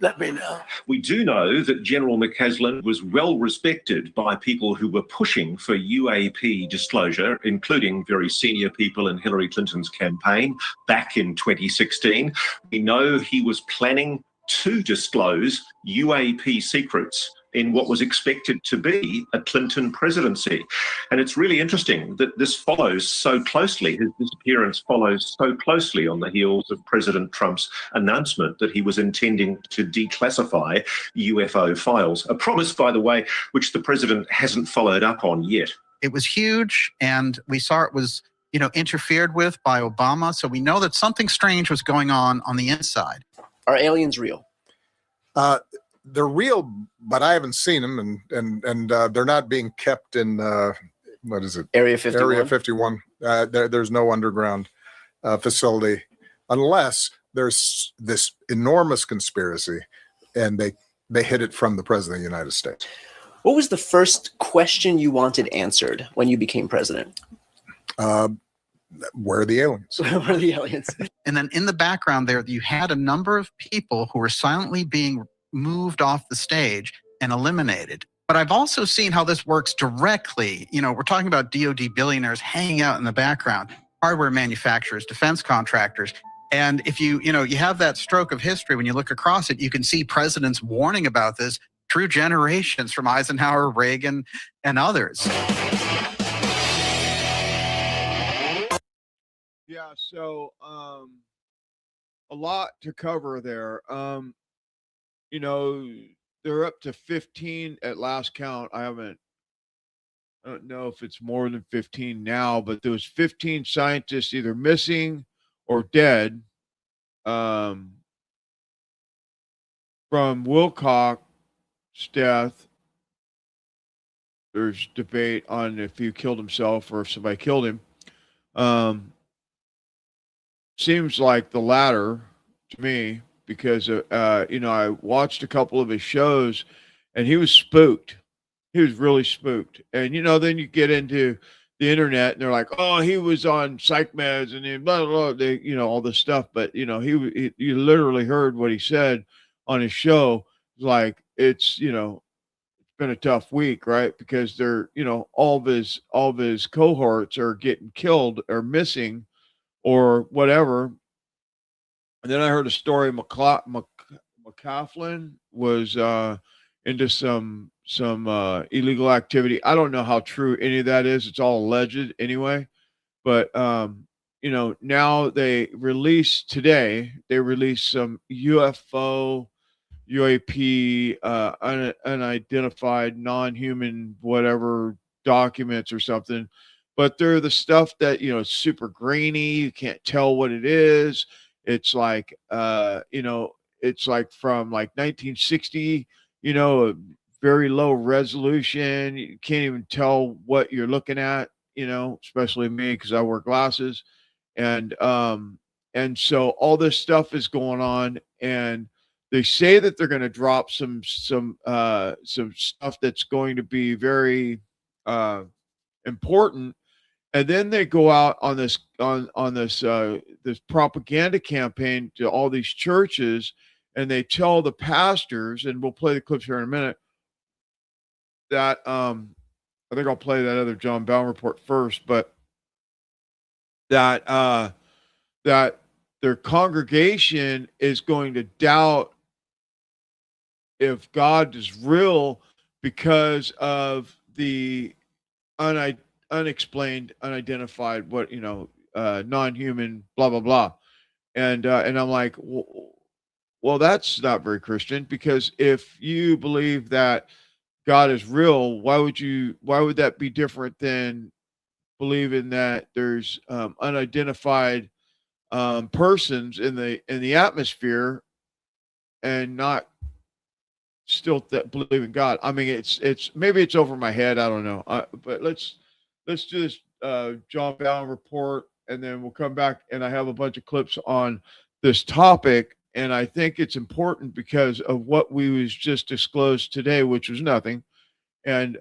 Let me know. We do know that General McCaslin was well respected by people who were pushing for UAP disclosure, including very senior people in Hillary Clinton's campaign back in 2016. We know he was planning to disclose UAP secrets in what was expected to be a Clinton presidency. And it's really interesting that this follows so closely, his disappearance follows so closely on the heels of President Trump's announcement that he was intending to declassify UFO files, a promise, by the way, which the president hasn't followed up on yet. It was huge, and we saw it was, interfered with by Obama. So we know that something strange was going on the inside. Are aliens real? They're real, but I haven't seen them, and they're not being kept in what is it? Area 51. Area 51. There's no underground facility unless there's this enormous conspiracy, and they hid it from the president of the United States. What was the first question you wanted answered when you became president? Where are the aliens? Where are the aliens? And then in the background there, you had a number of people who were silently being moved off the stage and eliminated. But I've also seen how this works directly. We're talking about DoD billionaires hanging out in the background, hardware manufacturers, defense contractors. And if you have that stroke of history, when you look across it, you can see presidents warning about this through generations from Eisenhower, Reagan, and others. Yeah, so a lot to cover there. They're up to 15 at last count. I don't know if it's more than 15 now, but there was 15 scientists either missing or dead. From Wilcox's death, there's debate on if he killed himself or if somebody killed him. Seems like the latter to me, because I watched a couple of his shows and he was spooked. He was really spooked. And then you get into the internet and they're like, oh, he was on psych meds and then blah blah blah, all this stuff. But you literally heard what he said on his show. Like it's been a tough week, right? Because they're all of his cohorts are getting killed or missing or whatever. And then I heard a story. McCafflin was into some illegal activity. I don't know how true any of that is. It's all alleged anyway. But now they released some UFO, UAP, unidentified, non-human, whatever documents or something. But they're the stuff that, it's super grainy. You can't tell what it is. It's like, it's like from like 1960, very low resolution. You can't even tell what you're looking at, especially me, because I wear glasses. And so all this stuff is going on, and they say that they're going to drop some stuff that's going to be very important. And then they go out on this this propaganda campaign to all these churches, and they tell the pastors, and we'll play the clips here in a minute, that I think I'll play that other John Bowne report first, but that that their congregation is going to doubt if God is real because of the unexplained, unidentified, non-human, blah blah blah, and I'm like, well, that's not very Christian, because if you believe that God is real, why would that be different than believing that there's unidentified persons in the atmosphere and not still believe in God? I mean, it's maybe it's over my head. I don't know. But let's do this John Bowne report, and then we'll come back, and I have a bunch of clips on this topic. And I think it's important because of what we was just disclosed today, which was nothing. And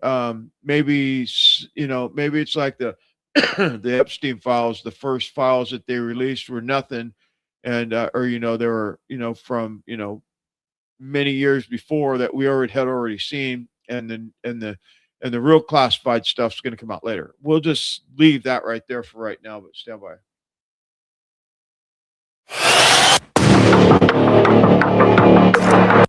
maybe it's like the the Epstein files. The first files that they released were nothing, and they were from many years before that we had already seen, and the real classified stuff is going to come out later. We'll just leave that right there for right now, but stand by.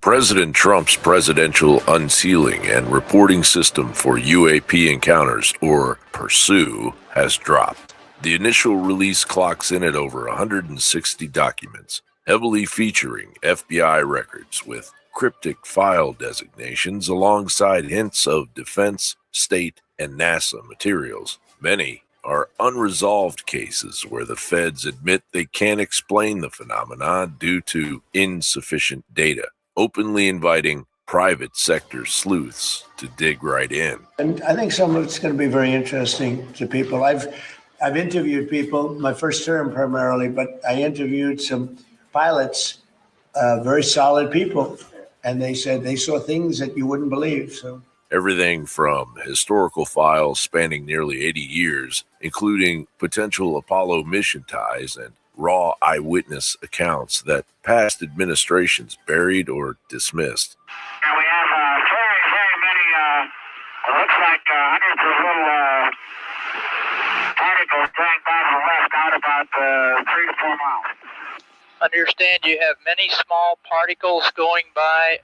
President Trump's presidential unsealing and reporting system for UAP encounters, or PURSUE, has dropped. The initial release clocks in at over 160 documents, heavily featuring FBI records with cryptic file designations alongside hints of defense, state, and NASA materials. Many are unresolved cases where the feds admit they can't explain the phenomenon due to insufficient data, openly inviting private sector sleuths to dig right in. And I think some of it's going to be very interesting to people. I've interviewed people, my first term primarily, but I interviewed some pilots, very solid people, and they said they saw things that you wouldn't believe. So everything from historical files spanning nearly 80 years, including potential Apollo mission ties and raw eyewitness accounts that past administrations buried or dismissed. And we have very many, it looks like hundreds of little particles going by the left out about 3 to 4 miles. Understand you have many small particles going by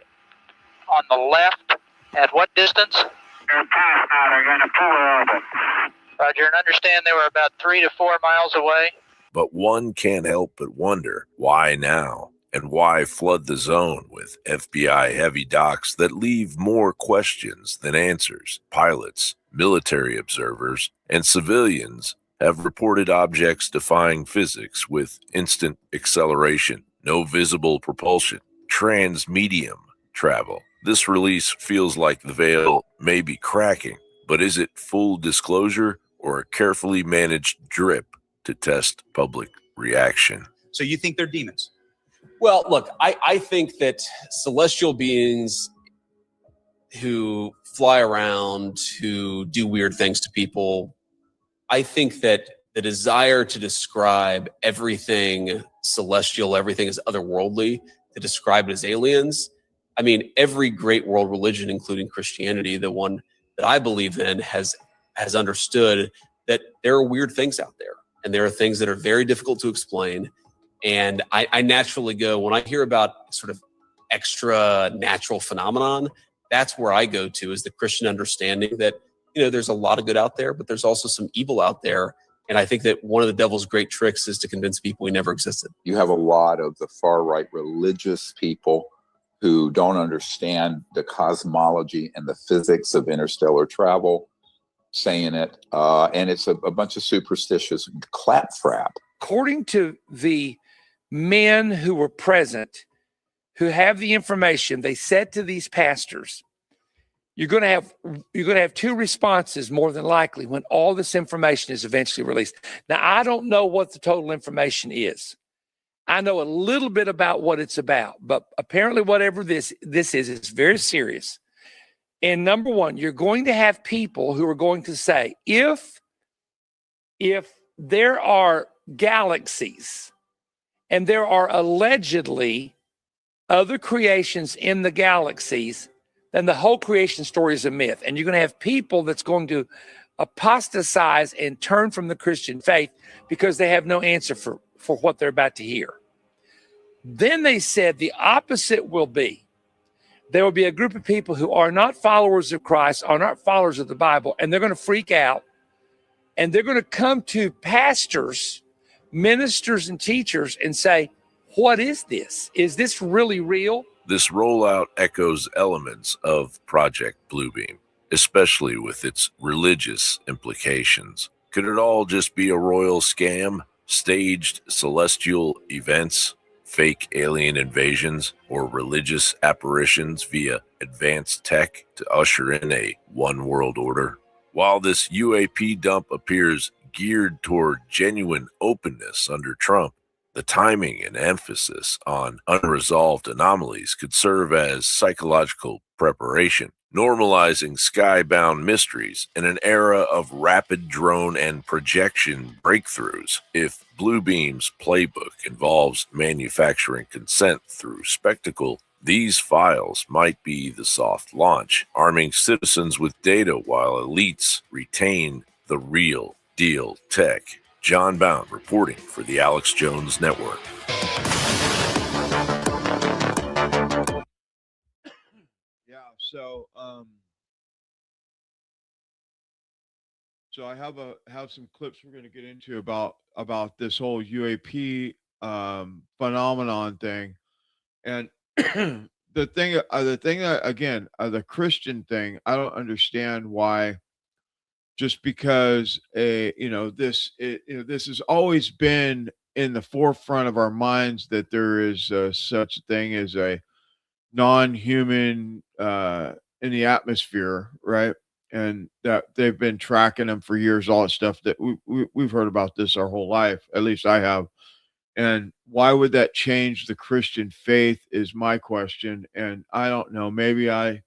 on the left. At what distance? They're past now. They're going to polar orbit. Roger, and understand they were about 3 to 4 miles away. But one can't help but wonder, why now? And why flood the zone with FBI heavy docs that leave more questions than answers? Pilots, military observers, and civilians have reported objects defying physics with instant acceleration, no visible propulsion, transmedium travel. This release feels like the veil may be cracking, but is it full disclosure or a carefully managed drip to test public reaction? So you think they're demons? Well, look, I think that celestial beings who fly around, who do weird things to people, I think that the desire to describe everything celestial, everything as otherworldly, to describe it as aliens, I mean, every great world religion, including Christianity, the one that I believe in, has understood that there are weird things out there, and there are things that are very difficult to explain. And I naturally go, when I hear about sort of extra natural phenomenon, that's where I go to, is the Christian understanding that, there's a lot of good out there, but there's also some evil out there. And I think that one of the devil's great tricks is to convince people he never existed. You have a lot of the far-right religious people who don't understand the cosmology and the physics of interstellar travel saying it. And it's a bunch of superstitious claptrap. According to the men who were present, who have the information, they said to these pastors, you're going to have 2 responses more than likely when all this information is eventually released. Now, I don't know what the total information is. I know a little bit about what it's about, but apparently whatever this is, it's very serious. And number one, you're going to have people who are going to say, if if there are galaxies and there are allegedly other creations in the galaxies, then the whole creation story is a myth. And you're going to have people that's going to apostatize and turn from the Christian faith because they have no answer for what they're about to hear. Then they said the opposite will be. There will be a group of people who are not followers of Christ, are not followers of the Bible, and they're going to freak out. And they're going to come to pastors, ministers, and teachers and say, what is this? Is this really real? This rollout echoes elements of Project Bluebeam, especially with its religious implications. Could it all just be a royal scam? Staged celestial events, fake alien invasions, or religious apparitions via advanced tech to usher in a one world order? While this UAP dump appears geared toward genuine openness under Trump, the timing and emphasis on unresolved anomalies could serve as psychological preparation, normalizing skybound mysteries in an era of rapid drone and projection breakthroughs. If Bluebeam's playbook involves manufacturing consent through spectacle, these files might be the soft launch, arming citizens with data while elites retain the real deal tech. John Bound reporting for the Alex Jones Network. Yeah, so I have some clips we're going to get into about this whole UAP phenomenon thing, and the thing that, again, the Christian thing, I don't understand why. Just because this has always been in the forefront of our minds that there is such a thing as a non-human in the atmosphere, right? And that they've been tracking them for years, all that stuff that we've heard about this our whole life. At least I have. And why would that change the Christian faith is my question. And I don't know. Maybe I'm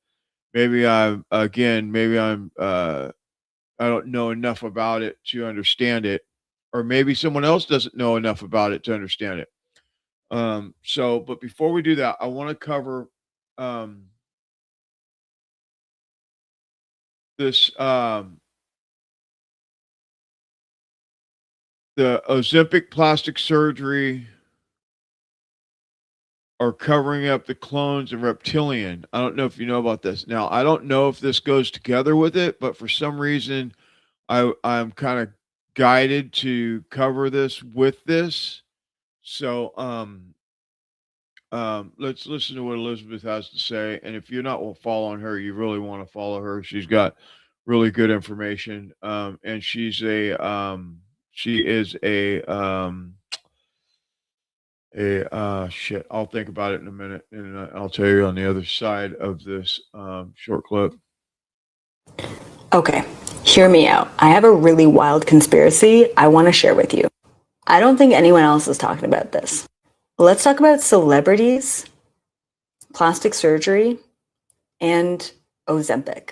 I don't know enough about it to understand it, or maybe someone else doesn't know enough about it to understand it. But before we do that, I want to cover this the Ozempic plastic surgery are covering up the clones of reptilian. I don't know if you know about this. Now, I don't know if this goes together with it, but for some reason I'm kind of guided to cover this with this. So let's listen to what Elizabeth has to say. And if you're not following her, you really want to follow her. She's got really good information. And she is shit. I'll think about it in a minute, and I'll tell you on the other side of this short clip. Okay, hear me out. I have a really wild conspiracy I want to share with you. I don't think anyone else is talking about this. Let's talk about celebrities, plastic surgery, and Ozempic.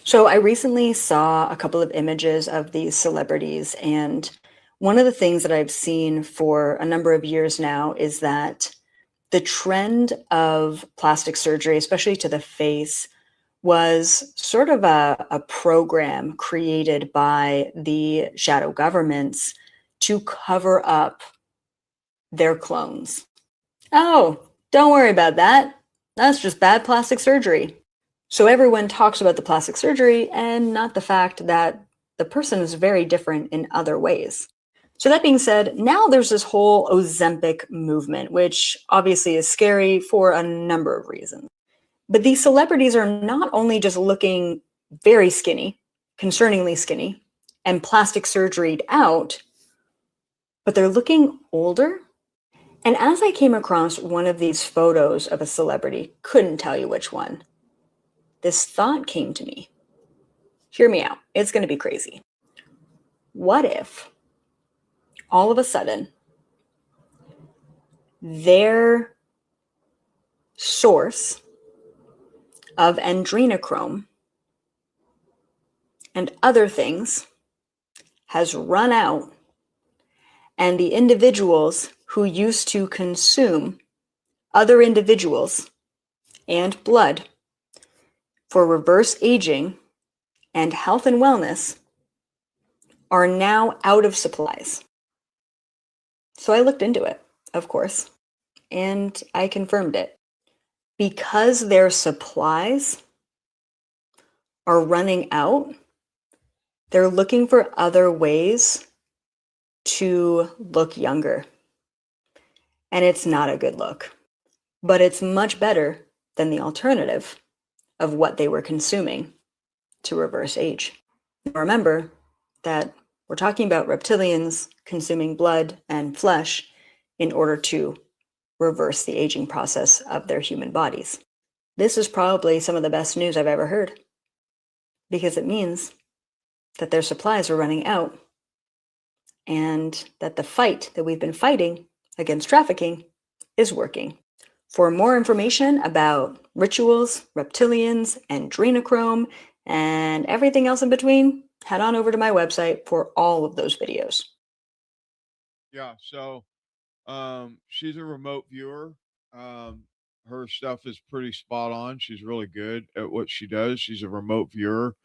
So I recently saw a couple of images of these celebrities, and one of the things that I've seen for a number of years now is that the trend of plastic surgery, especially to the face, was sort of a program created by the shadow governments to cover up their clones. Oh, don't worry about that. That's just bad plastic surgery. So everyone talks about the plastic surgery and not the fact that the person is very different in other ways. So that being said, now there's this whole Ozempic movement, which obviously is scary for a number of reasons. But these celebrities are not only just looking very skinny, concerningly skinny, and plastic surgeried out, but they're looking older. And as I came across one of these photos of a celebrity, couldn't tell you which one, this thought came to me. Hear me out. It's going to be crazy. What if all of a sudden their source of adrenochrome and other things has run out, and the individuals who used to consume other individuals and blood for reverse aging and health and wellness are now out of supplies. So I looked into it, of course, and I confirmed it. Because their supplies are running out, they're looking for other ways to look younger. And it's not a good look, but it's much better than the alternative of what they were consuming to reverse age. Remember that we're talking about reptilians consuming blood and flesh in order to reverse the aging process of their human bodies. This is probably some of the best news I've ever heard, because it means that their supplies are running out and that the fight that we've been fighting against trafficking is working. For more information about rituals, reptilians, and adrenochrome, and everything else in between, head on over to my website for all of those videos. Yeah, so she's a remote viewer. Her stuff is pretty spot on. She's really good at what she does. She's a remote viewer.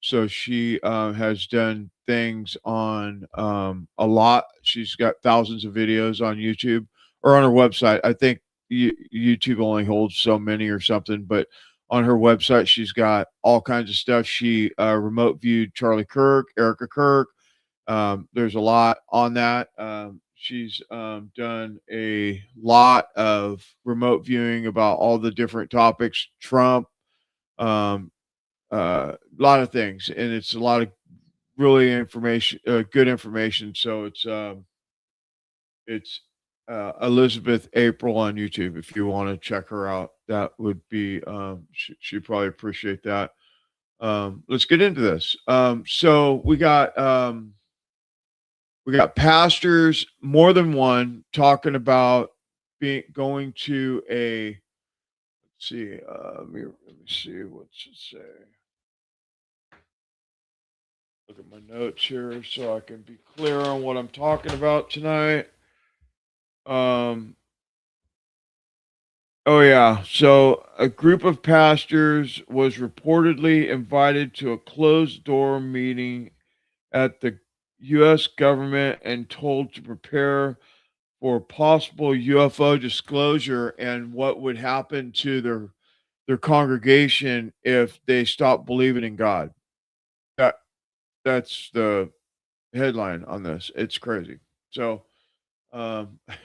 So she has done things on a lot. She's got thousands of videos on YouTube or on her website. I think YouTube only holds so many or something, but on her website, she's got all kinds of stuff. She remote viewed Charlie Kirk, Erica Kirk. There's a lot on that. She's done a lot of remote viewing about all the different topics, Trump, a lot of things, and it's a lot of really good information. So it's Elizabeth April on YouTube. If you want to check her out, that would be she'd probably appreciate that. Let's get into this. So we got pastors, more than one, talking about going to a. Let's see. Let me see what's it say. Look at my notes here so I can be clear on what I'm talking about tonight. Oh yeah. So a group of pastors was reportedly invited to a closed door meeting at the U.S. government and told to prepare for possible UFO disclosure and what would happen to their congregation if they stopped believing in God. That's the headline on this. It's crazy. So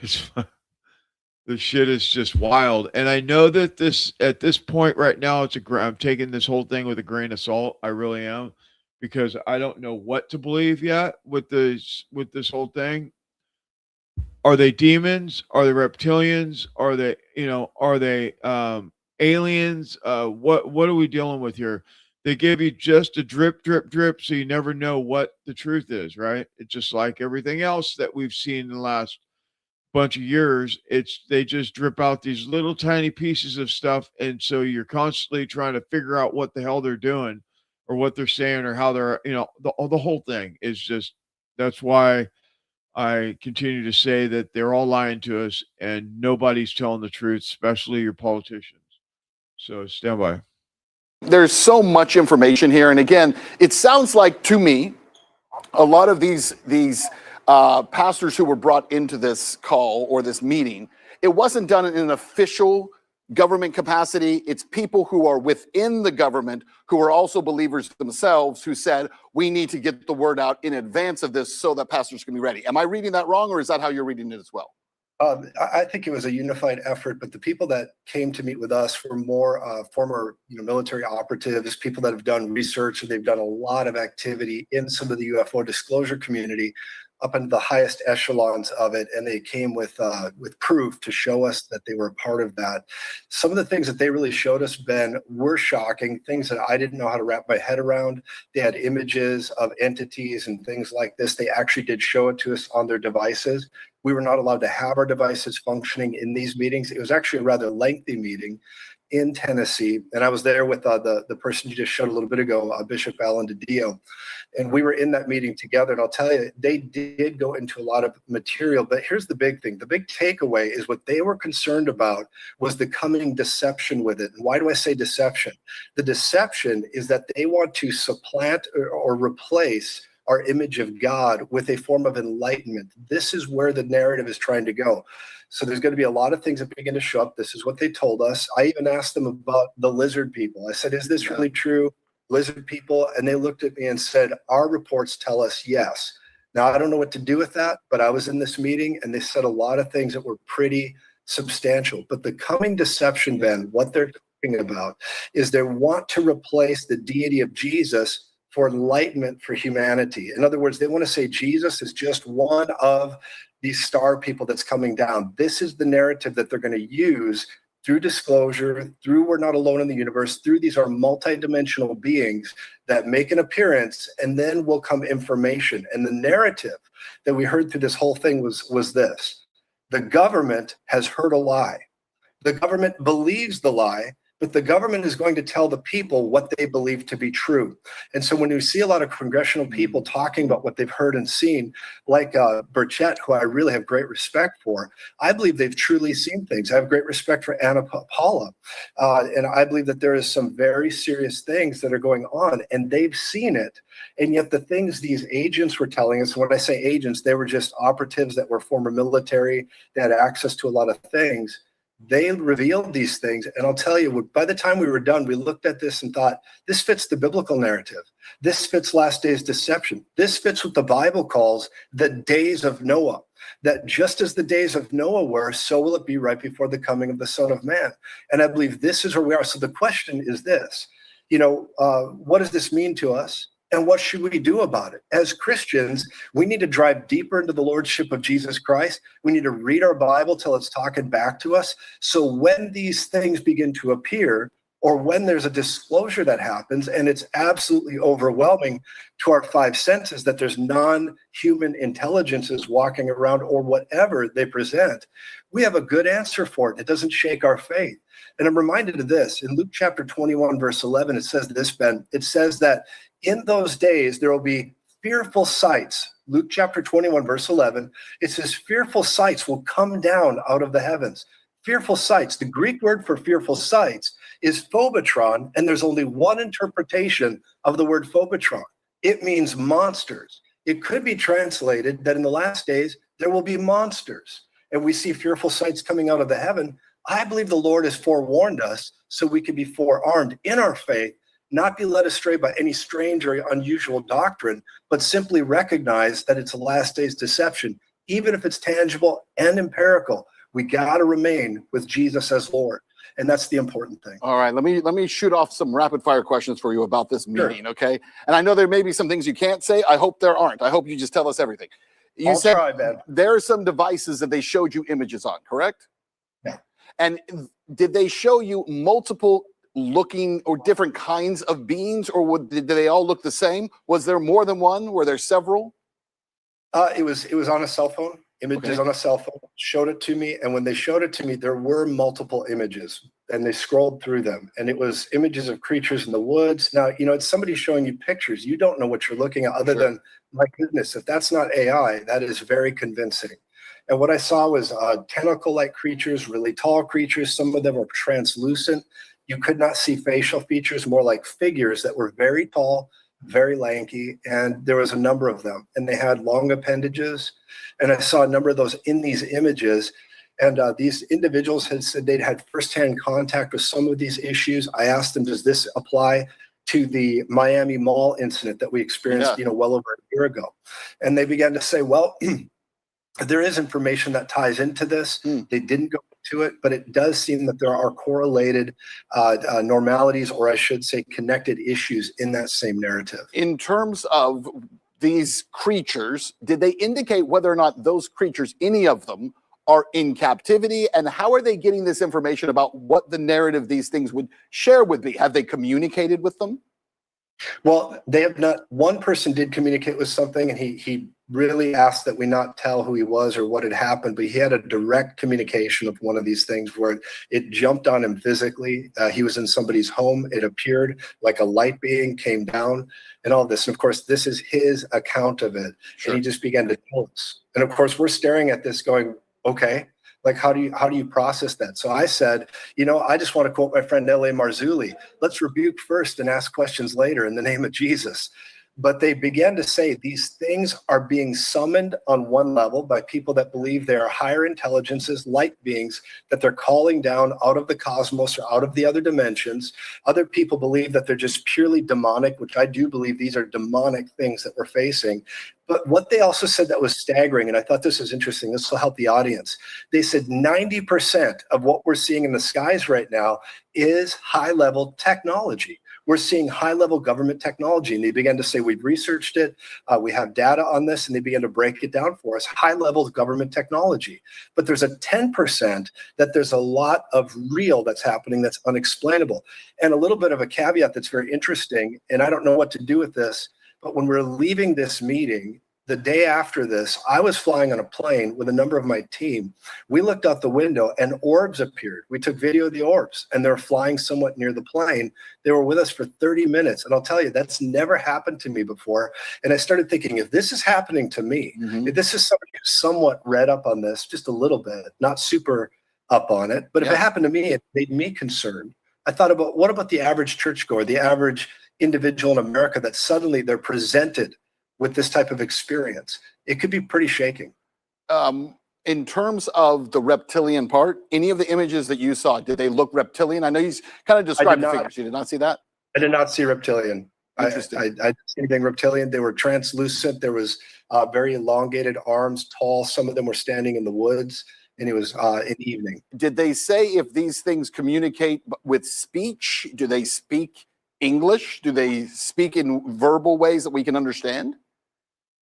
it's the shit is just wild. And I know that at this point right now, I'm taking this whole thing with a grain of salt. I really am, because I don't know what to believe yet with this whole thing. Are they demons? Are they reptilians? Are they aliens? What are we dealing with here? They give you just a drip, drip, drip, so you never know what the truth is, right? It's just like everything else that we've seen in the last bunch of years. They just drip out these little tiny pieces of stuff, and so you're constantly trying to figure out what the hell they're doing or what they're saying or how they're the whole thing is just. That's why I continue to say that they're all lying to us and nobody's telling the truth, especially your politicians. So stand by. There's so much information here, and again, it sounds like to me a lot of these pastors who were brought into this call or this meeting, it wasn't done in an official government capacity. It's people who are within the government who are also believers themselves who said, we need to get the word out in advance of this so that pastors can be ready. Am I reading that wrong, or is that how you're reading it as well? I think it was a unified effort, but the people that came to meet with us were more former, military operatives, people that have done research, and they've done a lot of activity in some of the UFO disclosure community up into the highest echelons of it, and they came with proof to show us that they were a part of that. Some of the things that they really showed us, Ben, were shocking, things that I didn't know how to wrap my head around. They had images of entities and things like this. They actually did show it to us on their devices. We were not allowed to have our devices functioning in these meetings. It was actually a rather lengthy meeting. in Tennessee, and I was there with the person you just showed a little bit ago, Bishop Alan DiDio, and we were in that meeting together. And I'll tell you, they did go into a lot of material, but here's the big thing. The big takeaway is what they were concerned about was the coming deception with it. And why do I say deception? The deception is that they want to supplant or replace our image of God with a form of enlightenment. This is where the narrative is trying to go. So there's going to be a lot of things that begin to show up. This is what they told us. I even asked them about the lizard people. I said, is this really true? Lizard people? And they looked at me and said, our reports tell us yes. Now, I don't know what to do with that, but I was in this meeting and they said a lot of things that were pretty substantial. But the coming deception, Ben, what they're talking about is they want to replace the deity of Jesus for enlightenment for humanity. In other words, they want to say Jesus is just one of these star people that's coming down. This is the narrative that they're going to use through disclosure, through we're not alone in the universe, through these are multidimensional beings that make an appearance, and then will come information. And the narrative that we heard through this whole thing was this. The government has heard a lie. The government believes the lie, but the government is going to tell the people what they believe to be true. And so when you see a lot of congressional people talking about what they've heard and seen, like Burchett, who I really have great respect for, I believe they've truly seen things. I have great respect for Anna Paula. And I believe that there is some very serious things that are going on, and they've seen it. And yet the things these agents were telling us, when I say agents, they were just operatives that were former military, they had access to a lot of things. They revealed these things. And I'll tell you, by the time we were done, we looked at this and thought, this fits the biblical narrative. This fits last days deception. This fits what the Bible calls the days of Noah, that just as the days of Noah were, so will it be right before the coming of the Son of Man. And I believe this is where we are. So the question is this, what does this mean to us? And what should we do about it? As Christians, we need to drive deeper into the Lordship of Jesus Christ. We need to read our Bible till it's talking back to us. So when these things begin to appear, or when there's a disclosure that happens, and it's absolutely overwhelming to our five senses that there's non-human intelligences walking around or whatever they present, we have a good answer for it. It doesn't shake our faith. And I'm reminded of this. In Luke chapter 21, verse 11, it says this, Ben. It says that in those days, there will be fearful sights. Luke chapter 21, verse 11, it says fearful sights will come down out of the heavens. Fearful sights. The Greek word for fearful sights is phobotron, and there's only one interpretation of the word phobotron. It means monsters. It could be translated that in the last days, there will be monsters. And we see fearful sights coming out of the heaven. I believe the Lord has forewarned us so we can be forearmed in our faith, not be led astray by any strange or unusual doctrine, but simply recognize that it's a last days deception. Even if it's tangible and empirical, we got to remain with Jesus as Lord. And that's the important thing. All right, let me shoot off some rapid fire questions for you about this meeting, Sure. Okay? And I know there may be some things you can't say. I hope there aren't. I hope you just tell us everything. You I'll said try, Ben. there are some devices that they showed you images on, correct? Yeah. And did they show you multiple looking or different kinds of beings, or did they all look the same? Was there more than one? Were there several? It was on a cell phone. Images on a cell phone, showed it to me. And when they showed it to me, there were multiple images, and they scrolled through them. And it was images of creatures in the woods. Now, it's somebody showing you pictures. You don't know what you're looking at other than, my goodness, if that's not AI, that is very convincing. And what I saw was tentacle-like creatures, really tall creatures. Some of them were translucent. You could not see facial features, more like figures that were very tall, very lanky, and there was a number of them. And they had long appendages. And I saw a number of those in these images. And these individuals had said they'd had firsthand contact with some of these issues. I asked them, does this apply to the Miami Mall incident that we experienced, well over a year ago? And they began to say, well, there is information that ties into this. They didn't go into it, but it does seem that there are correlated normalities, or I should say connected issues in that same narrative. In terms of these creatures, did they indicate whether or not those creatures, any of them, are in captivity? And how are they getting this information about what the narrative these things would share with me? Have they communicated with them? Well, they have not. One person did communicate with something, and he really asked that we not tell who he was or what had happened, but he had a direct communication of one of these things where it jumped on him physically. He was in somebody's home. It appeared like a light being came down and all this. And of course, this is his account of it. Sure. And he just began to tell us. And of course, we're staring at this going, okay, like how do you process that? So I said, I just want to quote my friend L.A. Marzulli, let's rebuke first and ask questions later in the name of Jesus. But they began to say these things are being summoned on one level by people that believe they are higher intelligences, light beings, that they're calling down out of the cosmos or out of the other dimensions. Other people believe that they're just purely demonic, which I do believe these are demonic things that we're facing. But what they also said that was staggering, and I thought this was interesting, this will help the audience. They said 90% of what we're seeing in the skies right now is high-level technology. We're seeing high-level government technology, and they began to say, we've researched it, we have data on this, and they began to break it down for us, high-level government technology. But there's a 10% that there's a lot of real that's happening that's unexplainable. And a little bit of a caveat that's very interesting, and I don't know what to do with this, but when we're leaving this meeting, the day after this, I was flying on a plane with a number of my team. We looked out the window and orbs appeared. We took video of the orbs and they're flying somewhat near the plane. They were with us for 30 minutes. And I'll tell you, that's never happened to me before. And I started thinking, if this is happening to me, if this is somebody who's somewhat read up on this, just a little bit, not super up on it, but if it happened to me, it made me concerned. I thought about, what about the average churchgoer, the average individual in America that suddenly they're presented with this type of experience? It could be pretty shaking. In terms of the reptilian part, any of the images that you saw, did they look reptilian? I know you kind of described the figures. You did not see that? I did not see reptilian. Interesting. I didn't see anything reptilian. They were translucent. There was very elongated arms, tall. Some of them were standing in the woods, and it was in the evening. Did they say if these things communicate with speech? Do they speak English? Do they speak in verbal ways that we can understand?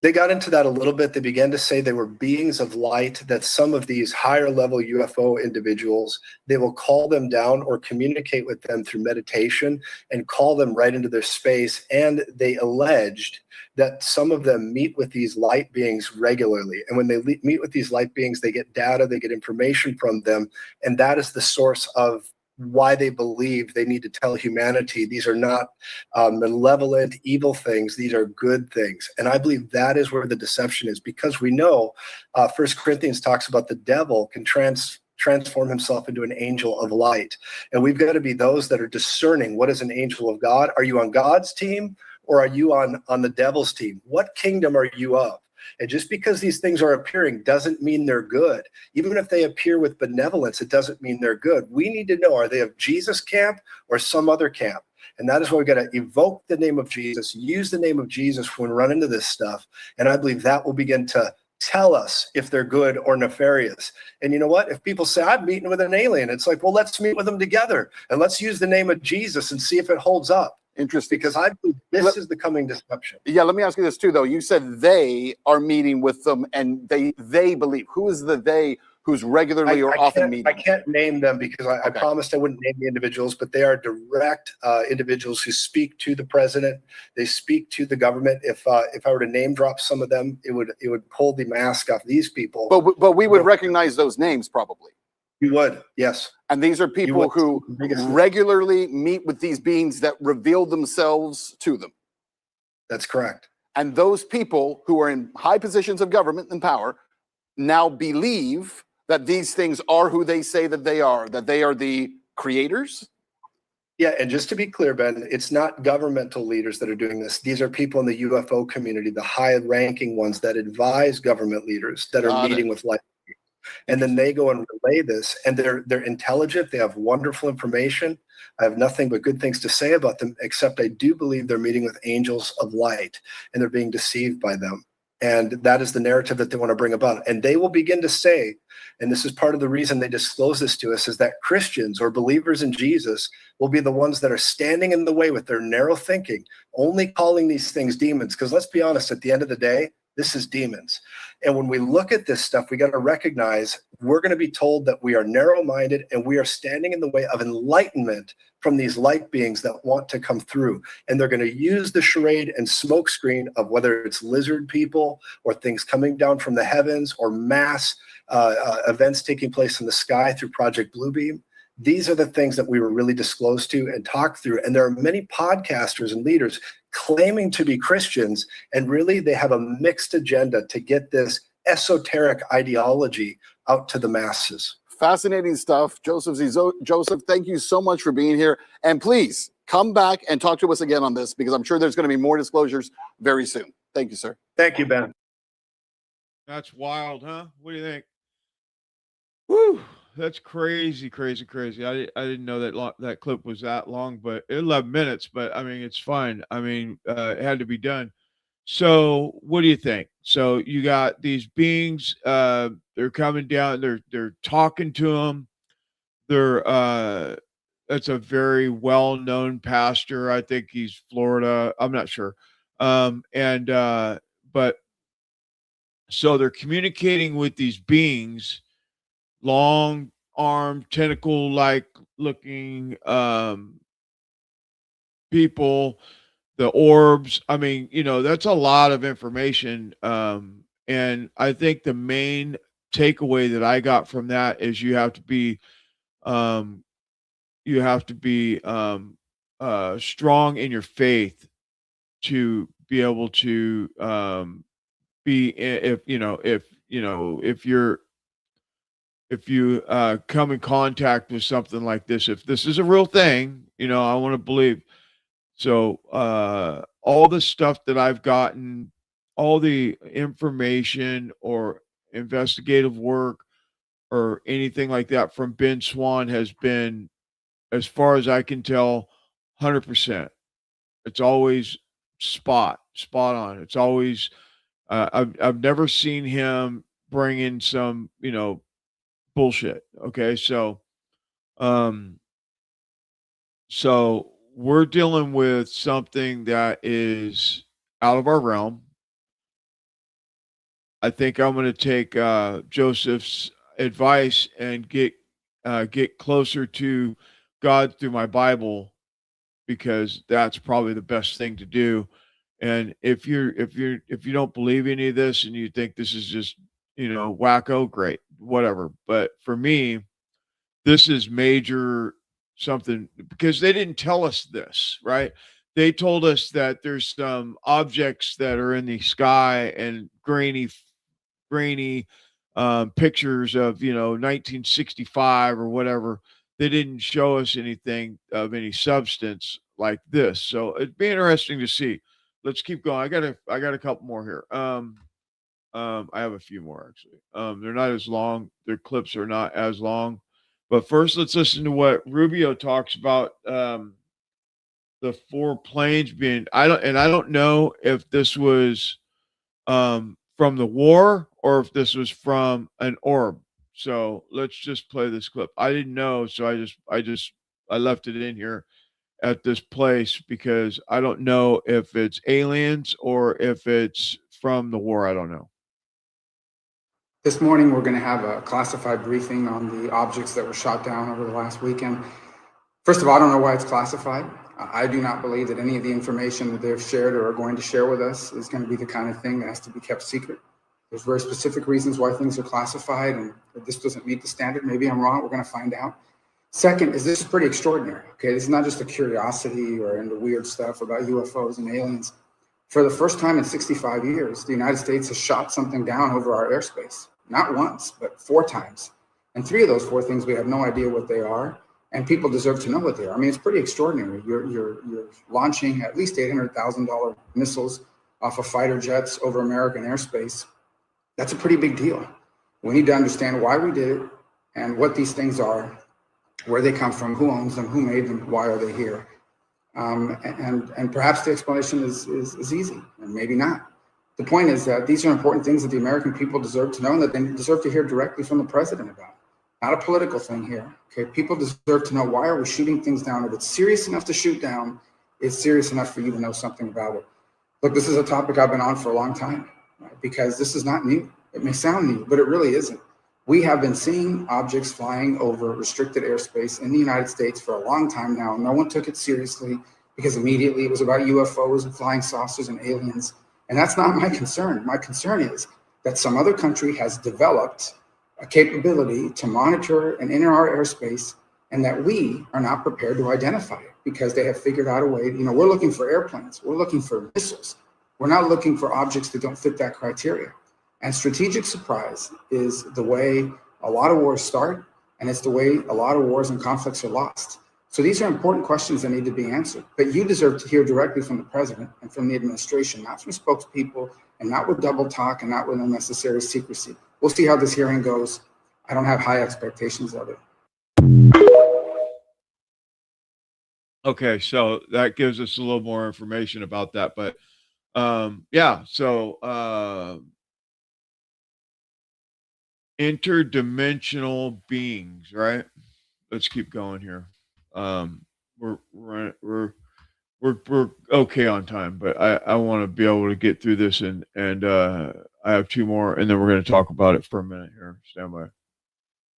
They got into that a little bit. They began to say they were beings of light, that some of these higher level UFO individuals, they will call them down or communicate with them through meditation and call them right into their space. And they alleged that some of them meet with these light beings regularly. And when they meet with these light beings, they get data, they get information from them. And that is the source of why they believe they need to tell humanity these are not malevolent, evil things. These are good things. And I believe that is where the deception is, because we know 1 Corinthians talks about the devil can transform himself into an angel of light. And we've got to be those that are discerning what is an angel of God. Are you on God's team or are you on the devil's team? What kingdom are you of? And just because these things are appearing doesn't mean they're good. Even if they appear with benevolence, it doesn't mean they're good. We need to know, are they of Jesus' camp or some other camp? And that is why we've got to evoke the name of Jesus, use the name of Jesus when we run into this stuff. And I believe that will begin to tell us if they're good or nefarious. And you know what? If people say, I'm meeting with an alien, it's like, well, let's meet with them together. And let's use the name of Jesus and see if it holds up. Interesting. Because I believe this is the coming deception. Yeah, let me ask you this too, though. You said they are meeting with them and they believe. Who is the they who's regularly or often meeting? I can't name them because I promised I wouldn't name the individuals, but they are direct individuals who speak to the president. They speak to the government. If I were to name drop some of them, it would pull the mask off these people. But we would recognize those names probably. You would, yes. And these are people who regularly meet with these beings that reveal themselves to them. That's correct. And those people who are in high positions of government and power now believe that these things are who they say that they are the creators. Yeah, and just to be clear, Ben, it's not governmental leaders that are doing this. These are people in the UFO community, the high-ranking ones that advise government leaders that are meeting with light. And then they go and relay this, and they're intelligent. They have wonderful information. I have nothing but good things to say about them, except I do believe they're meeting with angels of light, and they're being deceived by them. And that is the narrative that they want to bring about. And they will begin to say, and this is part of the reason they disclose this to us, is that Christians or believers in Jesus will be the ones that are standing in the way with their narrow thinking, only calling these things demons. Because let's be honest, at the end of the day, This is demons. And when we look at this stuff, we got to recognize we're going to be told that we are narrow-minded and we are standing in the way of enlightenment from these light beings that want to come through. And they're going to use the charade and smokescreen of whether it's lizard people or things coming down from the heavens or mass events taking place in the sky through Project Bluebeam. These are the things that we were really disclosed to and talked through. And there are many podcasters and leaders claiming to be Christians, and really they have a mixed agenda to get this esoteric ideology out to the masses. Fascinating stuff. Joseph Joseph, thank you so much for being here. And please come back and talk to us again on this, because I'm sure there's going to be more disclosures very soon. Thank you, sir. Thank you, Ben. That's wild, huh? What do you think? Woo! That's crazy, crazy, crazy. I didn't know that clip was that long, but 11 minutes. But I mean, it's fine. I mean, it had to be done. So, what do you think? So you got these beings. They're coming down. They're talking to them. That's a very well-known pastor. I think he's Florida. I'm not sure. But so they're communicating with these beings, long arm, tentacle like looking people, the orbs. I mean, that's a lot of information. And I think the main takeaway that I got from that is you have to be strong in your faith to be able to if you come in contact with something like this, if this is a real thing, I want to believe. So all the stuff that I've gotten, all the information or investigative work or anything like that from Ben Swan has been, as far as I can tell, 100%. It's always spot on. It's always I've never seen him bring in some bullshit. Okay, so we're dealing with something that is out of our realm. I think I'm going to take Joseph's advice and get closer to God through my Bible, because that's probably the best thing to do. And if you don't believe any of this and you think this is just wacko, great, whatever. But for me, this is major something, because they didn't tell us this, right? They told us that there's some objects that are in the sky and grainy pictures of 1965 or whatever. They didn't show us anything of any substance like this. So it'd be interesting to see. Let's keep going. I got a couple more here. I have a few more actually. They're not as long. Their clips are not as long. But first, let's listen to what Rubio talks about. The 4 planes being. I don't know if this was from the war or if this was from an orb. So let's just play this clip. I didn't know, so I left it in here at this place because I don't know if it's aliens or if it's from the war. I don't know. This morning, we're going to have a classified briefing on the objects that were shot down over the last weekend. First of all, I don't know why it's classified. I do not believe that any of the information that they've shared or are going to share with us is going to be the kind of thing that has to be kept secret. There's very specific reasons why things are classified, and if this doesn't meet the standard, maybe I'm wrong, we're going to find out. Second is this is pretty extraordinary, okay? This is not just a curiosity or into weird stuff about UFOs and aliens. For the first time in 65 years, the United States has shot something down over our airspace. Not once, but 4 times. And 3 of those 4 things, we have no idea what they are, and people deserve to know what they are. I mean, it's pretty extraordinary. You're launching at least $800,000 missiles off of fighter jets over American airspace. That's a pretty big deal. We need to understand why we did it and what these things are, where they come from, who owns them, who made them, why are they here. And perhaps the explanation is easy, and maybe not. The point is that these are important things that the American people deserve to know and that they deserve to hear directly from the president about. Not a political thing here. Okay, people deserve to know, why are we shooting things down? If it's serious enough to shoot down, it's serious enough for you to know something about it. Look, this is a topic I've been on for a long time. because this is not new. It may sound new, but it really isn't. We have been seeing objects flying over restricted airspace in the United States for a long time now. No one took it seriously because immediately it was about UFOs and flying saucers and aliens. And that's not my concern. My concern is that some other country has developed a capability to monitor and enter our airspace, and that we are not prepared to identify it because they have figured out a way. We're looking for airplanes, we're looking for missiles. We're not looking for objects that don't fit that criteria. And strategic surprise is the way a lot of wars start, and it's the way a lot of wars and conflicts are lost. So these are important questions that need to be answered. But you deserve to hear directly from the president and from the administration, not from spokespeople, and not with double talk and not with unnecessary secrecy. We'll see how this hearing goes. I don't have high expectations of it. Okay, so that gives us a little more information about that. But yeah, so interdimensional beings, right? Let's keep going here. We're okay on time, but I want to be able to get through this, and I have two more, and then we're going to talk about it for a minute here. Stand by.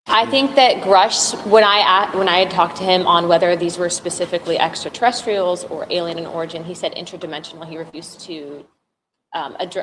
I think that Grush, when I had talked to him on whether these were specifically extraterrestrials or alien in origin, he said interdimensional. He refused to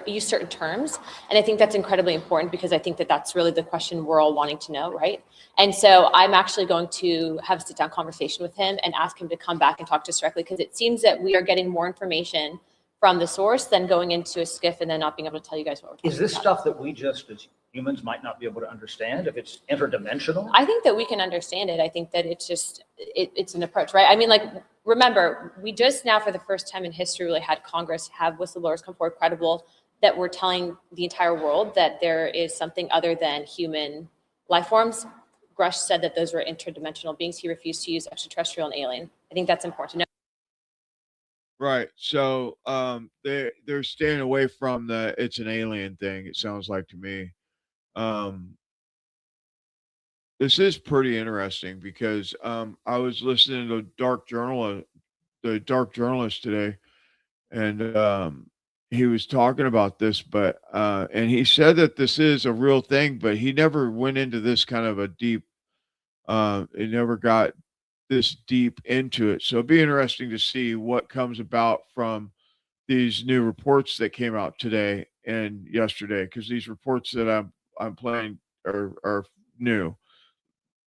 use certain terms, and I think that's incredibly important because I think that that's really the question we're all wanting to know, right? And so I'm actually going to have a sit-down conversation with him and ask him to come back and talk to us directly, because it seems that we are getting more information from the source than going into a skiff and then not being able to tell you guys what we're talking about. Is this stuff that we just as humans might not be able to understand if it's interdimensional? I think that we can understand it. I think that it's just, it's an approach, right? I mean, like, remember, we just now for the first time in history really had Congress have whistleblowers come forward credible that we're telling the entire world that there is something other than human life forms. Grush said that those were interdimensional beings. He refused to use extraterrestrial and alien. I think that's important to know. Right. So they're staying away from the it's an alien thing, it sounds like to me. This is pretty interesting because I was listening to the Dark Journalist today, and he was talking about this, but and he said that this is a real thing, but he never went into this kind of a deep. He never got this deep into it. So it'd be interesting to see what comes about from these new reports that came out today and yesterday, because these reports that I'm playing are new.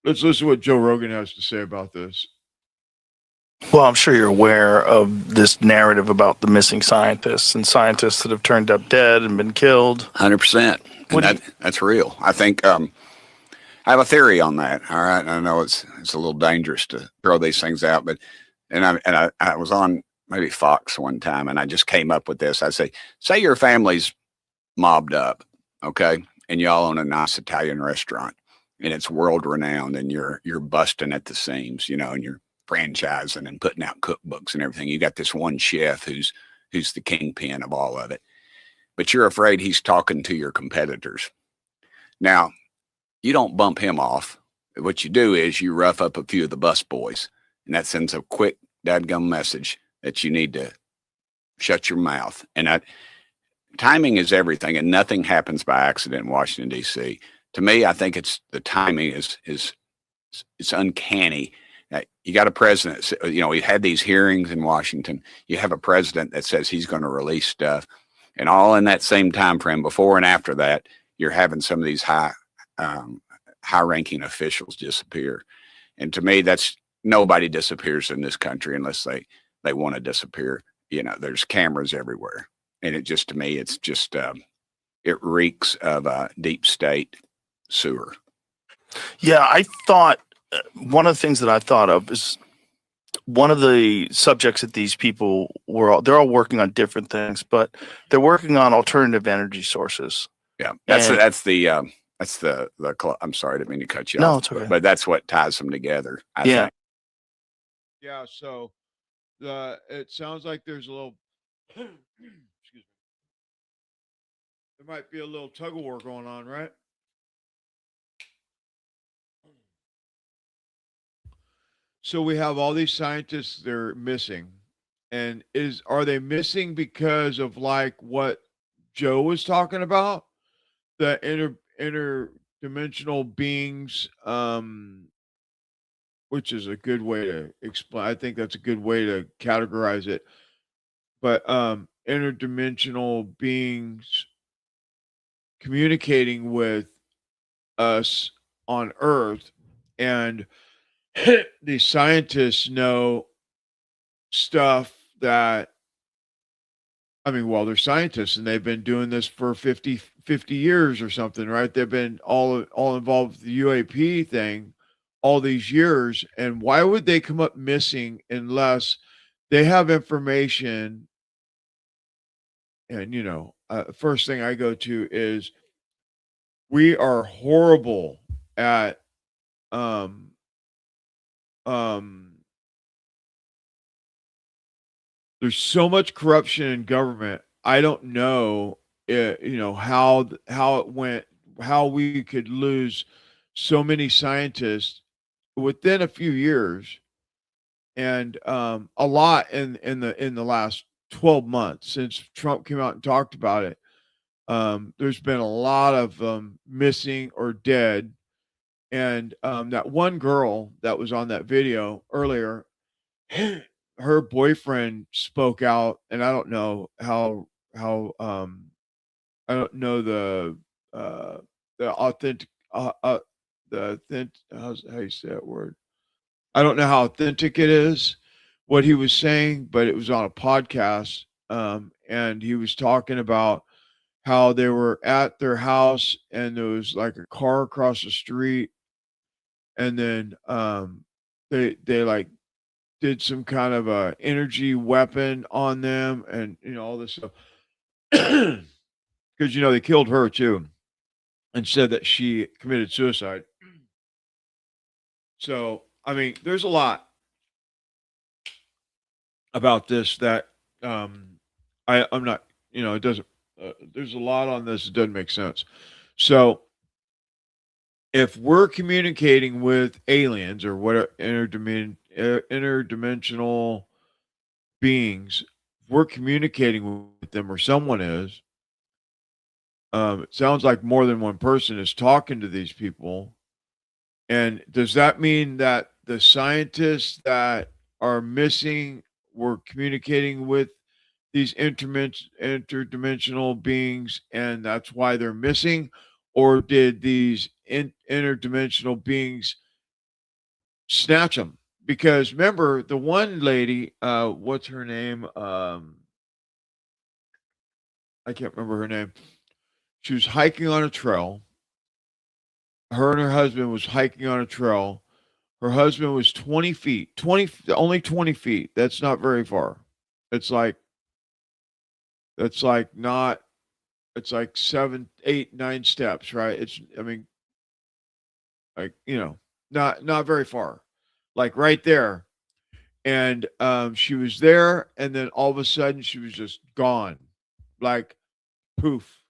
Let's listen to what Joe Rogan has to say about this. Well, I'm sure you're aware of this narrative about the missing scientists and scientists that have turned up dead and been killed. 100%. And that's real. I think I have a theory on that. All right. I know it's a little dangerous to throw these things out, but I was on maybe Fox one time, and I just came up with this. I say your family's mobbed up, okay, and y'all own a nice Italian restaurant, and it's world renowned, and you're busting at the seams, and you're franchising and putting out cookbooks and everything. You got this one chef who's the kingpin of all of it, but you're afraid he's talking to your competitors. Now, you don't bump him off. What you do is you rough up a few of the bus boys, and that sends a quick dadgum message that you need to shut your mouth. And timing is everything, and nothing happens by accident in Washington, D.C. To me, I think the timing is it's uncanny. You got a president, we've had these hearings in Washington. You have a president that says he's going to release stuff, and all in that same time frame, before and after that, you're having some of these high-ranking officials disappear. And to me, nobody disappears in this country unless they want to disappear. There's cameras everywhere, and to me, it's just it reeks of a deep state sewer. Yeah, I thought one of the things that I thought of is one of the subjects that these people they're all working on different things, but they're working on alternative energy sources. Yeah, that's the I'm sorry, I didn't mean to cut you off. No, it's okay. But that's what ties them together. I Yeah. think. Yeah. So it sounds like there's a little. Excuse me. There might be a little tug of war going on, right? So we have all these scientists they're missing, and are they missing because of like what Joe was talking about, the interdimensional beings, which is a good way to explain. I think that's a good way to categorize it. But interdimensional beings communicating with us on Earth, and these scientists know stuff that, I mean, well, they're scientists and they've been doing this for 50 years or something, right? They've been all involved with the UAP thing all these years. And why would they come up missing unless they have information? And, first thing I go to is we are horrible at, there's so much corruption in government. I don't know, how it went, how we could lose so many scientists within a few years, and a lot in the last 12 months since Trump came out and talked about it. There's been a lot of missing or dead, and that one girl that was on that video earlier, her boyfriend spoke out, and I don't know how I don't know the authentic how you say that word. I don't know how authentic it is what he was saying, but it was on a podcast, and he was talking about how they were at their house and there was like a car across the street, and then they like did some kind of a energy weapon on them, and all this stuff, because they killed her too and said that she committed suicide. So I mean, there's a lot about this that I'm not, it doesn't, there's a lot on this that doesn't make sense. So if we're communicating with aliens or what interdimensional beings, we're communicating with them, or someone is. It sounds like more than one person is talking to these people. And does that mean that the scientists that are missing were communicating with these interdimensional beings, and that's why they're missing? Or did these interdimensional beings snatch them? Because remember, the one lady, what's her name? I can't remember her name. She was hiking on a trail. Her and her husband was hiking on a trail. Her husband was 20 feet, only 20 feet. That's not very far. It's like not, it's like 7, 8, 9 steps, right? It's, I mean, like, not very far, like right there. And she was there, and then all of a sudden she was just gone, like poof.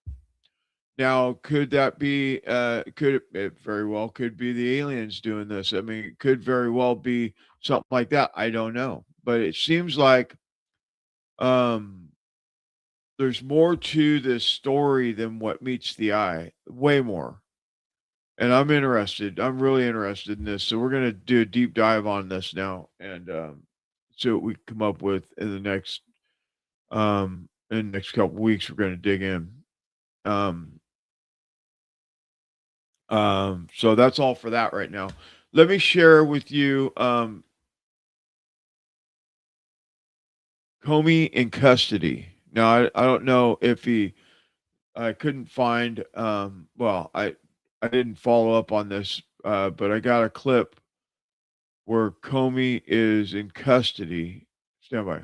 Now, could that be? It very well could be the aliens doing this. I mean, it could very well be something like that. I don't know, but it seems like there's more to this story than what meets the eye. Way more. And I'm interested. I'm really interested in this. So we're gonna do a deep dive on this now, and see what we come up with in the next couple weeks. We're gonna dig in. So that's all for that right now. Let me share with you Comey in custody. Now I don't know if I couldn't find well, I didn't follow up on this, but I got a clip where Comey is in custody. Stand by.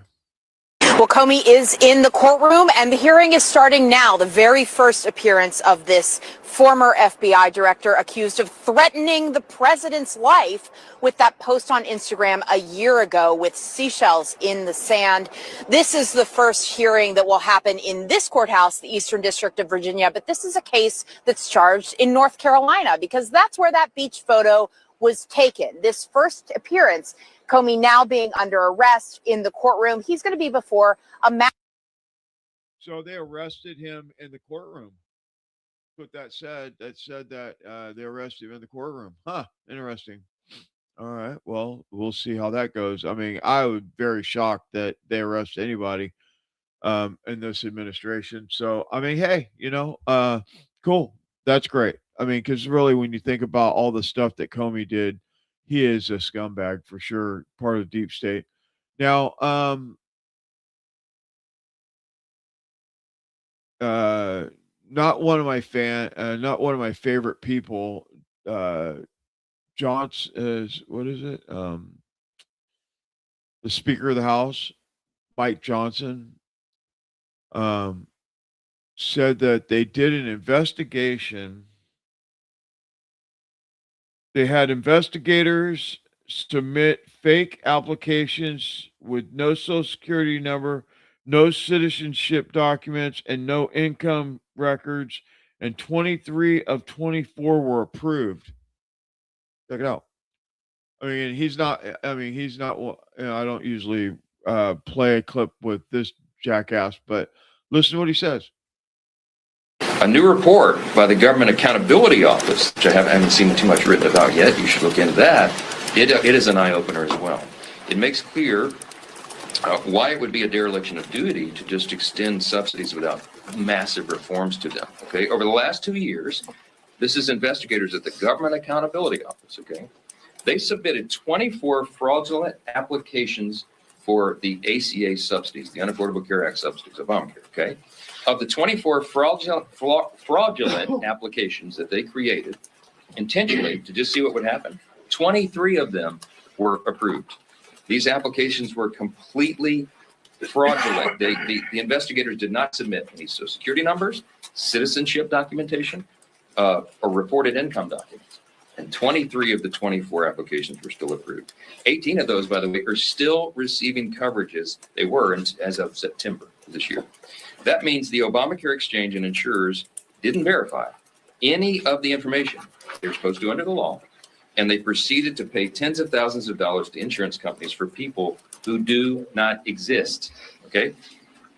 Well, Comey is in the courtroom, and the hearing is starting now. The very first appearance of this former FBI director accused of threatening the president's life with that post on Instagram a year ago with seashells in the sand. This is the first hearing that will happen in this courthouse, the Eastern District of Virginia. But this is a case that's charged in North Carolina because that's where that beach photo was taken. This first appearance, Comey now being under arrest in the courtroom. He's going to be before a So they arrested him in the courtroom. What that said that they arrested him in the courtroom. Huh, interesting. All right. Well, we'll see how that goes. I mean, I was very shocked that they arrest anybody in this administration. So, I mean, hey, cool. That's great. I mean, because really, when you think about all the stuff that Comey did, he is a scumbag for sure, part of the deep state. Now, not one of my not one of my favorite people. Johnson is what is it? The Speaker of the House, Mike Johnson, um, said that they did an investigation. They had investigators submit fake applications with no social security number, no citizenship documents, and no income records, and 23 of 24 were approved. Check it out. I mean, he's not. I mean, he's not. I don't usually play a clip with this jackass, but listen to what he says. A new report by the Government Accountability Office, which I haven't seen too much written about yet. You should look into that. It is an eye-opener as well. It makes clear why it would be a dereliction of duty to just extend subsidies without massive reforms to them. Okay, over the last 2 years, this is investigators at the Government Accountability Office. Okay, they submitted 24 fraudulent applications for the ACA subsidies, the Unaffordable Care Act subsidies, Obamacare. Okay. Of the 24 fraudulent applications that they created intentionally to just see what would happen, 23 of them were approved. These applications were completely fraudulent. The investigators did not submit any social security numbers, citizenship documentation, or reported income documents. And 23 of the 24 applications were still approved. 18 of those, by the way, are still receiving coverages. They were as of September this year. That means the Obamacare exchange and insurers didn't verify any of the information they're supposed to under the law, and they proceeded to pay tens of thousands of dollars to insurance companies for people who do not exist. Okay?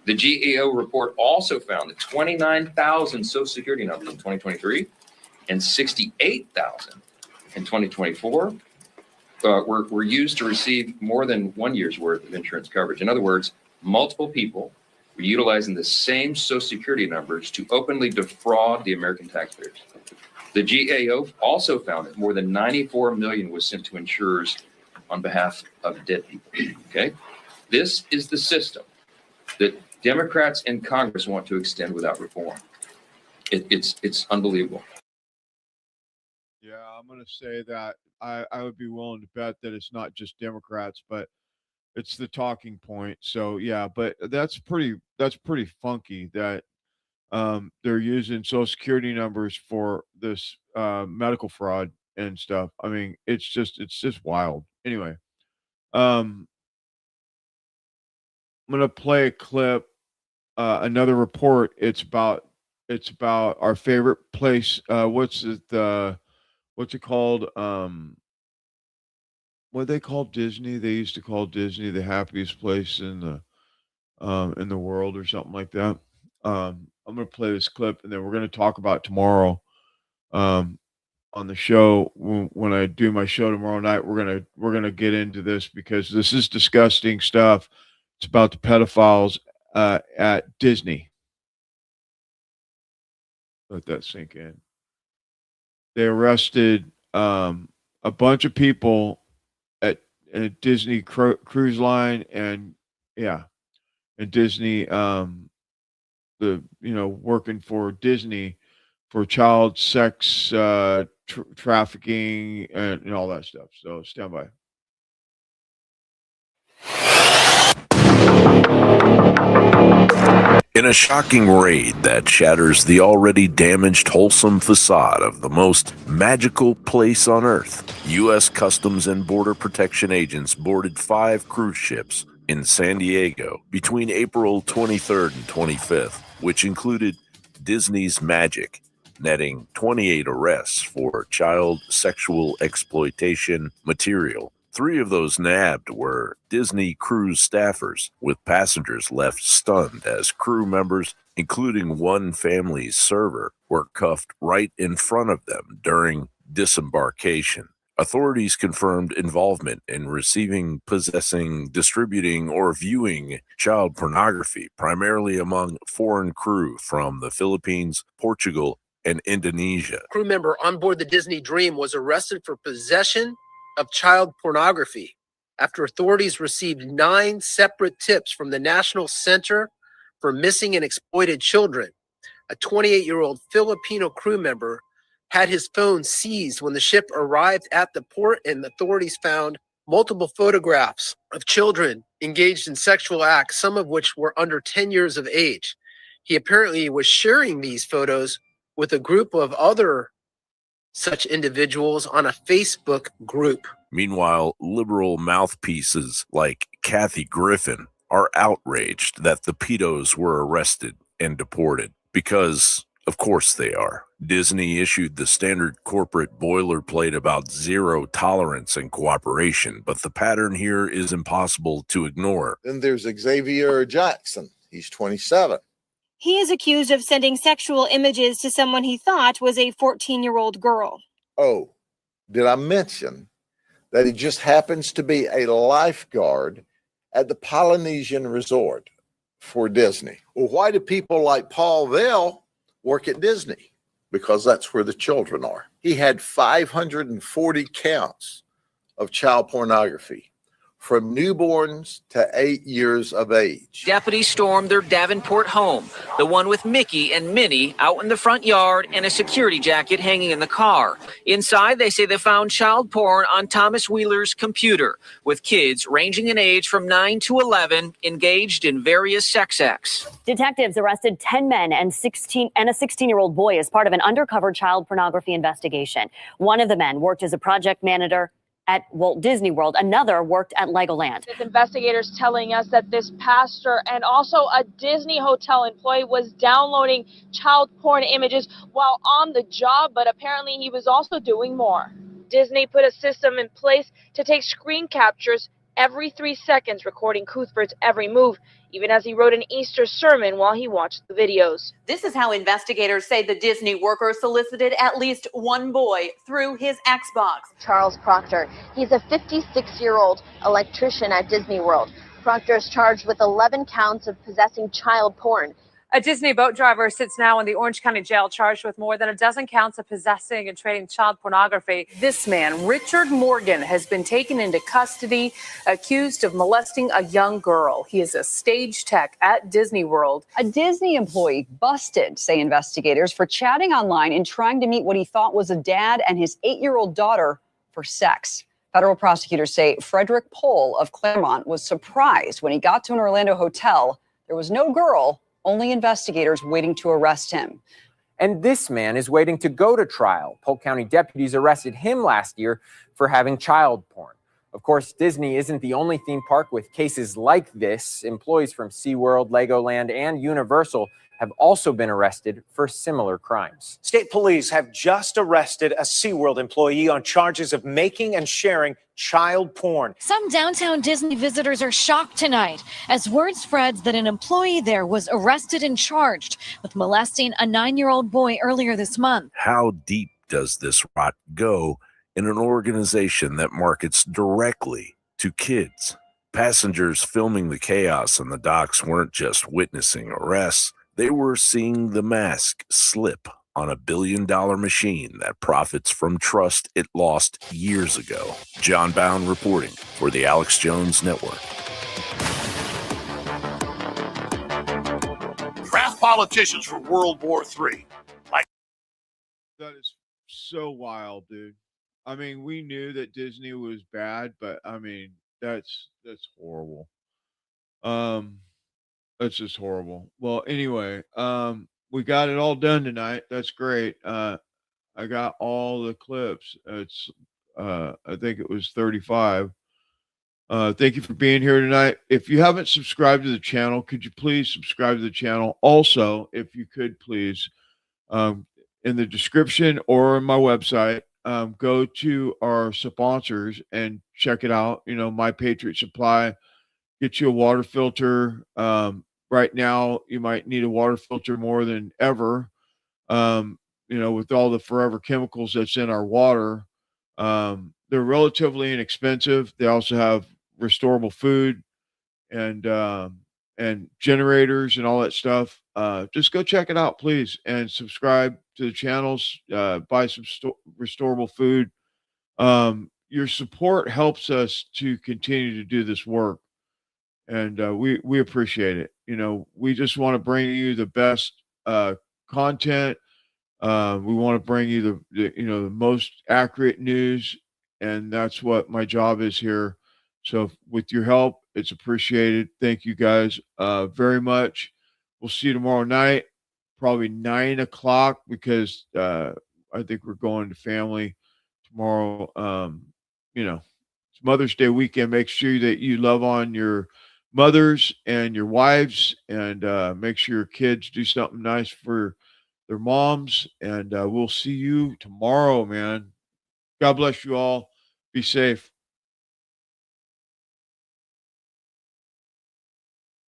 The GAO report also found that 29,000 Social Security numbers in 2023 and 68,000 in 2024 were used to receive more than 1 year's worth of insurance coverage. In other words, multiple people were utilizing the same Social Security numbers to openly defraud the American taxpayers. The GAO also found that more than 94 million was sent to insurers on behalf of dead people. Okay, this is the system that Democrats in Congress want to extend without reform. It's unbelievable. Yeah, I'm going to say that I would be willing to bet that it's not just Democrats, but it's the talking point. So yeah, but that's pretty funky that they're using social security numbers for this medical fraud and stuff. I mean, it's just wild. Anyway, I'm gonna play a clip, another report. It's about our favorite place. What's it called? What they call Disney? They used to call Disney the happiest place in the world or something like that. I'm going to play this clip and then we're going to talk about tomorrow on the show. When I do my show tomorrow night, we're going to get into this because this is disgusting stuff. It's about the pedophiles at Disney. Let that sink in. They arrested a bunch of people at Disney Cruise Line and Disney working for Disney for child sex trafficking and all that stuff. So stand by. In a shocking raid that shatters the already damaged wholesome facade of the most magical place on Earth, U.S. Customs and Border Protection agents boarded 5 cruise ships in San Diego between April 23rd and 25th, which included Disney's Magic, netting 28 arrests for child sexual exploitation material 3 of those nabbed were Disney cruise staffers, with passengers left stunned as crew members, including one family's server, were cuffed right in front of them during disembarkation. Authorities confirmed involvement in receiving, possessing, distributing, or viewing child pornography, primarily among foreign crew from the Philippines, Portugal, and Indonesia. Crew member on board the Disney Dream was arrested for possession of child pornography after authorities received 9 separate tips from the National Center for Missing and Exploited Children. A 28-year-old Filipino crew member had his phone seized when the ship arrived at the port, and authorities found multiple photographs of children engaged in sexual acts, some of which were under 10 years of age. He apparently was sharing these photos with a group of other such individuals on a Facebook group. Meanwhile, liberal mouthpieces like Kathy Griffin are outraged that the pedos were arrested and deported because, of course, they are. Disney issued the standard corporate boilerplate about zero tolerance and cooperation, but the pattern here is impossible to ignore. Then there's Xavier Jackson. He's 27. He is accused of sending sexual images to someone he thought was a 14-year-old girl. Oh, did I mention that he just happens to be a lifeguard at the Polynesian Resort for Disney? Well, why do people like Paul Vell work at Disney? Because that's where the children are. He had 540 counts of child pornography from newborns to 8 years of age. Deputies stormed their Davenport home, the one with Mickey and Minnie out in the front yard and a security jacket hanging in the car. Inside, they say they found child porn on Thomas Wheeler's computer, with kids ranging in age from 9 to 11 engaged in various sex acts. Detectives arrested 10 men and a 16-year-old boy as part of an undercover child pornography investigation. One of the men worked as a project manager at Walt Disney World. Another worked at Legoland. With investigators telling us that this pastor and also a Disney hotel employee was downloading child porn images while on the job, but apparently he was also doing more. Disney put a system in place to take screen captures every 3 seconds, recording Cuthbert's every move, even as he wrote an Easter sermon while he watched the videos. This is how investigators say the Disney worker solicited at least one boy through his Xbox. Charles Proctor. He's a 56-year-old electrician at Disney World. Proctor is charged with 11 counts of possessing child porn. A Disney boat driver sits now in the Orange County Jail charged with more than a dozen counts of possessing and trading child pornography. This man, Richard Morgan, has been taken into custody, accused of molesting a young girl. He is a stage tech at Disney World. A Disney employee busted, say investigators, for chatting online and trying to meet what he thought was a dad and his 8-year-old daughter for sex. Federal prosecutors say Frederick Pohl of Claremont was surprised when he got to an Orlando hotel. There was no girl, only investigators waiting to arrest him. And this man is waiting to go to trial. Polk County deputies arrested him last year for having child porn. Of course, Disney isn't the only theme park with cases like this. Employees from SeaWorld, Legoland, and Universal have also been arrested for similar crimes. State police have just arrested a SeaWorld employee on charges of making and sharing child porn. Some downtown Disney visitors are shocked tonight as word spreads that an employee there was arrested and charged with molesting a 9-year-old boy earlier this month. How deep does this rot go in an organization that markets directly to kids? Passengers filming the chaos on the docks weren't just witnessing arrests. They were seeing the mask slip on a billion-dollar machine that profits from trust it lost years ago. John Bound reporting for the Alex Jones Network. Draft politicians for World War III. That is so wild, dude. I mean, we knew that Disney was bad, but I mean, that's horrible. That's just horrible. Well, anyway, we got it all done tonight. That's great. I got all the clips. It's I think it was 35. Thank you for being here tonight. If you haven't subscribed to the channel, could you please subscribe to the channel? Also, if you could please, in the description or on my website, go to our sponsors and check it out. My Patriot Supply, get you a water filter. Right now, you might need a water filter more than ever. With all the forever chemicals that's in our water, they're relatively inexpensive. They also have restorable food and generators and all that stuff. Just go check it out, please, and subscribe to the channels. Buy some restorable food. Your support helps us to continue to do this work, and we appreciate it. We just want to bring you the best content. We want to bring you the most accurate news, and that's what my job is here. So with your help, it's appreciated. Thank you guys very much. We'll see you tomorrow night, probably 9 o'clock, because I think we're going to family tomorrow. It's Mother's Day weekend. Make sure that you love on your mothers and your wives, and make sure your kids do something nice for their moms. And we'll see you tomorrow, man. God bless you all. Be safe.